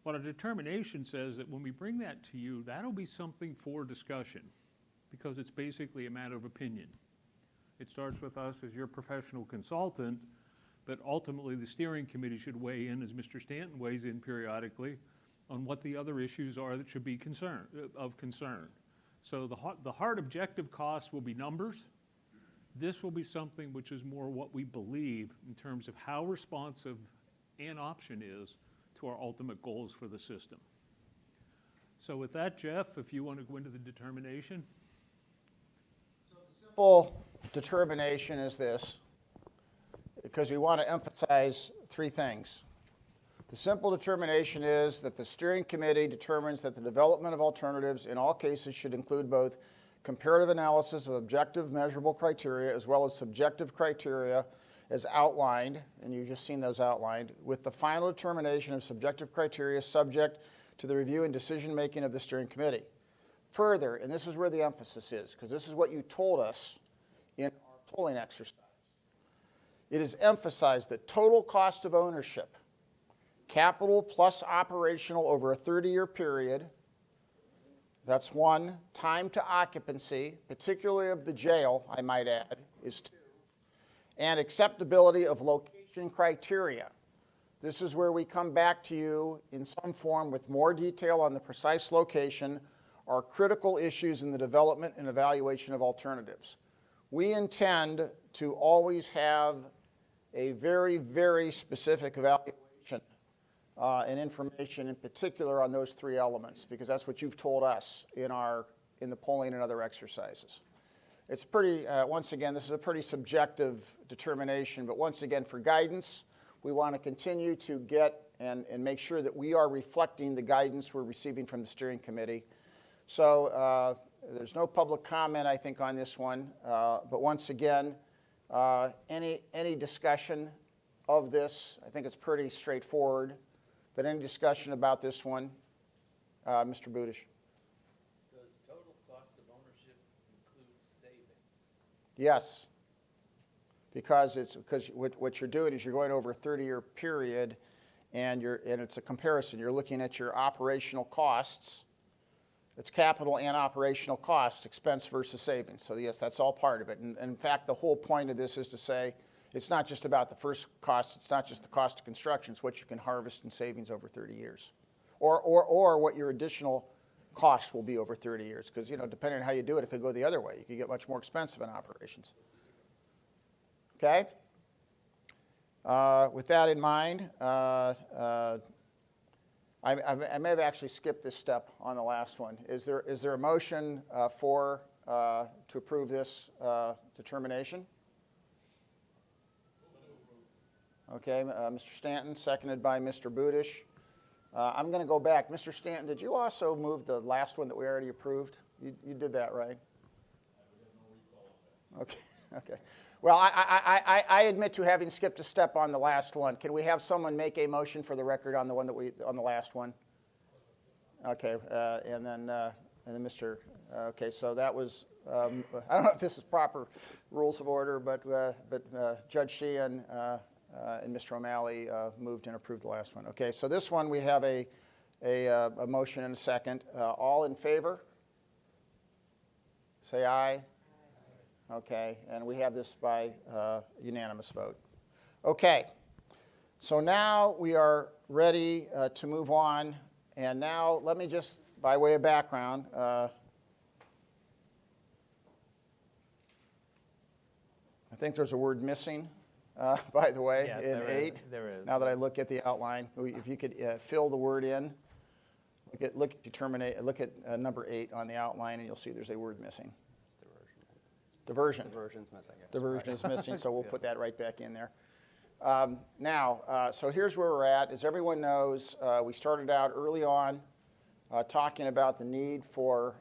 C: But our determination says that when we bring that to you, that'll be something for discussion because it's basically a matter of opinion. It starts with us as your professional consultant, but ultimately the steering committee should weigh in, as Mr. Stanton weighs in periodically, on what the other issues are that should be of concern. So the hard objective costs will be numbers. This will be something which is more what we believe in terms of how responsive an option is to our ultimate goals for the system. So with that, Jeff, if you want to go into the determination.
A: So the simple determination is this, because we want to emphasize three things. The simple determination is that the steering committee determines that the development of alternatives in all cases should include both comparative analysis of objective measurable criteria as well as subjective criteria as outlined, and you've just seen those outlined, with the final determination of subjective criteria subject to the review and decision-making of the steering committee. Further, and this is where the emphasis is, because this is what you told us in our polling exercise, it is emphasized that total cost of ownership, capital plus operational over a 30-year period, that's 1, time to occupancy, particularly of the jail, I might add, is 2, and acceptability of location criteria. This is where we come back to you in some form with more detail on the precise location, are critical issues in the development and evaluation of alternatives. We intend to always have a very, very specific evaluation and information in particular on those 3 elements, because that's what you've told us in the polling and other exercises. It's pretty, once again, this is a pretty subjective determination, but once again, for guidance, we want to continue to get and make sure that we are reflecting the guidance we're receiving from the steering committee. So there's no public comment, I think, on this one. But once again, any discussion of this, I think it's pretty straightforward. But any discussion about this one, Mr. Budish?
M: Does total cost of ownership include savings?
A: Yes. Because what you're doing is you're going over a 30-year period, and it's a comparison. You're looking at your operational costs. It's capital and operational costs, expense versus savings. So yes, that's all part of it. And in fact, the whole point of this is to say it's not just about the first cost. It's not just the cost of construction. It's what you can harvest in savings over 30 years, or what your additional costs will be over 30 years. Because depending on how you do it, it could go the other way. You could get much more expensive in operations. Okay. With that in mind, I may have actually skipped this step on the last one. Is there a motion to approve this determination? Okay, Mr. Stanton, seconded by Mr. Budish. I'm going to go back. Mr. Stanton, did you also move the last one that we already approved? You did that, right? Okay. Okay. Well, I admit to having skipped a step on the last one. Can we have someone make a motion for the record on the one on the last one? Okay, and then Mr. Okay, so that was. I don't know if this is proper rules of order, but Judge Sheehan and Mr. O'Malley moved and approved the last one. Okay, so this one we have a motion and a second. All in favor? Say aye. Okay, and we have this by unanimous vote. Okay, so now we are ready to move on. And now let me just, by way of background, I think there's a word missing, by the way,
K: Yes,
A: in 8.
K: there is.
A: Now that I look at the outline, if you could fill the word in. Look at number 8 on the outline, and you'll see there's a word missing. Diversion.
K: Diversion's missing.
A: Diversion is missing, so we'll put that right back in there. So here's where we're at. As everyone knows, we started out early on talking about the need for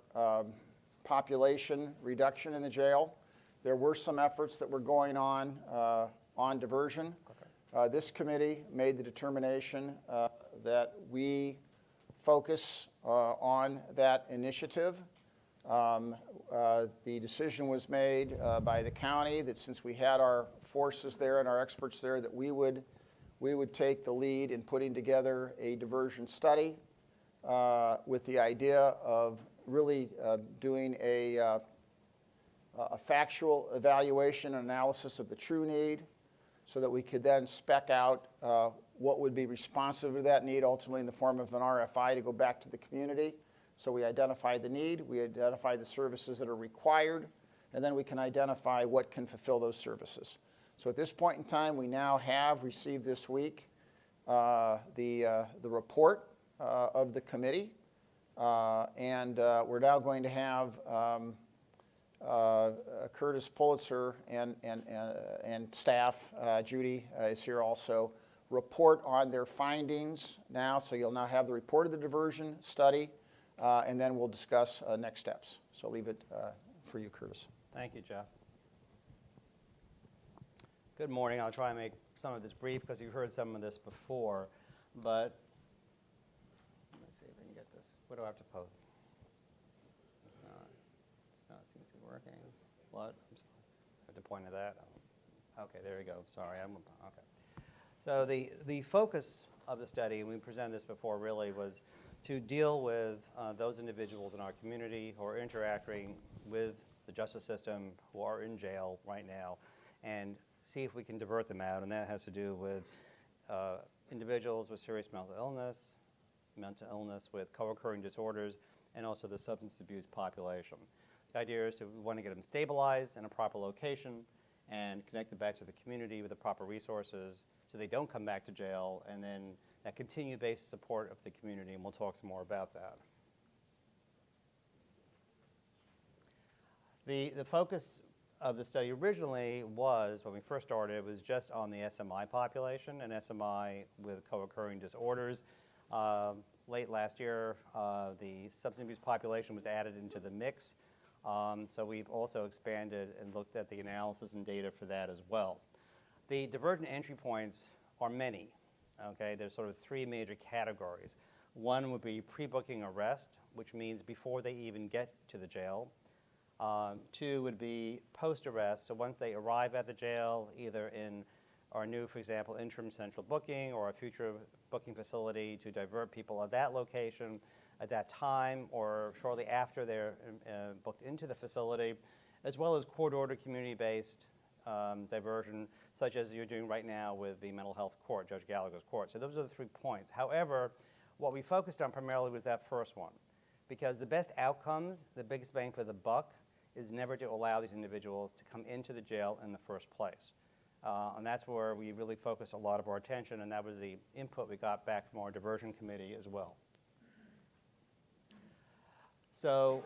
A: population reduction in the jail. There were some efforts that were going on diversion. This committee made the determination that we focus on that initiative. The decision was made by the county that since we had our forces there and our experts there, that we would take the lead in putting together a diversion study with the idea of really doing a factual evaluation and analysis of the true need so that we could then spec out what would be responsive to that need, ultimately in the form of an RFI to go back to the community. So we identify the need, we identify the services that are required, and then we can identify what can fulfill those services. So at this point in time, we now have received this week the report of the committee, and we're now going to have Curtis Pulitzer and staff, Judy is here also, report on their findings now. So you'll now have the report of the diversion study. And then we'll discuss next steps. So I'll leave it for you, Curtis.
K: Thank you, Jeff. Good morning. I'll try and make some of this brief because you've heard some of this before. But let me see see if I can get this. What do I have to post? It seems to be working. What? I'm sorry. I have to point to that. Okay, there you go. Sorry, okay. So the focus of the study, and we presented this before, really was to deal with those individuals in our community who are interacting with the justice system, who are in jail right now, and see if we can divert them out. And that has to do with individuals with serious mental illness with co-occurring disorders, and also the substance abuse population. The idea is that we want to get them stabilized in a proper location and connect them back to the community with the proper resources so they don't come back to jail, and then that continued based support of the community, and we'll talk some more about that. The focus of the study originally was, when we first started, it was just on the SMI population and SMI with co-occurring disorders. Late last year, the substance abuse population was added into the mix. So we've also expanded and looked at the analysis and data for that as well. The divergent entry points are many. Okay, there's sort of three major categories. One would be pre-booking arrest, which means before they even get to the jail. Two would be post-arrest, so once they arrive at the jail, either in our new, for example, interim central booking or a future booking facility to divert people at that location at that time or shortly after they're booked into the facility, as well as court-ordered community-based diversion, such as you're doing right now with the mental health court, Judge Gallagher's court. So those are the 3 points. However, what we focused on primarily was that first one, because the best outcomes, the biggest bang for the buck, is never to allow these individuals to come into the jail in the first place. And that's where we really focused a lot of our attention, and that was the input we got back from our diversion committee as well. So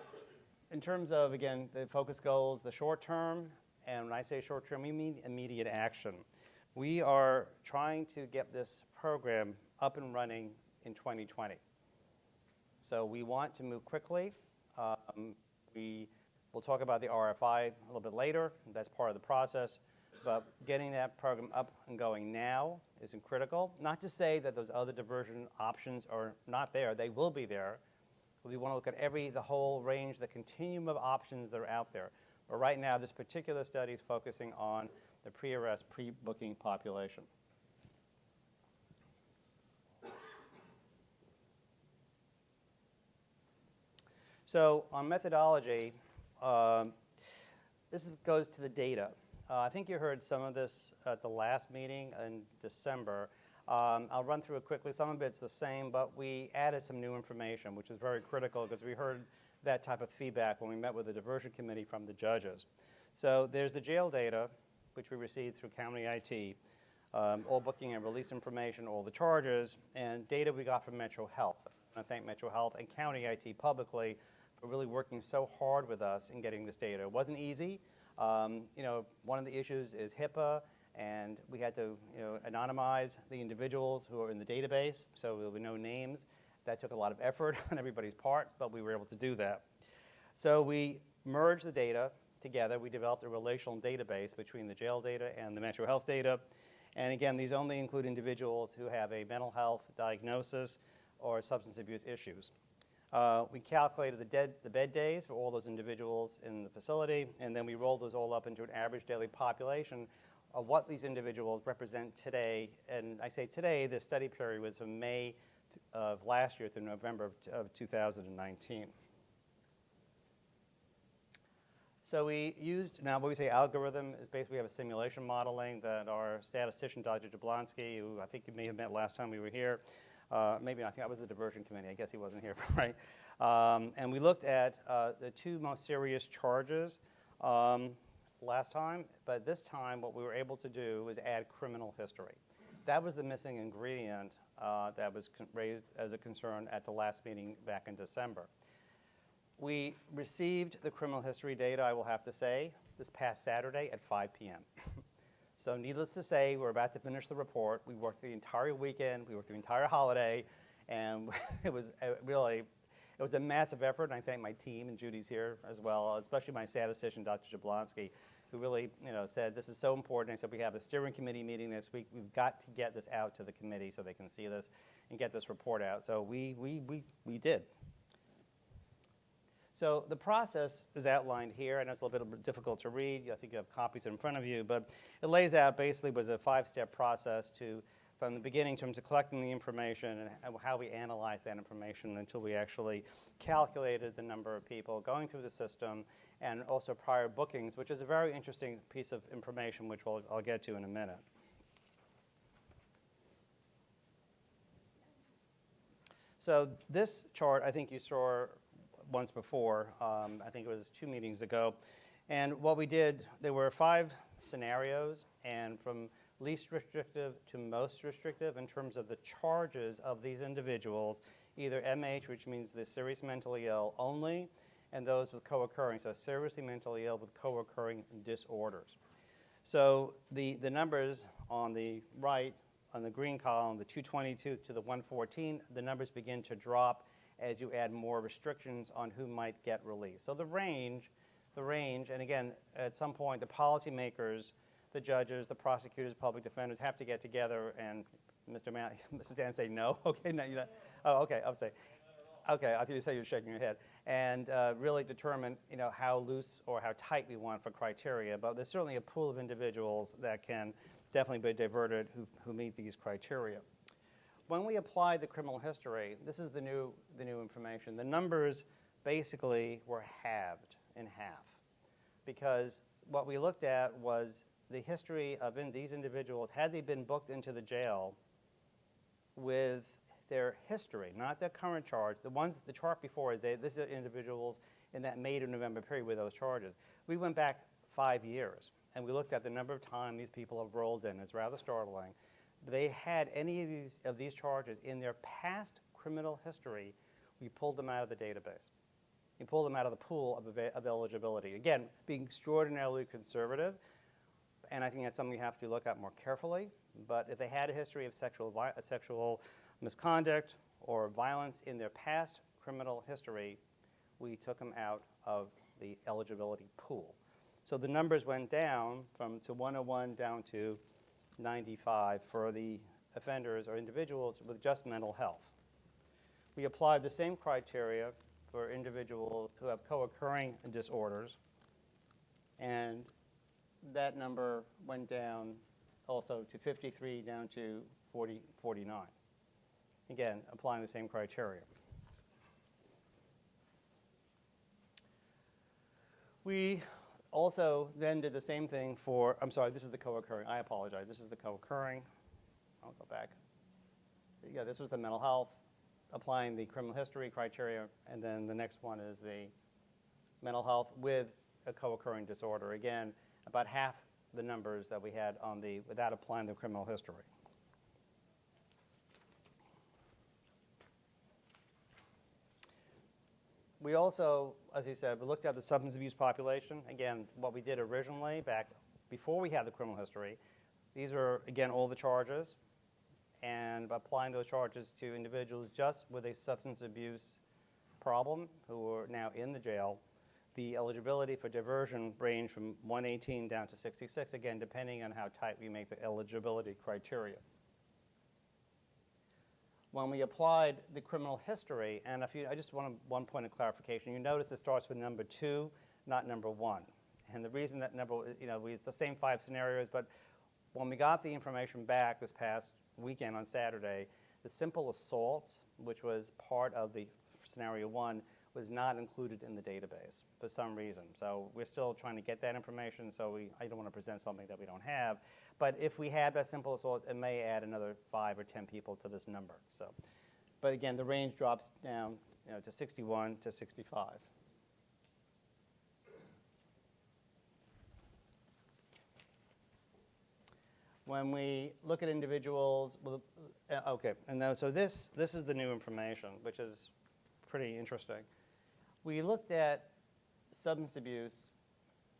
K: in terms of, again, the focus goals, the short term, and when I say short term, we mean immediate action. We are trying to get this program up and running in 2020. So we want to move quickly. We'll talk about the RFI a little bit later. That's part of the process. But getting that program up and going now is critical. Not to say that those other diversion options are not there. They will be there. But we want to look at the whole range, the continuum of options that are out there. But right now, this particular study is focusing on the pre-arrest, pre-booking population. So on methodology, this goes to the data. I think you heard some of this at the last meeting in December. I'll run through it quickly. Some of it's the same, but we added some new information, which is very critical because we heard that type of feedback when we met with the diversion committee from the judges. So there's the jail data, which we received through county IT, all booking and release information, all the charges, and data we got from Metro Health. I thank Metro Health and county IT publicly for really working so hard with us in getting this data. It wasn't easy. One of the issues is HIPAA, and we had to anonymize the individuals who are in the database, so there will be no names. That took a lot of effort on everybody's part, but we were able to do that. So we merged the data together. We developed a relational database between the jail data and the Metro Health data. And again, these only include individuals who have a mental health diagnosis or substance abuse issues. We calculated the bed days for all those individuals in the facility, and then we rolled those all up into an average daily population of what these individuals represent today. And I say today, the study period was from May of last year through November of 2019. So we used, now when we say algorithm, is basically we have a simulation modeling that our statistician, Dr. Jablonski, who I think you may have met last time we were here, maybe I think that was the diversion committee. I guess he wasn't here, right? And we looked at the 2 most serious charges last time, but this time what we were able to do was add criminal history. That was the missing ingredient that was raised as a concern at the last meeting back in December. We received the criminal history data, I will have to say, this past Saturday at 5 p.m. So needless to say, we're about to finish the report. We worked the entire weekend, we worked the entire holiday, and it was a massive effort, and I thank my team, and Judy's here as well, especially my statistician, Dr. Jablonski. who really, said this is so important. I said we have a steering committee meeting this week. We've got to get this out to the committee so they can see this and get this report out. So we did. So the process is outlined here. I know it's a little bit difficult to read. I think you have copies in front of you, but it lays out basically was a 5-step process from the beginning in terms of collecting the information and how we analyze that information until we actually calculated the number of people going through the system and also prior bookings, which is a very interesting piece of information, which I'll get to in a minute. So this chart, I think you saw once before. I think it was 2 meetings ago. And what we did, there were 5 scenarios, and from least restrictive to most restrictive in terms of the charges of these individuals, either MH, which means they're seriously mentally ill only, and those with co-occurring, so seriously mentally ill with co-occurring disorders. So the numbers on the right, on the green column, the 222 to the 114, the numbers begin to drop as you add more restrictions on who might get released. So the range, and again, at some point, the policymakers, the judges, the prosecutors, public defenders have to get together and, Mrs. Dan say no? Okay, no, you're not. Oh, okay, I'll say. Okay, I thought you said you were shaking your head. And really determine, how loose or how tight we want for criteria. But there's certainly a pool of individuals that can definitely be diverted who meet these criteria. When we apply the criminal history, this is the new information. The numbers basically were halved in half because what we looked at was the history of these individuals, had they been booked into the jail with their history, not their current charge. The chart before, this is individuals in that May to November period with those charges. We went back 5 years, and we looked at the number of times these people have rolled in. It's rather startling. They had any of these charges in their past criminal history, we pulled them out of the database. We pulled them out of the pool of eligibility. Again, being extraordinarily conservative, and I think that's something you have to look at more carefully. But if they had a history of sexual misconduct or violence in their past criminal history, we took them out of the eligibility pool. So the numbers went down to 101 down to 95 for the offenders or individuals with just mental health. We applied the same criteria for individuals who have co-occurring disorders, and that number went down also to 53 down to 49. Again, applying the same criteria. We also then did the same thing for, I'm sorry, this is the co-occurring. I apologize. This is the co-occurring. I'll go back. Yeah, this was the mental health, applying the criminal history criteria, and then the next one is the mental health with a co-occurring disorder. Again, about half the numbers that we had without applying the criminal history. We also, as you said, we looked at the substance abuse population. Again, what we did originally back before we had the criminal history, these are, again, all the charges, and applying those charges to individuals just with a substance abuse problem who are now in the jail. The eligibility for diversion ranged from 118 down to 66, again, depending on how tight we make the eligibility criteria. When we applied the criminal history, and I just want one point of clarification. You notice it starts with number 2, not number 1. And the reason that it's the same 5 scenarios, but when we got the information back this past weekend on Saturday, the simple assaults, which was part of the scenario 1, was not included in the database for some reason. So we're still trying to get that information, so I don't want to present something that we don't have. But if we had that simple assault, it may add another 5 or 10 people to this number. So, but again, the range drops down to 61 to 65. When we look at individuals, okay, and so this is the new information, which is pretty interesting. We looked at substance abuse,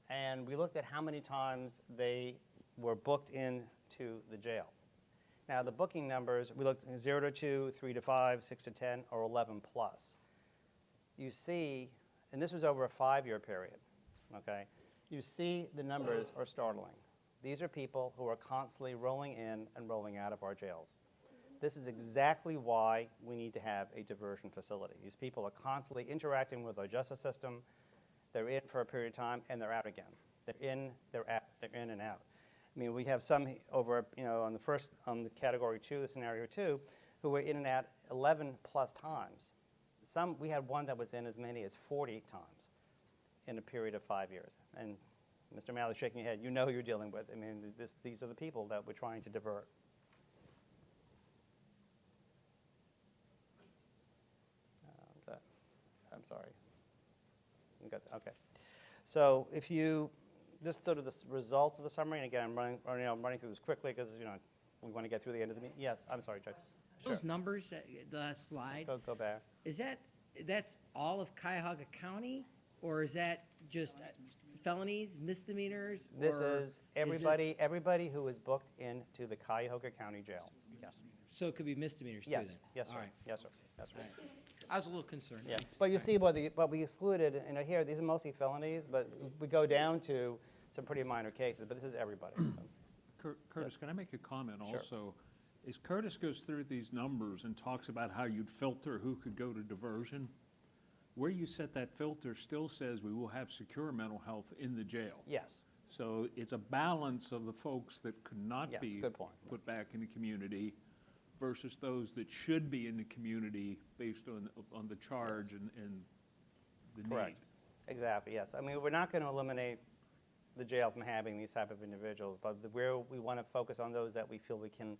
K: and we looked at how many times they were booked into the jail. Now, the booking numbers, we looked at 0 to 2, 3 to 5, 6 to 10, or 11 plus. You see, and this was over a 5-year period, okay? You see the numbers are startling. These are people who are constantly rolling in and rolling out of our jails. This is exactly why we need to have a diversion facility. These people are constantly interacting with our justice system. They're in for a period of time, and they're out again. They're in, they're out, they're in and out. I mean, we have some over, on the category 2, the scenario 2, who were in and out 11 plus times. We had one that was in as many as 40 times in a period of 5 years. And Mr. Malley's shaking your head. You know who you're dealing with. I mean, these are the people that we're trying to divert. I'm sorry. Okay. So if you, just sort of the results of the summary, and again, I'm running through this quickly because, we want to get through the end of the meeting. Yes, I'm sorry, Judge.
B: Those numbers, the last slide,
K: Go back.
B: that's all of Cuyahoga County? Or is that just felonies, misdemeanors?
K: This
B: or
K: is everybody who is booked into the Cuyahoga County Jail. Yes.
B: So it could be misdemeanors too
K: Yes.
B: then?
K: Yes, sir.
B: All right.
K: Yes, sir. Yes, sir.
B: I was a little concerned.
K: Yeah. But you see what we excluded, here, these are mostly felonies, but we go down to some pretty minor cases, but this is everybody.
C: Curtis, can I make a comment
K: Sure.
C: also? As Curtis goes through these numbers and talks about how you'd filter who could go to diversion, where you set that filter still says we will have secure mental health in the jail.
K: Yes.
C: So it's a balance of the folks that could not
K: Yes,
C: be
K: good point.
C: put back in the community versus those that should be in the community based on the charge and the need.
K: Correct. Exactly, yes. I mean, we're not going to eliminate the jail from having these type of individuals, but where we want to focus on those that we feel we can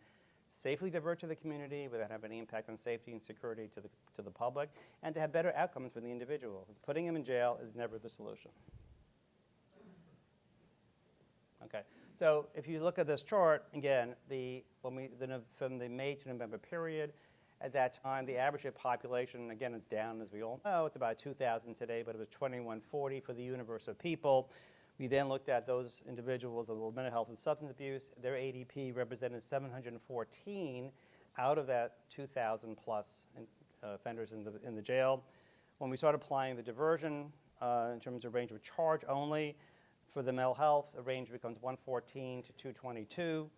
K: safely divert to the community without having any impact on safety and security to the public, and to have better outcomes for the individual. Because putting them in jail is never the solution. Okay, so if you look at this chart, again, from the May to November period, at that time, the average population, again, it's down, as we all know. It's about 2,000 today, but it was 2,140 for the universe of people. We then looked at those individuals with mental health and substance abuse. Their ADP represented 714 out of that 2,000 plus offenders in the jail. When we started applying the diversion in terms of range of charge only, for the mental health, the range becomes 114 to 222.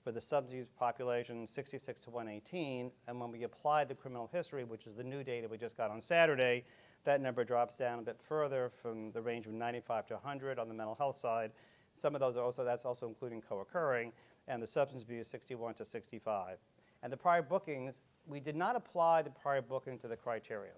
K: For the substance abuse population, 66 to 118. And when we apply the criminal history, which is the new data we just got on Saturday, that number drops down a bit further from the range of 95 to 100 on the mental health side. Some of those that's also including co-occurring, and the substance abuse 61 to 65. And the prior bookings, we did not apply the prior booking to the criteria.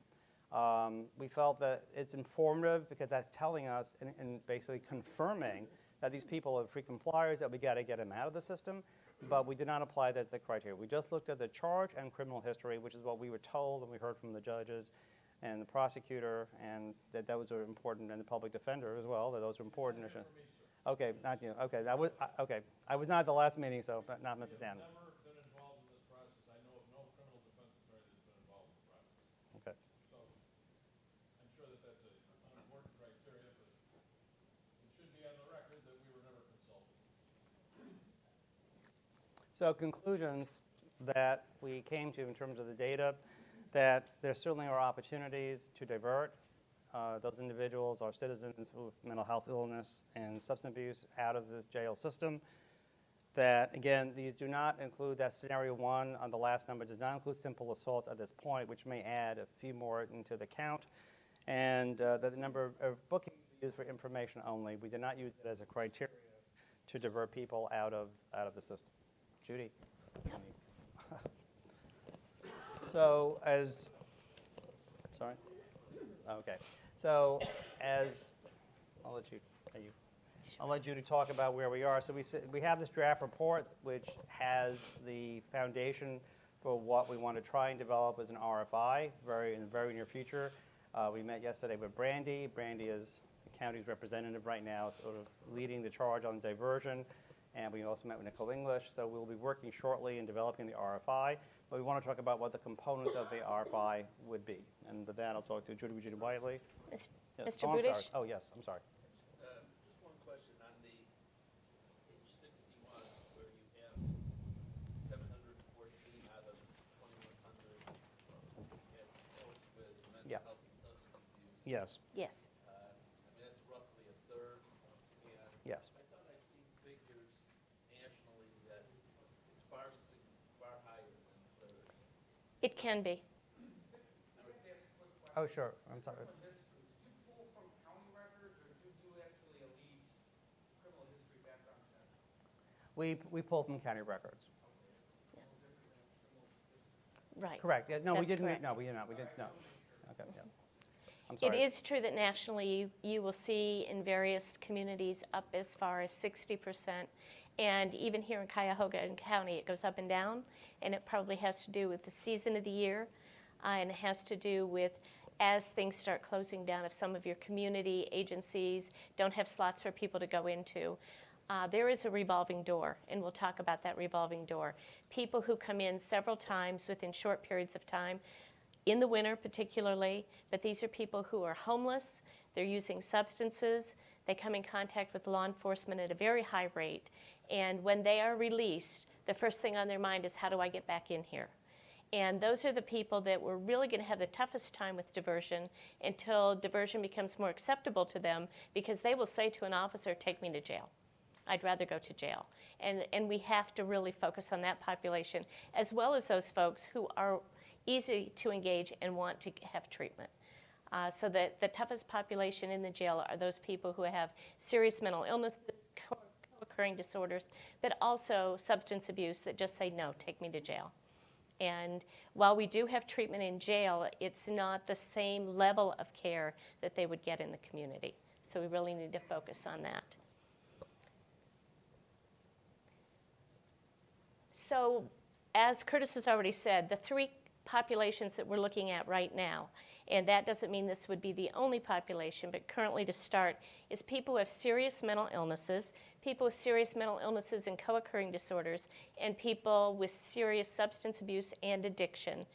K: We felt that it's informative because that's telling us and basically confirming that these people are frequent flyers, that we got to get them out of the system, but we did not apply that to the criteria. We just looked at the charge and criminal history, which is what we were told and we heard from the judges and the prosecutor, and that was important, and the public defender as well, that those are important. Okay, not you. Okay, I was not at the last meeting, so not Mrs. Stanley.
H: Never been involved in this process. I know of no criminal defense attorney that's been involved in the process.
K: Okay.
H: So I'm sure that that's an important criteria, but it should be on the record that we were never consulted.
K: So conclusions that we came to in terms of the data, that there certainly are opportunities to divert those individuals or citizens with mental health illness and substance abuse out of this jail system. That, again, these do not include that scenario 1 on the last number, does not include simple assaults at this point, which may add a few more into the count. And that the number of bookings used for information only. We did not use it as a criteria to divert people out of the system. Judy? So sorry? Okay. So I'll let Judy talk about where we are. So we have this draft report, which has the foundation for what we want to try and develop as an RFI in the very near future. We met yesterday with Brandy. Brandy is the county's representative right now, sort of leading the charge on diversion. And we also met with Nicole English. So we'll be working shortly in developing the RFI. But we want to talk about what the components of the RFI would be. And with that, I'll talk to Judy Whiteley.
D: Mr.
K: Yes.
D: Mr.
K: Oh, I'm sorry.
D: Budish?
K: Oh, yes, I'm sorry.
M: Just one question on the page 61, where you have 714 out of 2,100 as folks with mental
K: Yeah.
M: health and substance abuse.
K: Yes.
D: Yes.
M: I mean, that's roughly a third
K: Yes.
M: I thought I've seen figures nationally that it's far higher than others.
D: It can be.
M: I would ask a quick question.
K: Oh, sure. I'm sorry.
M: Criminal history, did you pull from county records, or did you do actually a leads criminal history background check?
K: We pull from county records.
D: Right.
K: Correct. Yeah, no, we
D: That's
K: didn't.
D: correct.
K: No, we did not. We didn't. No. Okay. Yeah. I'm
D: It
K: sorry.
D: is true that nationally you will see in various communities up as far as 60%. And even here in Cuyahoga and County, it goes up and down. And it probably has to do with the season of the year. And it has to do with as things start closing down, if some of your community agencies don't have slots for people to go into. There is a revolving door, and we'll talk about that revolving door. People who come in several times within short periods of time, in the winter particularly, but these are people who are homeless, they're using substances, they come in contact with law enforcement at a very high rate, and when they are released, the first thing on their mind is, how do I get back in here? And those are the people that we're really going to have the toughest time with diversion until diversion becomes more acceptable to them, because they will say to an officer, take me to jail. I'd rather go to jail. And we have to really focus on that population, as well as those folks who are easy to engage and want to have treatment. So that the toughest population in the jail are those people who have serious mental illness, co-occurring disorders, but also substance abuse that just say, no, take me to jail. And while we do have treatment in jail, it's not the same level of care that they would get in the community. So we really need to focus on that. So, as Curtis has already said, the three populations that we're looking at right now, and that doesn't mean this would be the only population, but currently to start, is people who have serious mental illnesses, people with serious mental illnesses and co-occurring disorders, and people with serious substance abuse and addiction,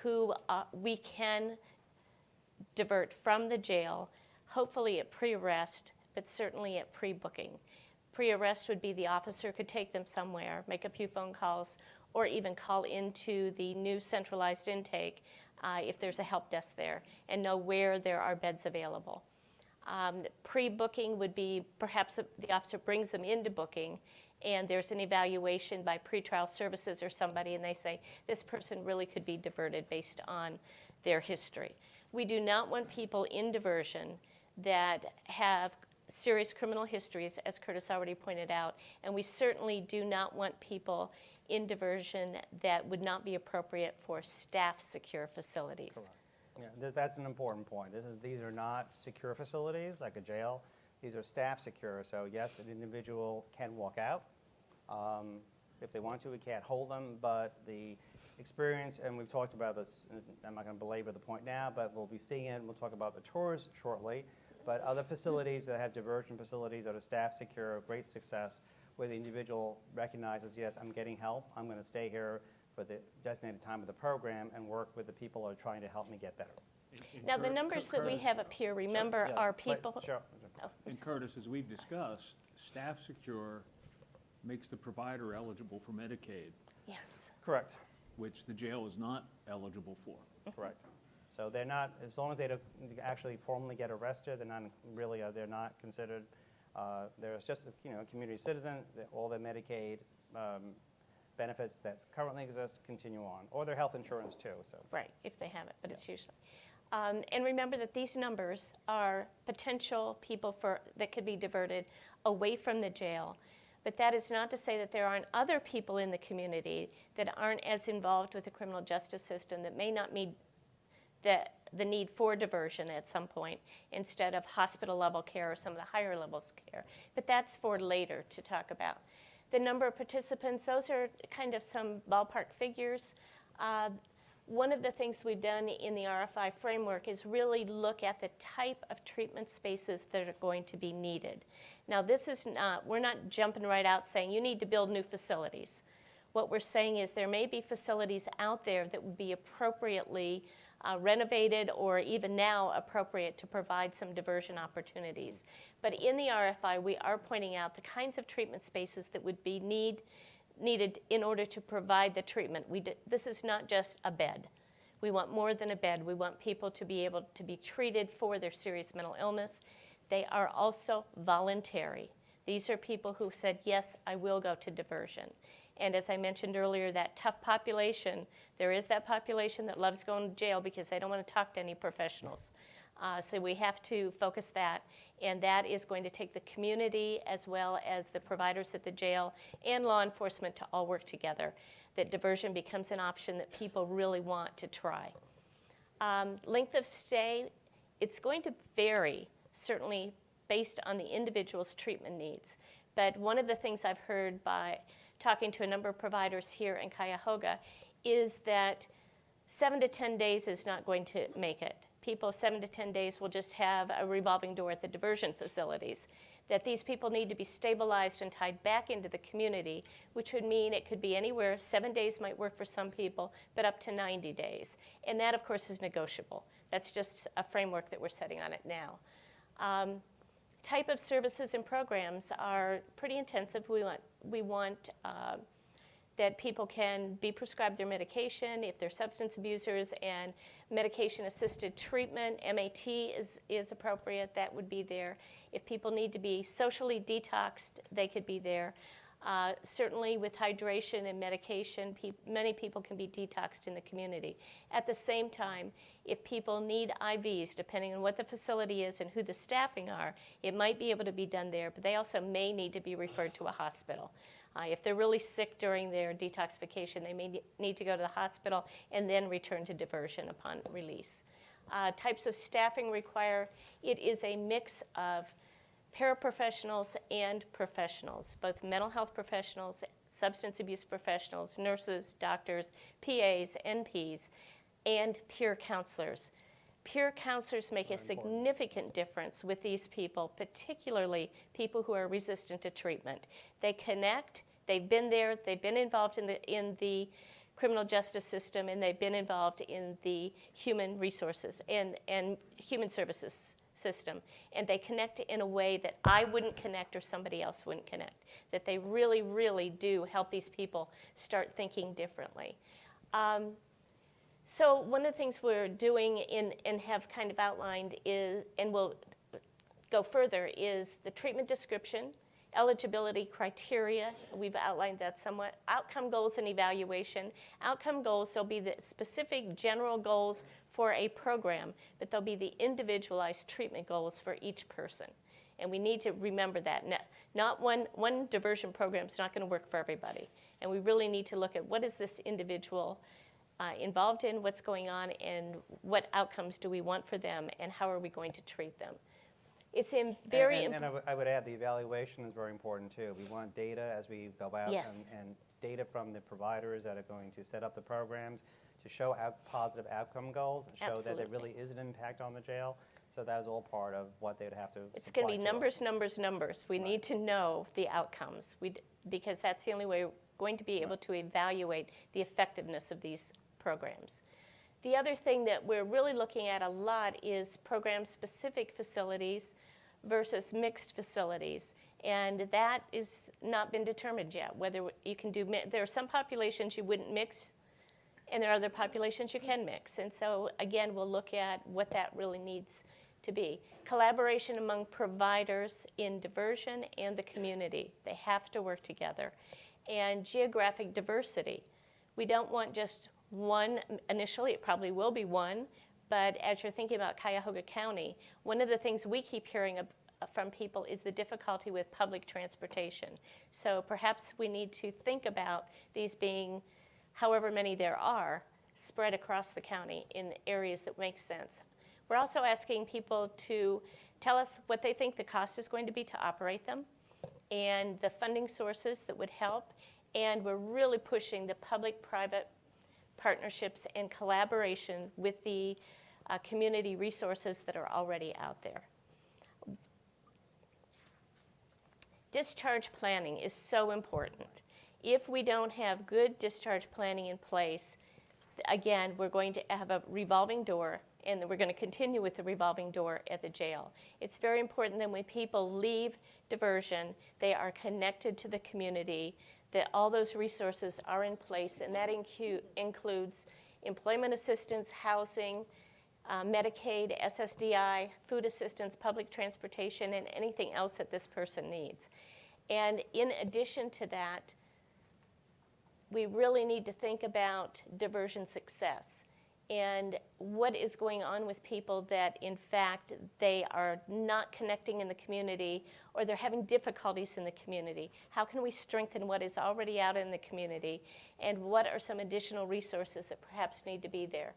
D: who we can divert from the jail, hopefully at pre-arrest, but certainly at pre-booking. Pre-arrest would be the officer could take them somewhere, make a few phone calls, or even call into the new centralized intake if there's a help desk there, and know where there are beds available. Pre-booking would be perhaps the officer brings them into booking, and there's an evaluation by pretrial services or somebody, and they say, this person really could be diverted based on their history. We do not want people in diversion that have serious criminal histories, as Curtis already pointed out, and we certainly do not want people in diversion that would not be appropriate for staff-secure facilities.
K: Correct. Yeah, that's an important point. These are not secure facilities like a jail. These are staff secure. So yes, an individual can walk out if they want to. We can't hold them, but the experience, and we've talked about this, I'm not going to belabor the point now, but we'll be seeing it. We'll talk about the tours shortly. But other facilities that have diversion facilities that are staff secure, great success, where the individual recognizes, yes, I'm getting help, I'm going to stay here for the designated time of the program and work with the people who are trying to help me get better.
D: Now, the numbers that we have up here, remember,
K: Yeah,
D: are
K: but-
D: people.
K: Sure.
D: Oh,
C: And Curtis, as we've discussed, staff secure makes the provider eligible for Medicaid,
D: yes.
K: Correct.
C: which the jail is not eligible for.
K: Correct. So they're not, as long as they don't actually formally get arrested, they're not really, they're not considered, they're just, a community citizen, all their Medicaid benefits that currently exist continue on, or their health insurance too, so.
D: Right, if they have it, but it's usually. And remember that these numbers are potential people that could be diverted away from the jail. But that is not to say that there aren't other people in the community that aren't as involved with the criminal justice system that may not meet the need for diversion at some point instead of hospital level care or some of the higher levels of care. But that's for later to talk about. The number of participants, those are kind of some ballpark figures. One of the things we've done in the RFI framework is really look at the type of treatment spaces that are going to be needed. Now, this is not, we're not jumping right out saying you need to build new facilities. What we're saying is there may be facilities out there that would be appropriately renovated or even now appropriate to provide some diversion opportunities. But in the RFI, we are pointing out the kinds of treatment spaces that would be needed in order to provide the treatment. This is not just a bed. We want more than a bed. We want people to be able to be treated for their serious mental illness. They are also voluntary. These are people who said, yes, I will go to diversion. And as I mentioned earlier, that tough population, there is that population that loves going to jail because they don't want to talk to any professionals. So we have to focus that, and that is going to take the community as well as the providers at the jail and law enforcement to all work together, that diversion becomes an option that people really want to try. Length of stay, it's going to vary, certainly based on the individual's treatment needs. But one of the things I've heard by talking to a number of providers here in Cuyahoga is that 7 to 10 days is not going to make it. People 7 to 10 days will just have a revolving door at the diversion facilities. That these people need to be stabilized and tied back into the community, which would mean it could be anywhere. 7 days might work for some people, but up to 90 days. And that, of course, is negotiable. That's just a framework that we're setting on it now. Type of services and programs are pretty intensive. We want that people can be prescribed their medication if they're substance abusers, and medication-assisted treatment, MAT, is appropriate. That would be there. If people need to be socially detoxed, they could be there. Certainly with hydration and medication, many people can be detoxed in the community. At the same time, if people need IVs, depending on what the facility is and who the staffing are, it might be able to be done there, but they also may need to be referred to a hospital. If they're really sick during their detoxification, they may need to go to the hospital and then return to diversion upon release. Types of staffing require, it is a mix of paraprofessionals and professionals, both mental health professionals, substance abuse professionals, nurses, doctors, PAs, NPs, and peer counselors. Peer counselors make a significant difference with these people, particularly people who are resistant to treatment. They connect, they've been there, they've been involved in the criminal justice system, and they've been involved in the human resources and human services system. And they connect in a way that I wouldn't connect or somebody else wouldn't connect. That they really, really do help these people start thinking differently. So one of the things we're doing and have kind of outlined is, and we'll go further, is the treatment description, eligibility criteria. We've outlined that somewhat. Outcome goals and evaluation. Outcome goals, there'll be the specific general goals for a program, but there'll be the individualized treatment goals for each person. And we need to remember that. Not one diversion program is not going to work for everybody. And we really need to look at what is this individual involved in, what's going on, and what outcomes do we want for them, and how are we going to treat them. It's in very
K: and I would add the evaluation is very important too. We want data as we go out,
D: Yes.
K: and data from the providers that are going to set up the programs to show positive outcome goals and show that there really is an impact on the jail. So that is all part of what they'd have to
D: It's going to be
K: supply
D: numbers,
K: us.
D: numbers, numbers. We need to know the outcomes because that's the only way we're going to be able to evaluate the effectiveness of these programs. The other thing that we're really looking at a lot is program-specific facilities versus mixed facilities. And that is not been determined yet, whether you can do, there are some populations you wouldn't mix, and there are other populations you can mix. And so, again, we'll look at what that really needs to be. Collaboration among providers in diversion and the community. They have to work together. And geographic diversity. We don't want just one, initially it probably will be one, but as you're thinking about Cuyahoga County, one of the things we keep hearing from people is the difficulty with public transportation. So perhaps we need to think about these being, however many there are, spread across the county in areas that make sense. We're also asking people to tell us what they think the cost is going to be to operate them and the funding sources that would help. And we're really pushing the public-private partnerships and collaboration with the community resources that are already out there. Discharge planning is so important. If we don't have good discharge planning in place, again, we're going to have a revolving door, and we're going to continue with the revolving door at the jail. It's very important that when people leave diversion, they are connected to the community, that all those resources are in place, and that includes employment assistance, housing, Medicaid, SSDI, food assistance, public transportation, and anything else that this person needs. And in addition to that, we really need to think about diversion success and what is going on with people that, in fact, they are not connecting in the community or they're having difficulties in the community. How can we strengthen what is already out in the community, and what are some additional resources that perhaps need to be there?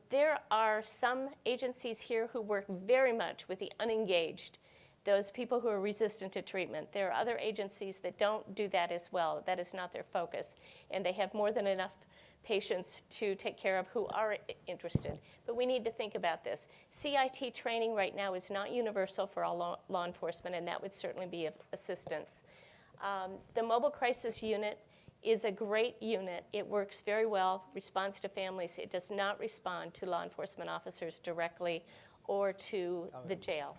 D: There are some agencies here who work very much with the unengaged, those people who are resistant to treatment. There are other agencies that don't do that as well. That is not their focus, and they have more than enough patients to take care of who are interested. But we need to think about this. CIT training right now is not universal for all law enforcement, and that would certainly be of assistance. The Mobile Crisis Unit is a great unit. It works very well, responds to families. It does not respond to law enforcement officers directly or to the jail.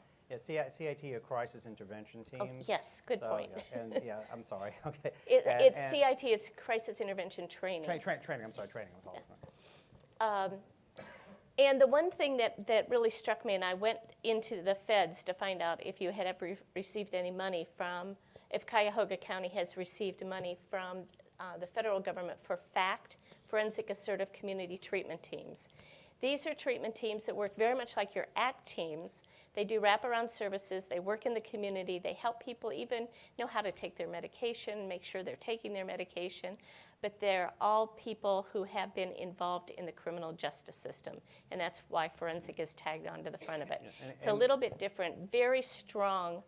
K: Yeah, CIT are crisis intervention teams.
D: Oh, yes, good point.
K: Yeah, and yeah, I'm sorry. Okay.
D: CIT is crisis intervention training.
K: Training. I'm sorry, training. Yeah.
D: And the one thing that really struck me, and I went into the feds to find out if you had ever received any money from, if Cuyahoga County has received money from the federal government for FACT, Forensic Assertive Community Treatment Teams. These are treatment teams that work very much like your ACT teams. They do wraparound services. They work in the community. They help people even know how to take their medication, make sure they're taking their medication. But they're all people who have been involved in the criminal justice system. And that's why forensic is tagged onto the front of it. It's a little bit different. Very strong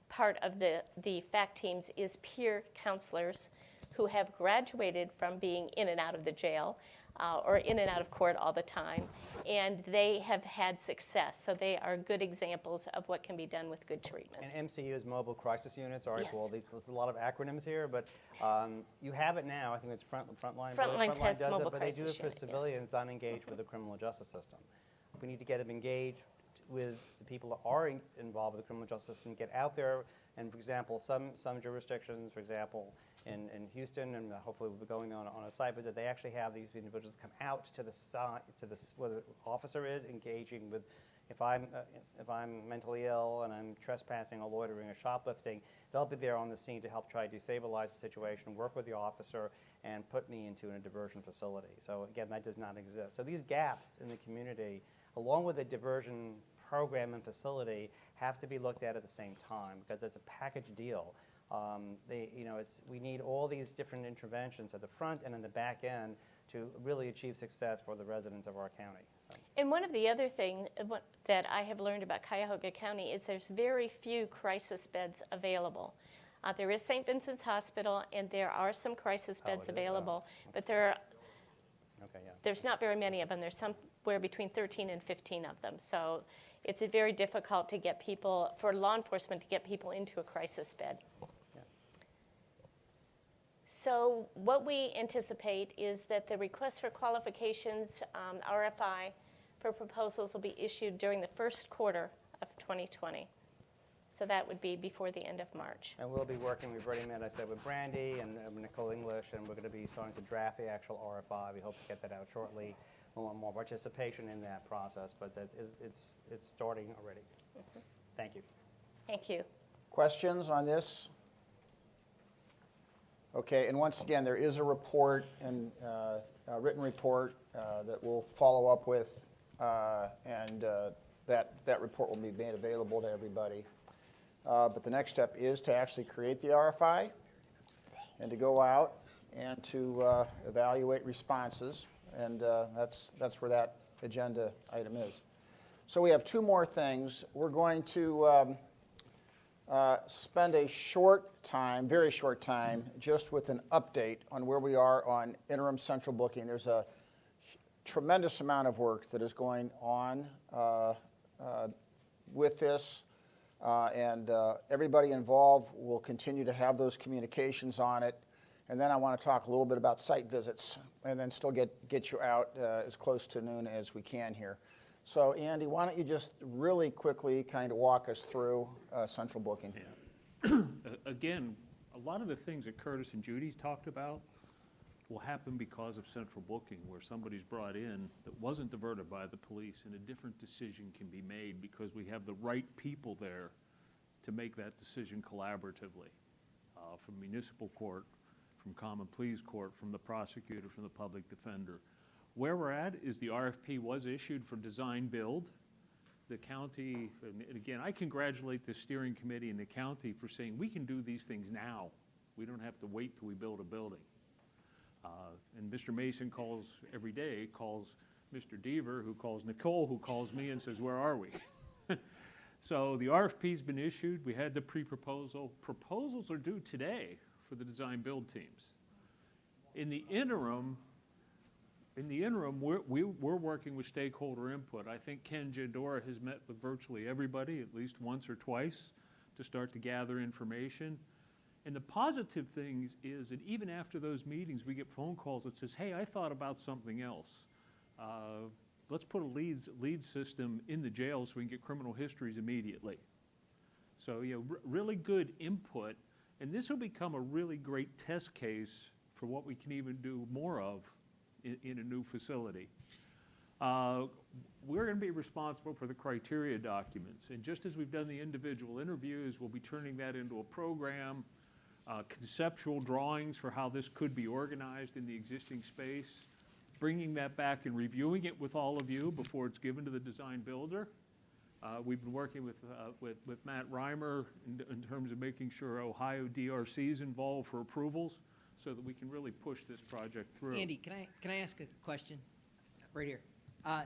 D: part of the FACT teams is peer counselors who have graduated from being in and out of the jail or in and out of court all the time, and they have had success. So they are good examples of what can be done with good treatment.
K: And MCU's mobile crisis units. Sorry
D: Yes.
K: for all these. There's a lot of acronyms here, but you have it now. I think it's Frontline.
D: Frontline has
K: does
D: mobile
K: it, but they do
D: crisis
K: it for
D: unit, yes.
K: civilians unengaged with the criminal justice system. We need to get them engaged with the people that are involved with the criminal justice system, get out there. And for example, some jurisdictions, for example, in Houston, and hopefully we'll be going on a site visit, they actually have these individuals come out to the side, where the officer is engaging with, if I'm mentally ill and I'm trespassing or loitering or shoplifting, they'll be there on the scene to help try to destabilize the situation, work with the officer, and put me into a diversion facility. So again, that does not exist. So these gaps in the community, along with a diversion program and facility, have to be looked at the same time, because it's a package deal. We need all these different interventions at the front and in the back end to really achieve success for the residents of our county. So.
D: And one of the other things that I have learned about Cuyahoga County is there's very few crisis beds available. There is St. Vincent's Hospital, and there are some crisis beds available, but there's not very many of them. There's somewhere between 13 and 15 of them. So it's very difficult to get people, for law enforcement, to get people into a crisis bed. So what we anticipate is that the request for qualifications, RFI, for proposals will be issued during the first quarter of 2020. So that would be before the end of March.
K: And we'll be working, we've already met, I said, with Brandy and Nicole English, and we're going to be starting to draft the actual RFI. We hope to get that out shortly. We want more participation in that process, but it's starting already.
D: Mm-hmm.
K: Thank you.
D: Thank you.
A: Questions on this? Okay, and once again, there is a report, and a written report that we'll follow up with, and that report will be made available to everybody. But the next step is to actually create the RFI and to go out and to evaluate responses, and that's where that agenda item is. So we have two more things. We're going to spend a short time, very short time, just with an update on where we are on interim central booking. There's a tremendous amount of work that is going on with this, and everybody involved will continue to have those communications on it. And then I want to talk a little bit about site visits, and then still get you out as close to noon as we can here. So Andy, why don't you just really quickly kind of walk us through central booking?
C: Yeah. Again, a lot of the things that Curtis and Judy's talked about will happen because of central booking, where somebody's brought in that wasn't diverted by the police, and a different decision can be made because we have the right people there to make that decision collaboratively, from municipal court, from common pleas court, from the prosecutor, from the public defender. Where we're at is the RFP was issued for design build. The county, and again, I congratulate the steering committee and the county for saying we can do these things now. We don't have to wait till we build a building. And Mr. Mason calls every day, calls Mr. Deaver, who calls Nicole, who calls me and says, where are we? So the RFP's been issued. We had the pre-proposal. Proposals are due today for the design build teams. In the interim, we're working with stakeholder input. I think Ken Jadora has met with virtually everybody at least once or twice to start to gather information. And the positive things is that even after those meetings, we get phone calls that says, hey, I thought about something else. Let's put a lead system in the jail so we can get criminal histories immediately. So, really good input. And this will become a really great test case for what we can even do more of in a new facility. We're going to be responsible for the criteria documents. And just as we've done the individual interviews, we'll be turning that into a program, conceptual drawings for how this could be organized in the existing space, bringing that back and reviewing it with all of you before it's given to the design builder. We've been working with Matt Reimer in terms of making sure Ohio DRC is involved for approvals so that we can really push this project through.
B: Andy, can I ask a question? Right here. I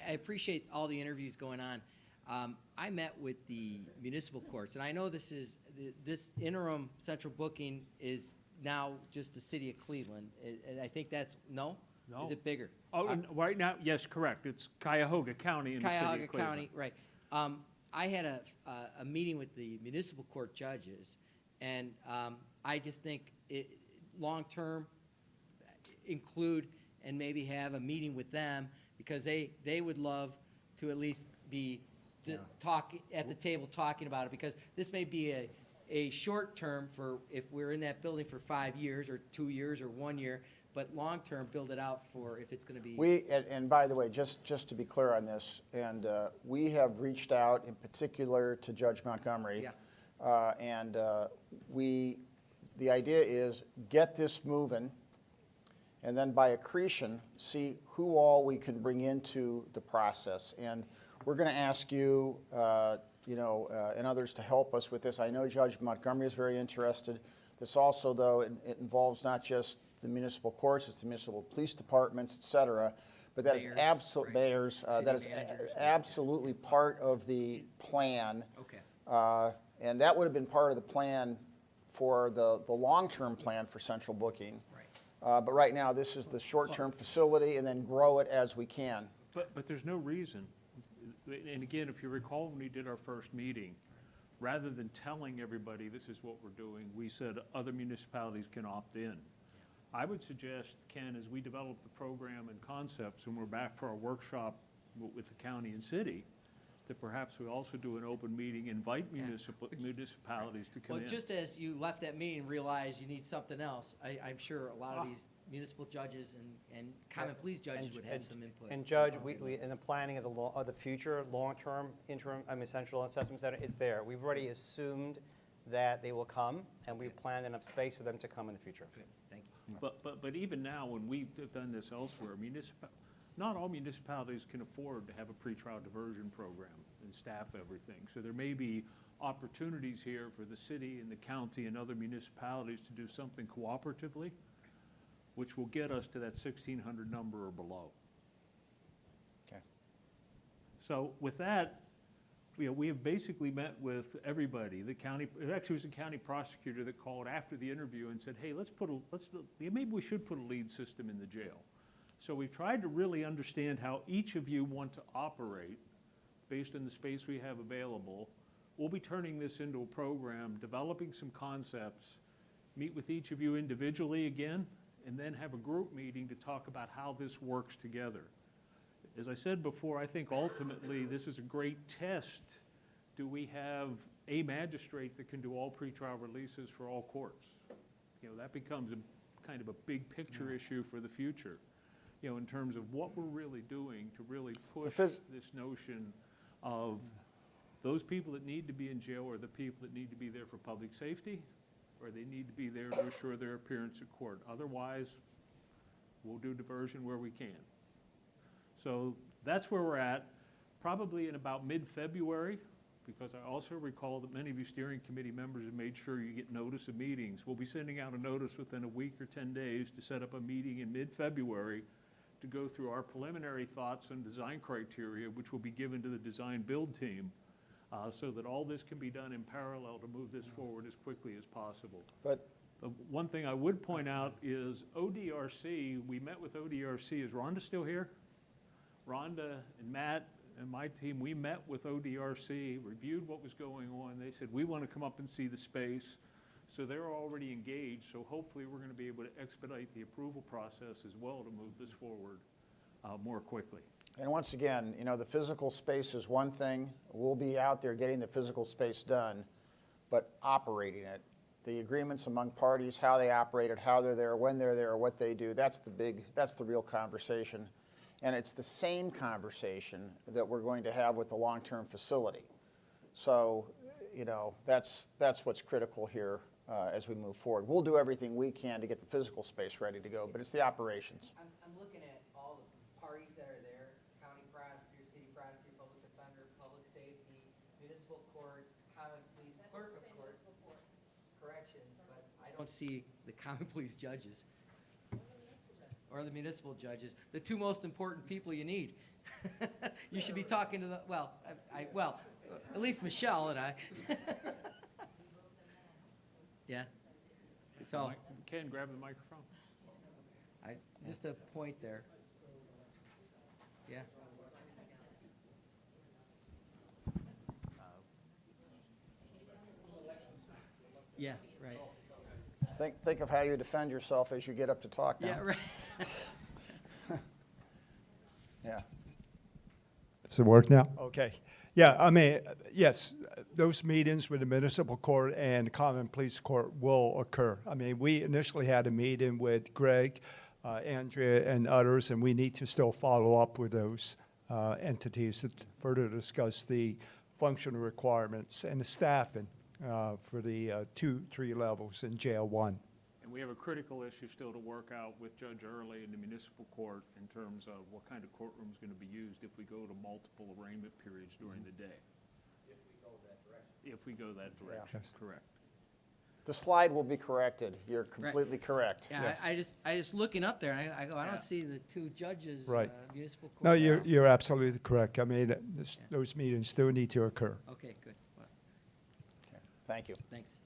B: appreciate all the interviews going on. I met with the municipal courts, and I know this interim central booking is now just the city of Cleveland. And I think that's, no?
C: No.
B: Is it bigger?
C: Oh, right now, yes, correct. It's Cuyahoga County in the city of Cleveland.
B: Cuyahoga County, right. I had a meeting with the municipal court judges, and I just think long-term include and maybe have a meeting with them, because they would love to at least be at the table talking about it, because this may be a short term for if we're in that building for 5 years or 2 years or 1 year, but long-term build it out for if it's going to be.
A: And by the way, just to be clear on this, and we have reached out in particular to Judge Montgomery.
B: Yeah.
A: And the idea is get this moving, and then by accretion, see who all we can bring into the process. And we're going to ask you, and others to help us with this. I know Judge Montgomery is very interested. This also, though, it involves not just the municipal courts, it's the municipal police departments, et cetera. But that is absolutely, mayors, that is absolutely part of the plan.
B: Okay.
A: And that would have been part of the plan for the long-term plan for central booking.
B: Right.
A: But right now, this is the short-term facility, and then grow it as we can.
C: But there's no reason. And again, if you recall when we did our first meeting, rather than telling everybody this is what we're doing, we said other municipalities can opt in. I would suggest, Ken, as we develop the program and concepts, and we're back for our workshop with the county and city, that perhaps we also do an open meeting, invite municipalities to come in.
B: Well, just as you left that meeting and realized you need something else, I'm sure a lot of these municipal judges and common pleas judges would have some input.
K: And Judge, we in the planning of the future long-term interim, central assessment center, it's there. We've already assumed that they will come, and we've planned enough space for them to come in the future.
B: Good, thank you.
C: But even now, when we've done this elsewhere, not all municipalities can afford to have a pretrial diversion program and staff everything. So there may be opportunities here for the city and the county and other municipalities to do something cooperatively, which will get us to that 1,600 number or below.
K: Okay.
C: So with that, we have basically met with everybody. The county, it actually was a county prosecutor that called after the interview and said, hey, maybe we should put a lead system in the jail. So we've tried to really understand how each of you want to operate based on the space we have available. We'll be turning this into a program, developing some concepts, meet with each of you individually again, and then have a group meeting to talk about how this works together. As I said before, I think ultimately this is a great test. Do we have a magistrate that can do all pretrial releases for all courts? That becomes a kind of a big picture issue for the future, you know, in terms of what we're really doing to really push this notion of those people that need to be in jail are the people that need to be there for public safety, or they need to be there to assure their appearance at court. Otherwise, we'll do diversion where we can. So that's where we're at, probably in about mid-February, because I also recall that many of you steering committee members have made sure you get notice of meetings. We'll be sending out a notice within a week or 10 days to set up a meeting in mid-February to go through our preliminary thoughts and design criteria, which will be given to the design build team, so that all this can be done in parallel to move this forward as quickly as possible.
A: But
C: One thing I would point out is ODRC, we met with ODRC. Is Rhonda still here? Rhonda and Matt and my team, we met with ODRC, reviewed what was going on. They said, we want to come up and see the space. So they're already engaged, so hopefully we're going to be able to expedite the approval process as well to move this forward more quickly.
A: And once again, you know, the physical space is one thing. We'll be out there getting the physical space done, but operating it, the agreements among parties, how they operate it, how they're there, when they're there, what they do, that's the real conversation. And it's the same conversation that we're going to have with the long-term facility. So, you know, that's what's critical here as we move forward. We'll do everything we can to get the physical space ready to go, but it's the operations.
B: I'm looking at all the parties that are there, county prosecutor, city prosecutor, public defender, public safety, municipal courts, common police, clerk of court, corrections, but I don't see the common police judges or the municipal judges, the two most important people you need. You should be talking to the, well, at least Michelle and I. Yeah. So,
C: Ken, grab the microphone.
B: just a point there. Yeah. Yeah, right.
A: Think of how you defend yourself as you get up to talk now.
B: Yeah, right.
A: Yeah.
N: Does it work now? Okay. Yeah, I mean, yes, those meetings with the municipal court and common police court will occur. I mean, we initially had a meeting with Greg, Andrea, and others, and we need to still follow up with those entities to further discuss the functional requirements and the staffing for the 2-3 levels in jail 1.
C: And we have a critical issue still to work out with Judge Early in the municipal court in terms of what kind of courtroom is going to be used if we go to multiple arraignment periods during the day. If we go that direction. If we go that direction,
N: Yes.
C: correct.
A: The slide will be corrected. You're completely correct.
B: Yeah,
A: Yes.
B: I just looking up there, and I go, I
C: Yeah.
B: don't see the two judges,
N: Right.
B: municipal court.
N: No, you're absolutely correct. I mean, those meetings still need to occur.
B: Okay, good. Well,
A: Okay, thank you.
B: thanks.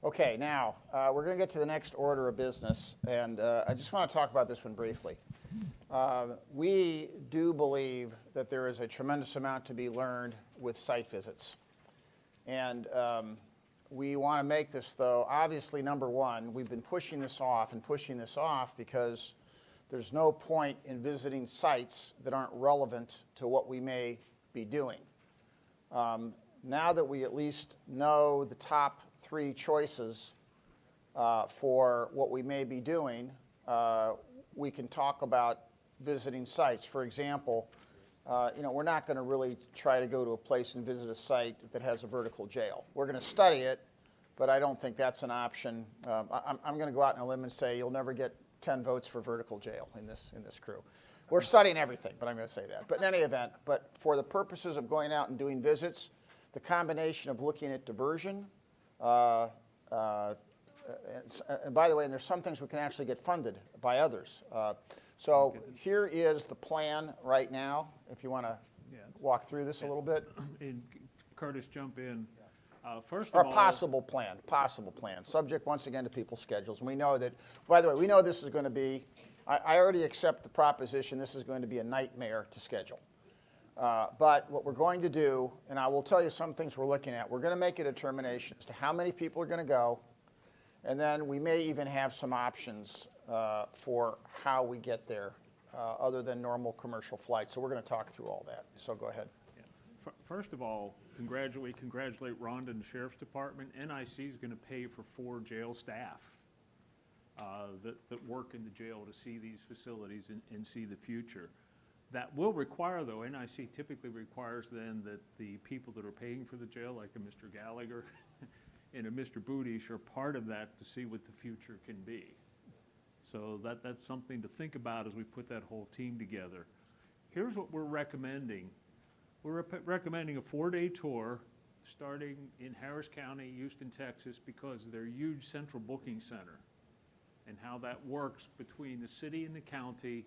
A: Okay, now, we're going to get to the next order of business, and I just want to talk about this one briefly. We do believe that there is a tremendous amount to be learned with site visits. And we want to make this, though, obviously, number one, we've been pushing this off because there's no point in visiting sites that aren't relevant to what we may be doing. Now that we at least know the top 3 choices for what we may be doing, we can talk about visiting sites. For example, we're not going to really try to go to a place and visit a site that has a vertical jail. We're going to study it, but I don't think that's an option. I'm going to go out on a limb and say you'll never get 10 votes for vertical jail in this crew. We're studying everything, but I'm going to say that. But in any event, but for the purposes of going out and doing visits, the combination of looking at diversion, and by the way, and there's some things we can actually get funded by others. So here is the plan right now, if you want to walk through this a little bit.
C: And Curtis, jump in. First
A: Or
C: of all,
A: possible plan, subject once again to people's schedules. And we know that, by the way, we know this is going to be, I already accept the proposition this is going to be a nightmare to schedule. But what we're going to do, and I will tell you some things we're looking at, we're going to make a determination as to how many people are going to go, and then we may even have some options for how we get there other than normal commercial flights. So we're going to talk through all that. So go ahead.
C: First of all, congratulate Rhonda and the Sheriff's Department. NIC is going to pay for 4 jail staff that work in the jail to see these facilities and see the future. That will require, though, NIC typically requires then that the people that are paying for the jail, like a Mr. Gallagher and a Mr. Bootish, are part of that to see what the future can be. So that's something to think about as we put that whole team together. Here's what we're recommending. We're recommending a 4-day tour starting in Harris County, Houston, Texas, because of their huge central booking center and how that works between the city and the county,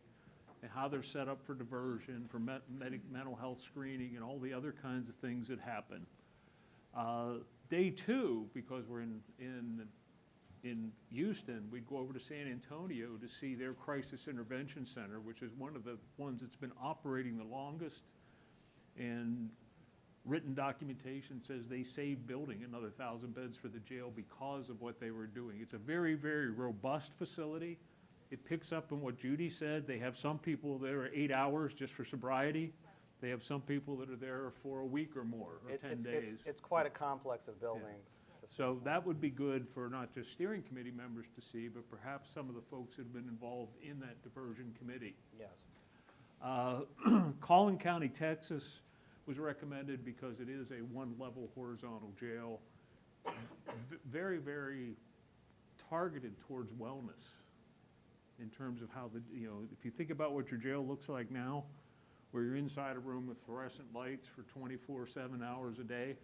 C: and how they're set up for diversion, for mental health screening, and all the other kinds of things that happen. Day 2, because we're in Houston, we'd go over to San Antonio to see their crisis intervention center, which is one of the ones that's been operating the longest, and written documentation says they saved building another 1,000 beds for the jail because of what they were doing. It's a very, very robust facility. It picks up on what Judy said. They have some people there are 8 hours just for sobriety. They have some people that are there for a week or more, or 10 days.
K: It's quite a complex of buildings.
C: So that would be good for not just steering committee members to see, but perhaps some of the folks that have been involved in that diversion committee.
K: Yes.
C: Collin County, Texas was recommended because it is a 1-level horizontal jail, very, very targeted towards wellness in terms of how if you think about what your jail looks like now, where you're inside a room with fluorescent lights for 24/7 hours a day,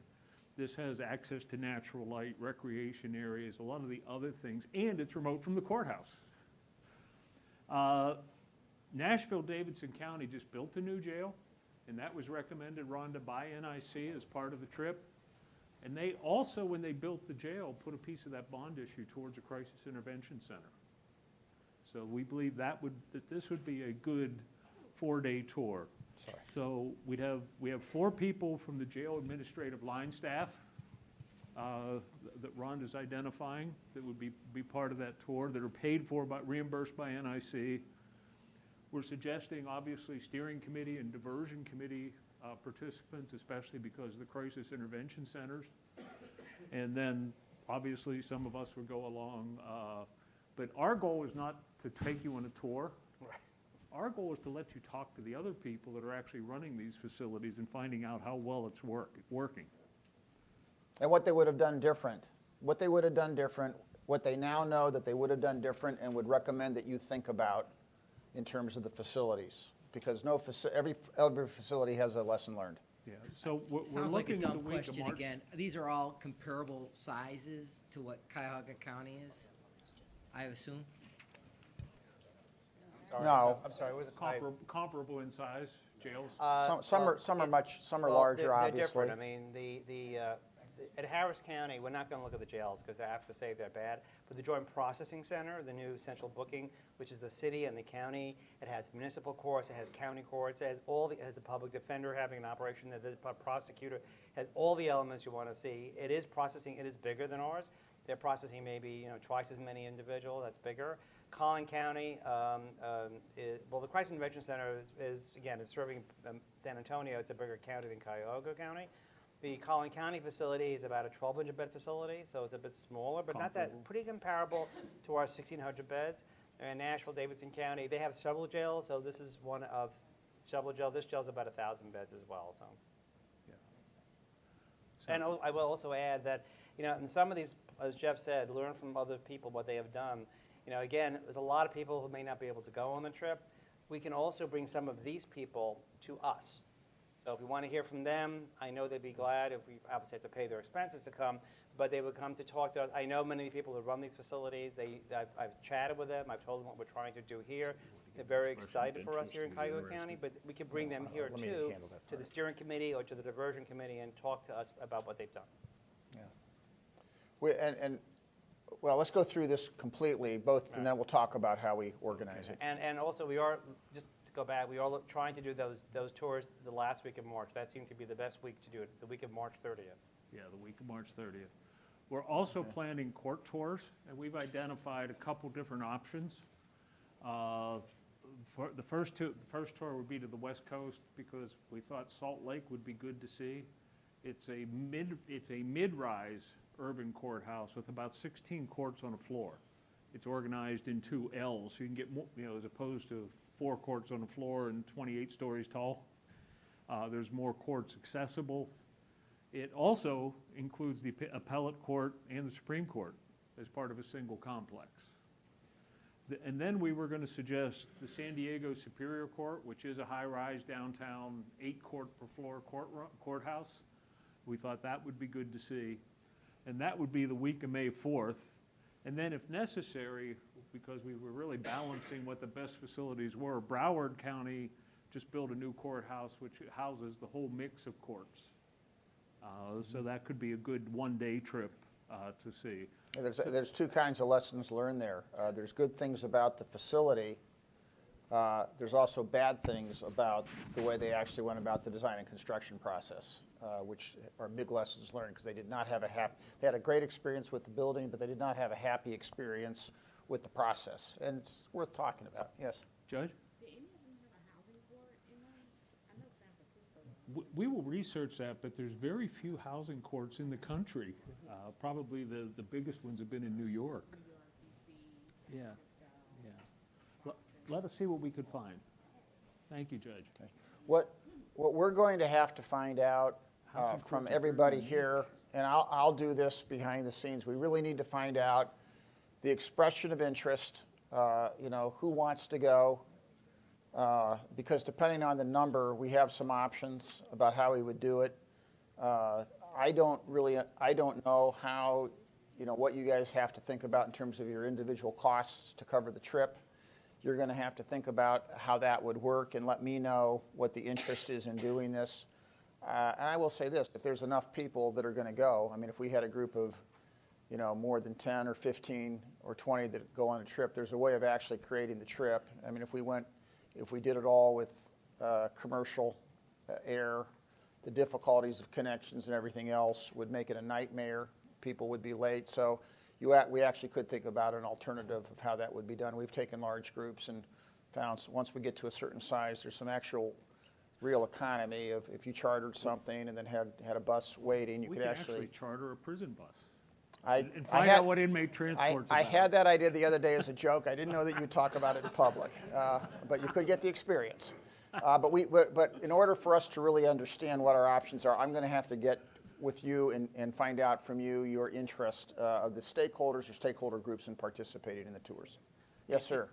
C: this has access to natural light, recreation areas, a lot of the other things, and it's remote from the courthouse. Nashville-Davidson County just built a new jail, and that was recommended, Rhonda, by NIC as part of the trip. And they also, when they built the jail, put a piece of that bond issue towards a crisis intervention center. So we believe that this would be a good 4-day tour.
A: Sorry.
C: So we have 4 people from the jail administrative line staff that Rhonda's identifying that would be part of that tour, that are paid for reimbursed by NIC. We're suggesting, obviously, steering committee and diversion committee participants, especially because of the crisis intervention centers. And then, obviously, some of us would go along. But our goal is not to take you on a tour. Our goal is to let you talk to the other people that are actually running these facilities and finding out how well it's working.
A: And what they would have done different. What they would have done different, what they now know that they would have done different and would recommend that you think about in terms of the facilities. Because every facility has a lesson learned.
C: Yeah, so we're
B: Sounds like a
C: looking at the
B: dumb
C: week of
B: question
C: March.
B: again. These are all comparable sizes to what Cuyahoga County is, I assume?
A: No.
K: I'm sorry, was it
C: Comparable in size, jails?
A: Some are larger,
K: they're
A: obviously.
K: different. I mean, at Harris County, we're not going to look at the jails because I have to say they're bad. But the Joint Processing Center, the new central booking, which is the city and the county, it has municipal courts, it has county courts, it has the public defender having an operation, the prosecutor, has all the elements you want to see. It is processing, it is bigger than ours. They're processing maybe twice as many individuals. That's bigger. Collin County, the Crisis Intervention Center is serving San Antonio. It's a bigger county than Cuyahoga County. The Collin County facility is about a 1,200 bed facility, so it's a bit smaller, but not that, pretty comparable to our 1,600 beds. And Nashville, Davidson County, they have several jails, so this is one of several jails. This jail's about 1,000 beds as well, so.
C: So-
K: And I will also add that, in some of these, as Jeff said, learn from other people what they have done. Again, there's a lot of people who may not be able to go on the trip. We can also bring some of these people to us. So if we want to hear from them, I know they'd be glad if we obviously have to pay their expenses to come, but they would come to talk to us. I know many people who run these facilities. I've chatted with them. I've told them what we're trying to do here. They're very excited for us here in Cuyahoga County, but we could bring them here too, to the steering committee or to the diversion committee and talk to us about what they've done.
A: Well, let's go through this completely, and then we'll talk about how we organize it.
K: And also, we are, just to go back, we are trying to do those tours the last week of March. That seemed to be the best week to do it, the week of March 30th.
C: Yeah, the week of March 30th. We're also planning court tours, and we've identified a couple different options. The first tour would be to the West Coast because we thought Salt Lake would be good to see. It's a mid-rise urban courthouse with about 16 courts on a floor. It's organized in 2 L's, so you can get more, as opposed to 4 courts on the floor and 28 stories tall. There's more courts accessible. It also includes the appellate court and the Supreme Court as part of a single complex. And then we were going to suggest the San Diego Superior Court, which is a high-rise downtown 8-court per floor courthouse. We thought that would be good to see. And that would be the week of May 4th. And then if necessary, because we were really balancing what the best facilities were, Broward County just built a new courthouse which houses the whole mix of courts. So that could be a good one-day trip to see.
A: There's 2 kinds of lessons learned there. There's good things about the facility. There's also bad things about the way they actually went about the design and construction process, which are big lessons learned because they did not have they had a great experience with the building, but they did not have a happy experience with the process. And it's worth talking about. Yes?
C: Judge?
D: Do any of them have a housing court in them? I know San Francisco.
C: We will research that, but there's very few housing courts in the country. Probably the biggest ones have been in New York.
D: New York, DC,
C: Yeah,
D: San Francisco.
C: yeah. Let us see what we could find. Thank you, Judge.
A: Okay. What we're going to have to find out from everybody here, and I'll do this behind the scenes, we really need to find out the expression of interest, who wants to go, because depending on the number, we have some options about how we would do it. I don't know how, what you guys have to think about in terms of your individual costs to cover the trip. You're going to have to think about how that would work and let me know what the interest is in doing this. And I will say this, if there's enough people that are going to go, I mean, if we had a group of, more than 10 or 15 or 20 that go on a trip, there's a way of actually creating the trip. I mean, if we did it all with commercial air, the difficulties of connections and everything else would make it a nightmare. People would be late. So we actually could think about an alternative of how that would be done. We've taken large groups and found once we get to a certain size, there's some actual real economy of if you chartered something and then had a bus waiting, you
C: We
A: could
C: could
A: actually
C: charter a prison bus.
A: and
C: find out what inmate transport's
A: I
C: about.
A: had that idea the other day as a joke. I didn't know that you'd talk about it in public, but you could get the experience. But in order for us to really understand what our options are, I'm going to have to get with you and find out from you your interest of the stakeholders or stakeholder groups in participating in the tours. Yes, sir.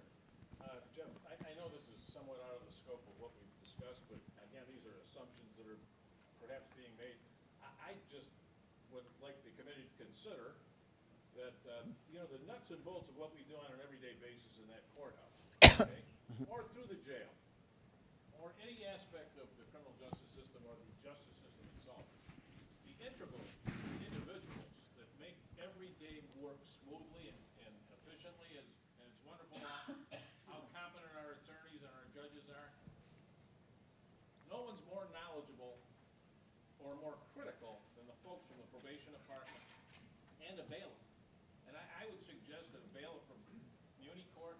H: Jeff, I know this is somewhat out of the scope of what we've discussed, but again, these are assumptions that are perhaps being made. I just would like the committee to consider that, the nuts and bolts of what we do on an everyday basis in that courthouse, okay? Or through the jail, or any aspect of the criminal justice system or the justice system itself. The integral individuals that make every day work smoothly and efficiently, and it's wonderful how competent our attorneys and our judges are. No one's more knowledgeable or more critical than the folks from the probation department and a bailiff. And I would suggest that a bailiff from Muni Court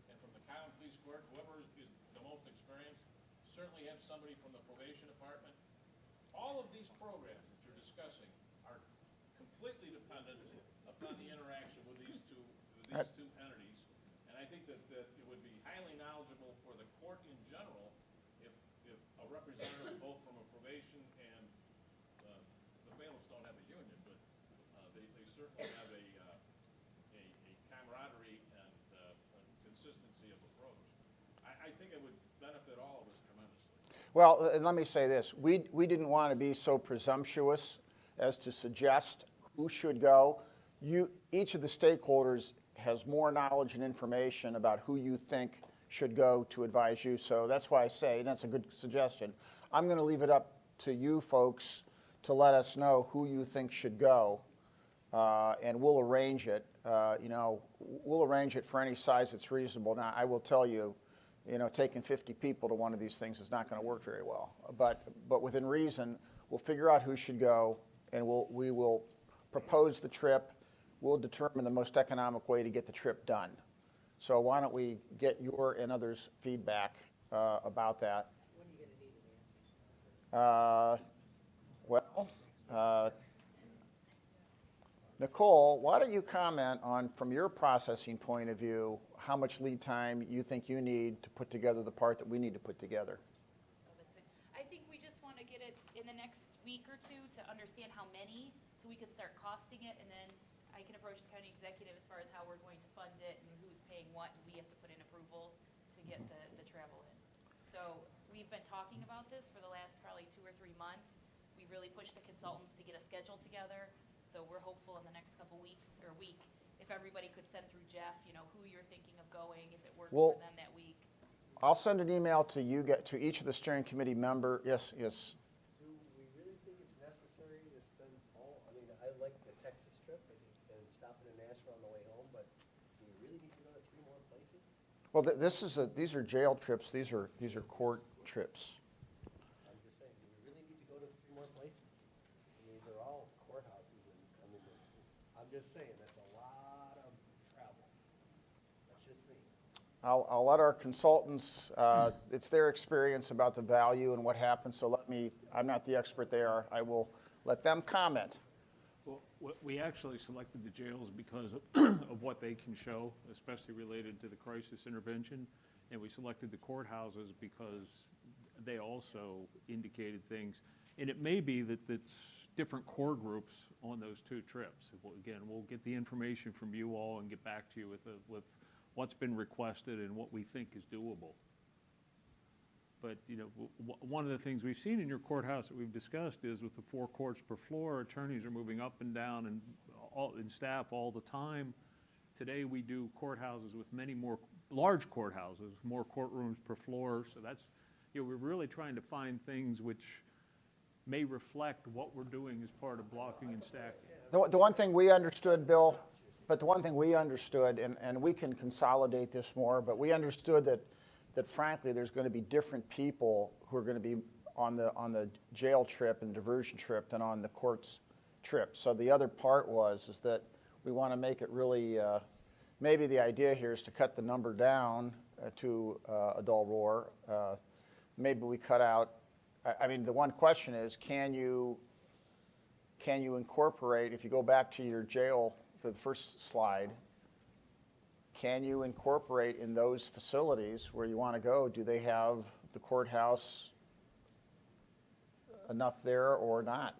H: and from the Common Police Court, whoever is the most experienced, certainly have somebody from the probation department. All of these programs that you're discussing are completely dependent upon the interaction with these two entities. And I think that it would be highly knowledgeable for the court in general if a representative both from a probation and the bailiffs don't have a union, but they certainly have a camaraderie and consistency of approach. I think it would benefit all of us tremendously.
A: Well, let me say this. We didn't want to be so presumptuous as to suggest who should go. Each of the stakeholders has more knowledge and information about who you think should go to advise you. So that's why I say, and that's a good suggestion, I'm going to leave it up to you folks to let us know who you think should go, and we'll arrange it. We'll arrange it for any size that's reasonable. Now, I will tell you, taking 50 people to one of these things is not going to work very well. But within reason, we'll figure out who should go, and we will propose the trip. We'll determine the most economic way to get the trip done. So why don't we get your and others' feedback about that?
B: When are you gonna need an answer?
A: Well, Nicole, why don't you comment on, from your processing point of view, how much lead time you think you need to put together the part that we need to put together?
O: Oh, that's fine. I think we just want to get it in the next week or two to understand how many, so we can start costing it, and then I can approach the county executive as far as how we're going to fund it and who's paying what, and we have to put in approvals to get the travel in. So we've been talking about this for the last probably 2 or 3 months. We really pushed the consultants to get a schedule together, so we're hopeful in the next couple weeks, or week, if everybody could send through Jeff, you know, who you're thinking of going, if it works
A: Well,
O: for them that week.
A: I'll send an email to you, to each of the steering committee member. Yes, yes.
G: Do we really think it's necessary to spend all, I mean, I like the Texas trip, I think, and stopping in Nashville on the way home, but do we really need to go to 3 more places?
A: Well, these are jail trips. These are court trips.
G: I'm just saying, do we really need to go to 3 more places? I mean, they're all courthouses, and, I mean, I'm just saying, that's a lot of travel. That's just me.
A: I'll let our consultants, it's their experience about the value and what happens, so I'm not the expert there. I will let them comment.
C: Well, we actually selected the jails because of what they can show, especially related to the crisis intervention. And we selected the courthouses because they also indicated things. And it may be that it's different core groups on those 2 trips. Again, we'll get the information from you all and get back to you with what's been requested and what we think is doable. But, you know, one of the things we've seen in your courthouse that we've discussed is with the 4 courts per floor, attorneys are moving up and down and staff all the time. Today, we do courthouses with many more, large courthouses, more courtrooms per floor. So that's, you know, we're really trying to find things which may reflect what we're doing as part of blocking and stacking.
A: The one thing we understood, Bill, but the one thing we understood, and we can consolidate this more, but we understood that frankly, there's going to be different people who are going to be on the jail trip and diversion trip than on the courts trip. So the other part is that we want to make it really, maybe the idea here is to cut the number down to a dull roar. Maybe we cut out, I mean, the one question is, can you incorporate, if you go back to your jail, to the first slide, can you incorporate in those facilities where you want to go, do they have the courthouse enough there or not?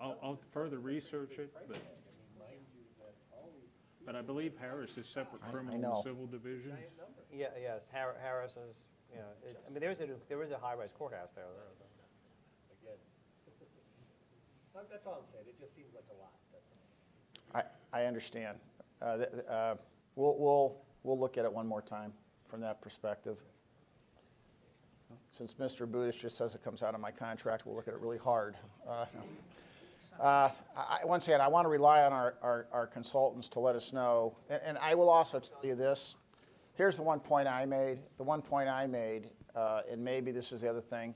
C: I'll further research it, but I believe Harris is separate criminal and civil divisions.
K: Yeah, yes, Harris is, you know, I mean, there is a high-rise courthouse there.
G: Again. That's all I'm saying, it just seems like a lot, that's all.
A: I understand. We'll look at it one more time from that perspective. Since Mr. Budish just says it comes out of my contract, we'll look at it really hard. Once again, I want to rely on our consultants to let us know. And I will also tell you this. Here's the one point I made. The one point I made, and maybe this is the other thing.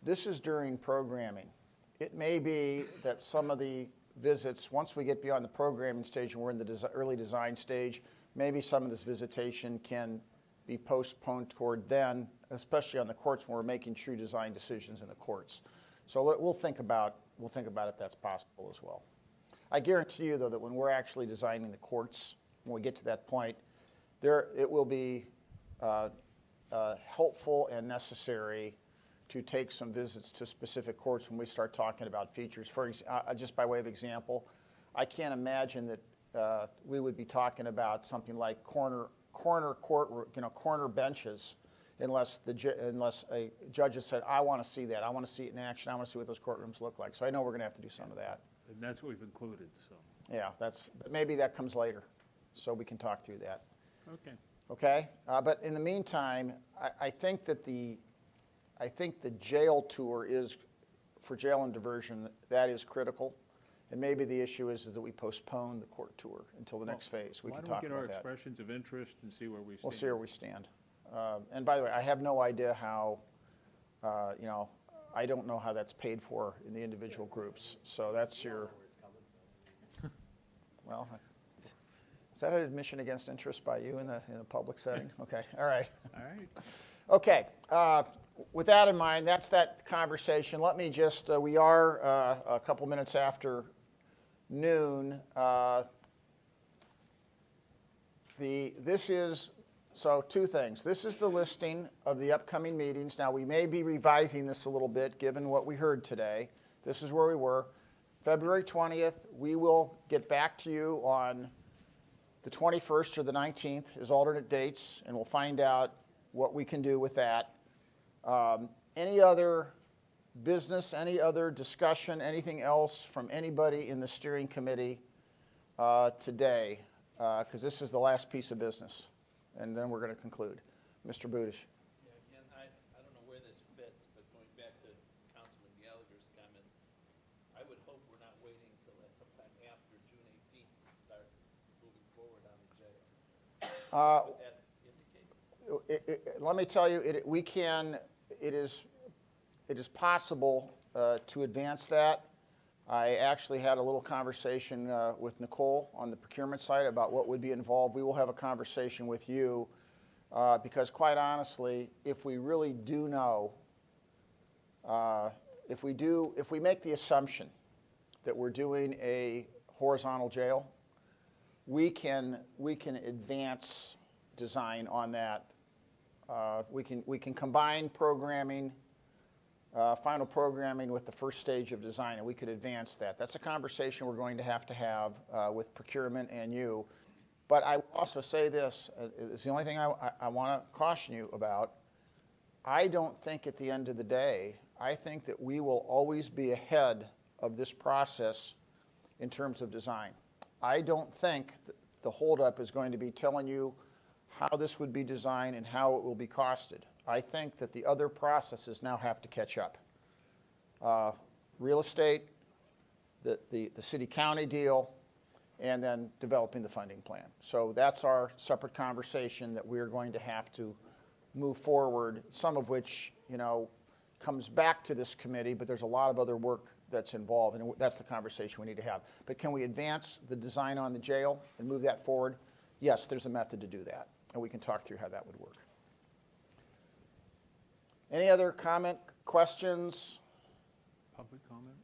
A: This is during programming. It may be that some of the visits, once we get beyond the programming stage and we're in the early design stage, maybe some of this visitation can be postponed toward then, especially on the courts when we're making true design decisions in the courts. So we'll think about if that's possible as well. I guarantee you, though, that when we're actually designing the courts, when we get to that point, it will be helpful and necessary to take some visits to specific courts when we start talking about features. Just by way of example, I can't imagine that we would be talking about something like corner courtroom, corner benches, unless a judge has said, I want to see that. I want to see it in action. I want to see what those courtrooms look like. So I know we're going to have to do some of that.
C: And that's what we've included, so.
A: Yeah, but maybe that comes later, so we can talk through that.
C: Okay.
A: Okay? But in the meantime, I think the jail tour is, for jail and diversion, that is critical. And maybe the issue is that we postpone the court tour until the next phase. We can talk about that.
C: Why don't we get our expressions of interest and see where we stand?
A: We'll see where we stand. And by the way, I have no idea how, I don't know how that's paid for in the individual groups. So that's your, Well, is that an admission against interest by you in a public setting? Okay, all right.
C: All right.
A: Okay, with that in mind, that's that conversation. Let me just, we are a couple minutes after noon. So two things. This is the listing of the upcoming meetings. Now, we may be revising this a little bit given what we heard today. This is where we were. February 20th, we will get back to you on the 21st or the 19th as alternate dates, and we'll find out what we can do with that. Any other business, any other discussion, anything else from anybody in the steering committee today? Because this is the last piece of business, and then we're going to conclude. Mr. Budish.
M: Yeah, again, I don't know where this fits, but going back to Councilman Gallagher's comments, I would hope we're not waiting until sometime after June 18th to start moving forward on the jail. What that indicates?
A: Let me tell you, it is possible to advance that. I actually had a little conversation with Nicole on the procurement side about what would be involved. We will have a conversation with you because, quite honestly, if we really do know, if we make the assumption that we're doing a horizontal jail, we can advance design on that. We can combine programming, final programming with the first stage of design, and we could advance that. That's a conversation we're going to have with procurement and you. But I will also say this, it's the only thing I want to caution you about. I don't think at the end of the day, I think that we will always be ahead of this process in terms of design. I don't think the holdup is going to be telling you how this would be designed and how it will be costed. I think that the other processes now have to catch up. Real estate, the city-county deal, and then developing the funding plan. So that's our separate conversation that we're going to have to move forward, some of which, comes back to this committee, but there's a lot of other work that's involved, and that's the conversation we need to have. But can we advance the design on the jail and move that forward? Yes, there's a method to do that, and we can talk through how that would work. Any other comment, questions?
C: Public comment?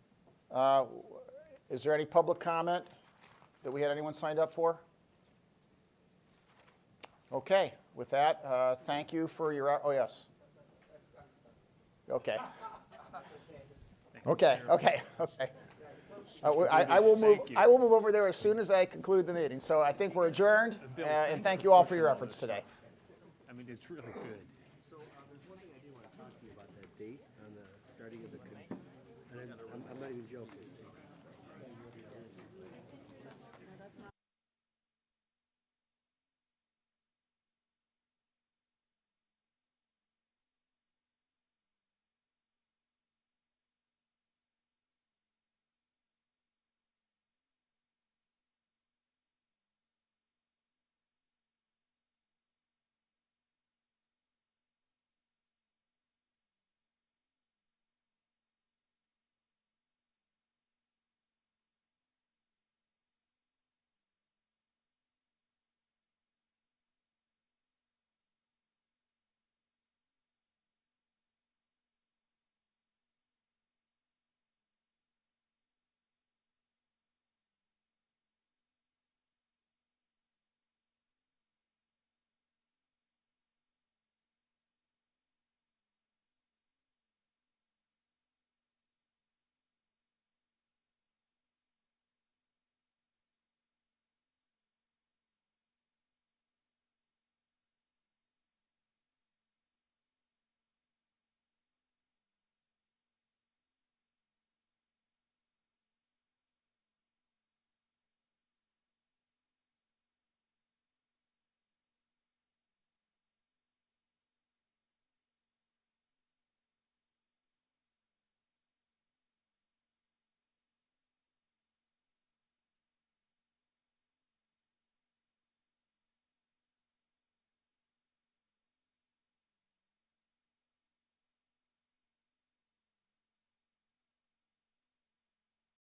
A: Is there any public comment that we had anyone signed up for? Okay, with that, thank you for your, oh yes. Okay. Okay. I will move over there as soon as I conclude the meeting. So I think we're adjourned, and thank you all for your efforts today.
C: I mean, it's really good.
G: So there's one thing I do want to talk to you about, that date on the starting of the, and I'm not even joking.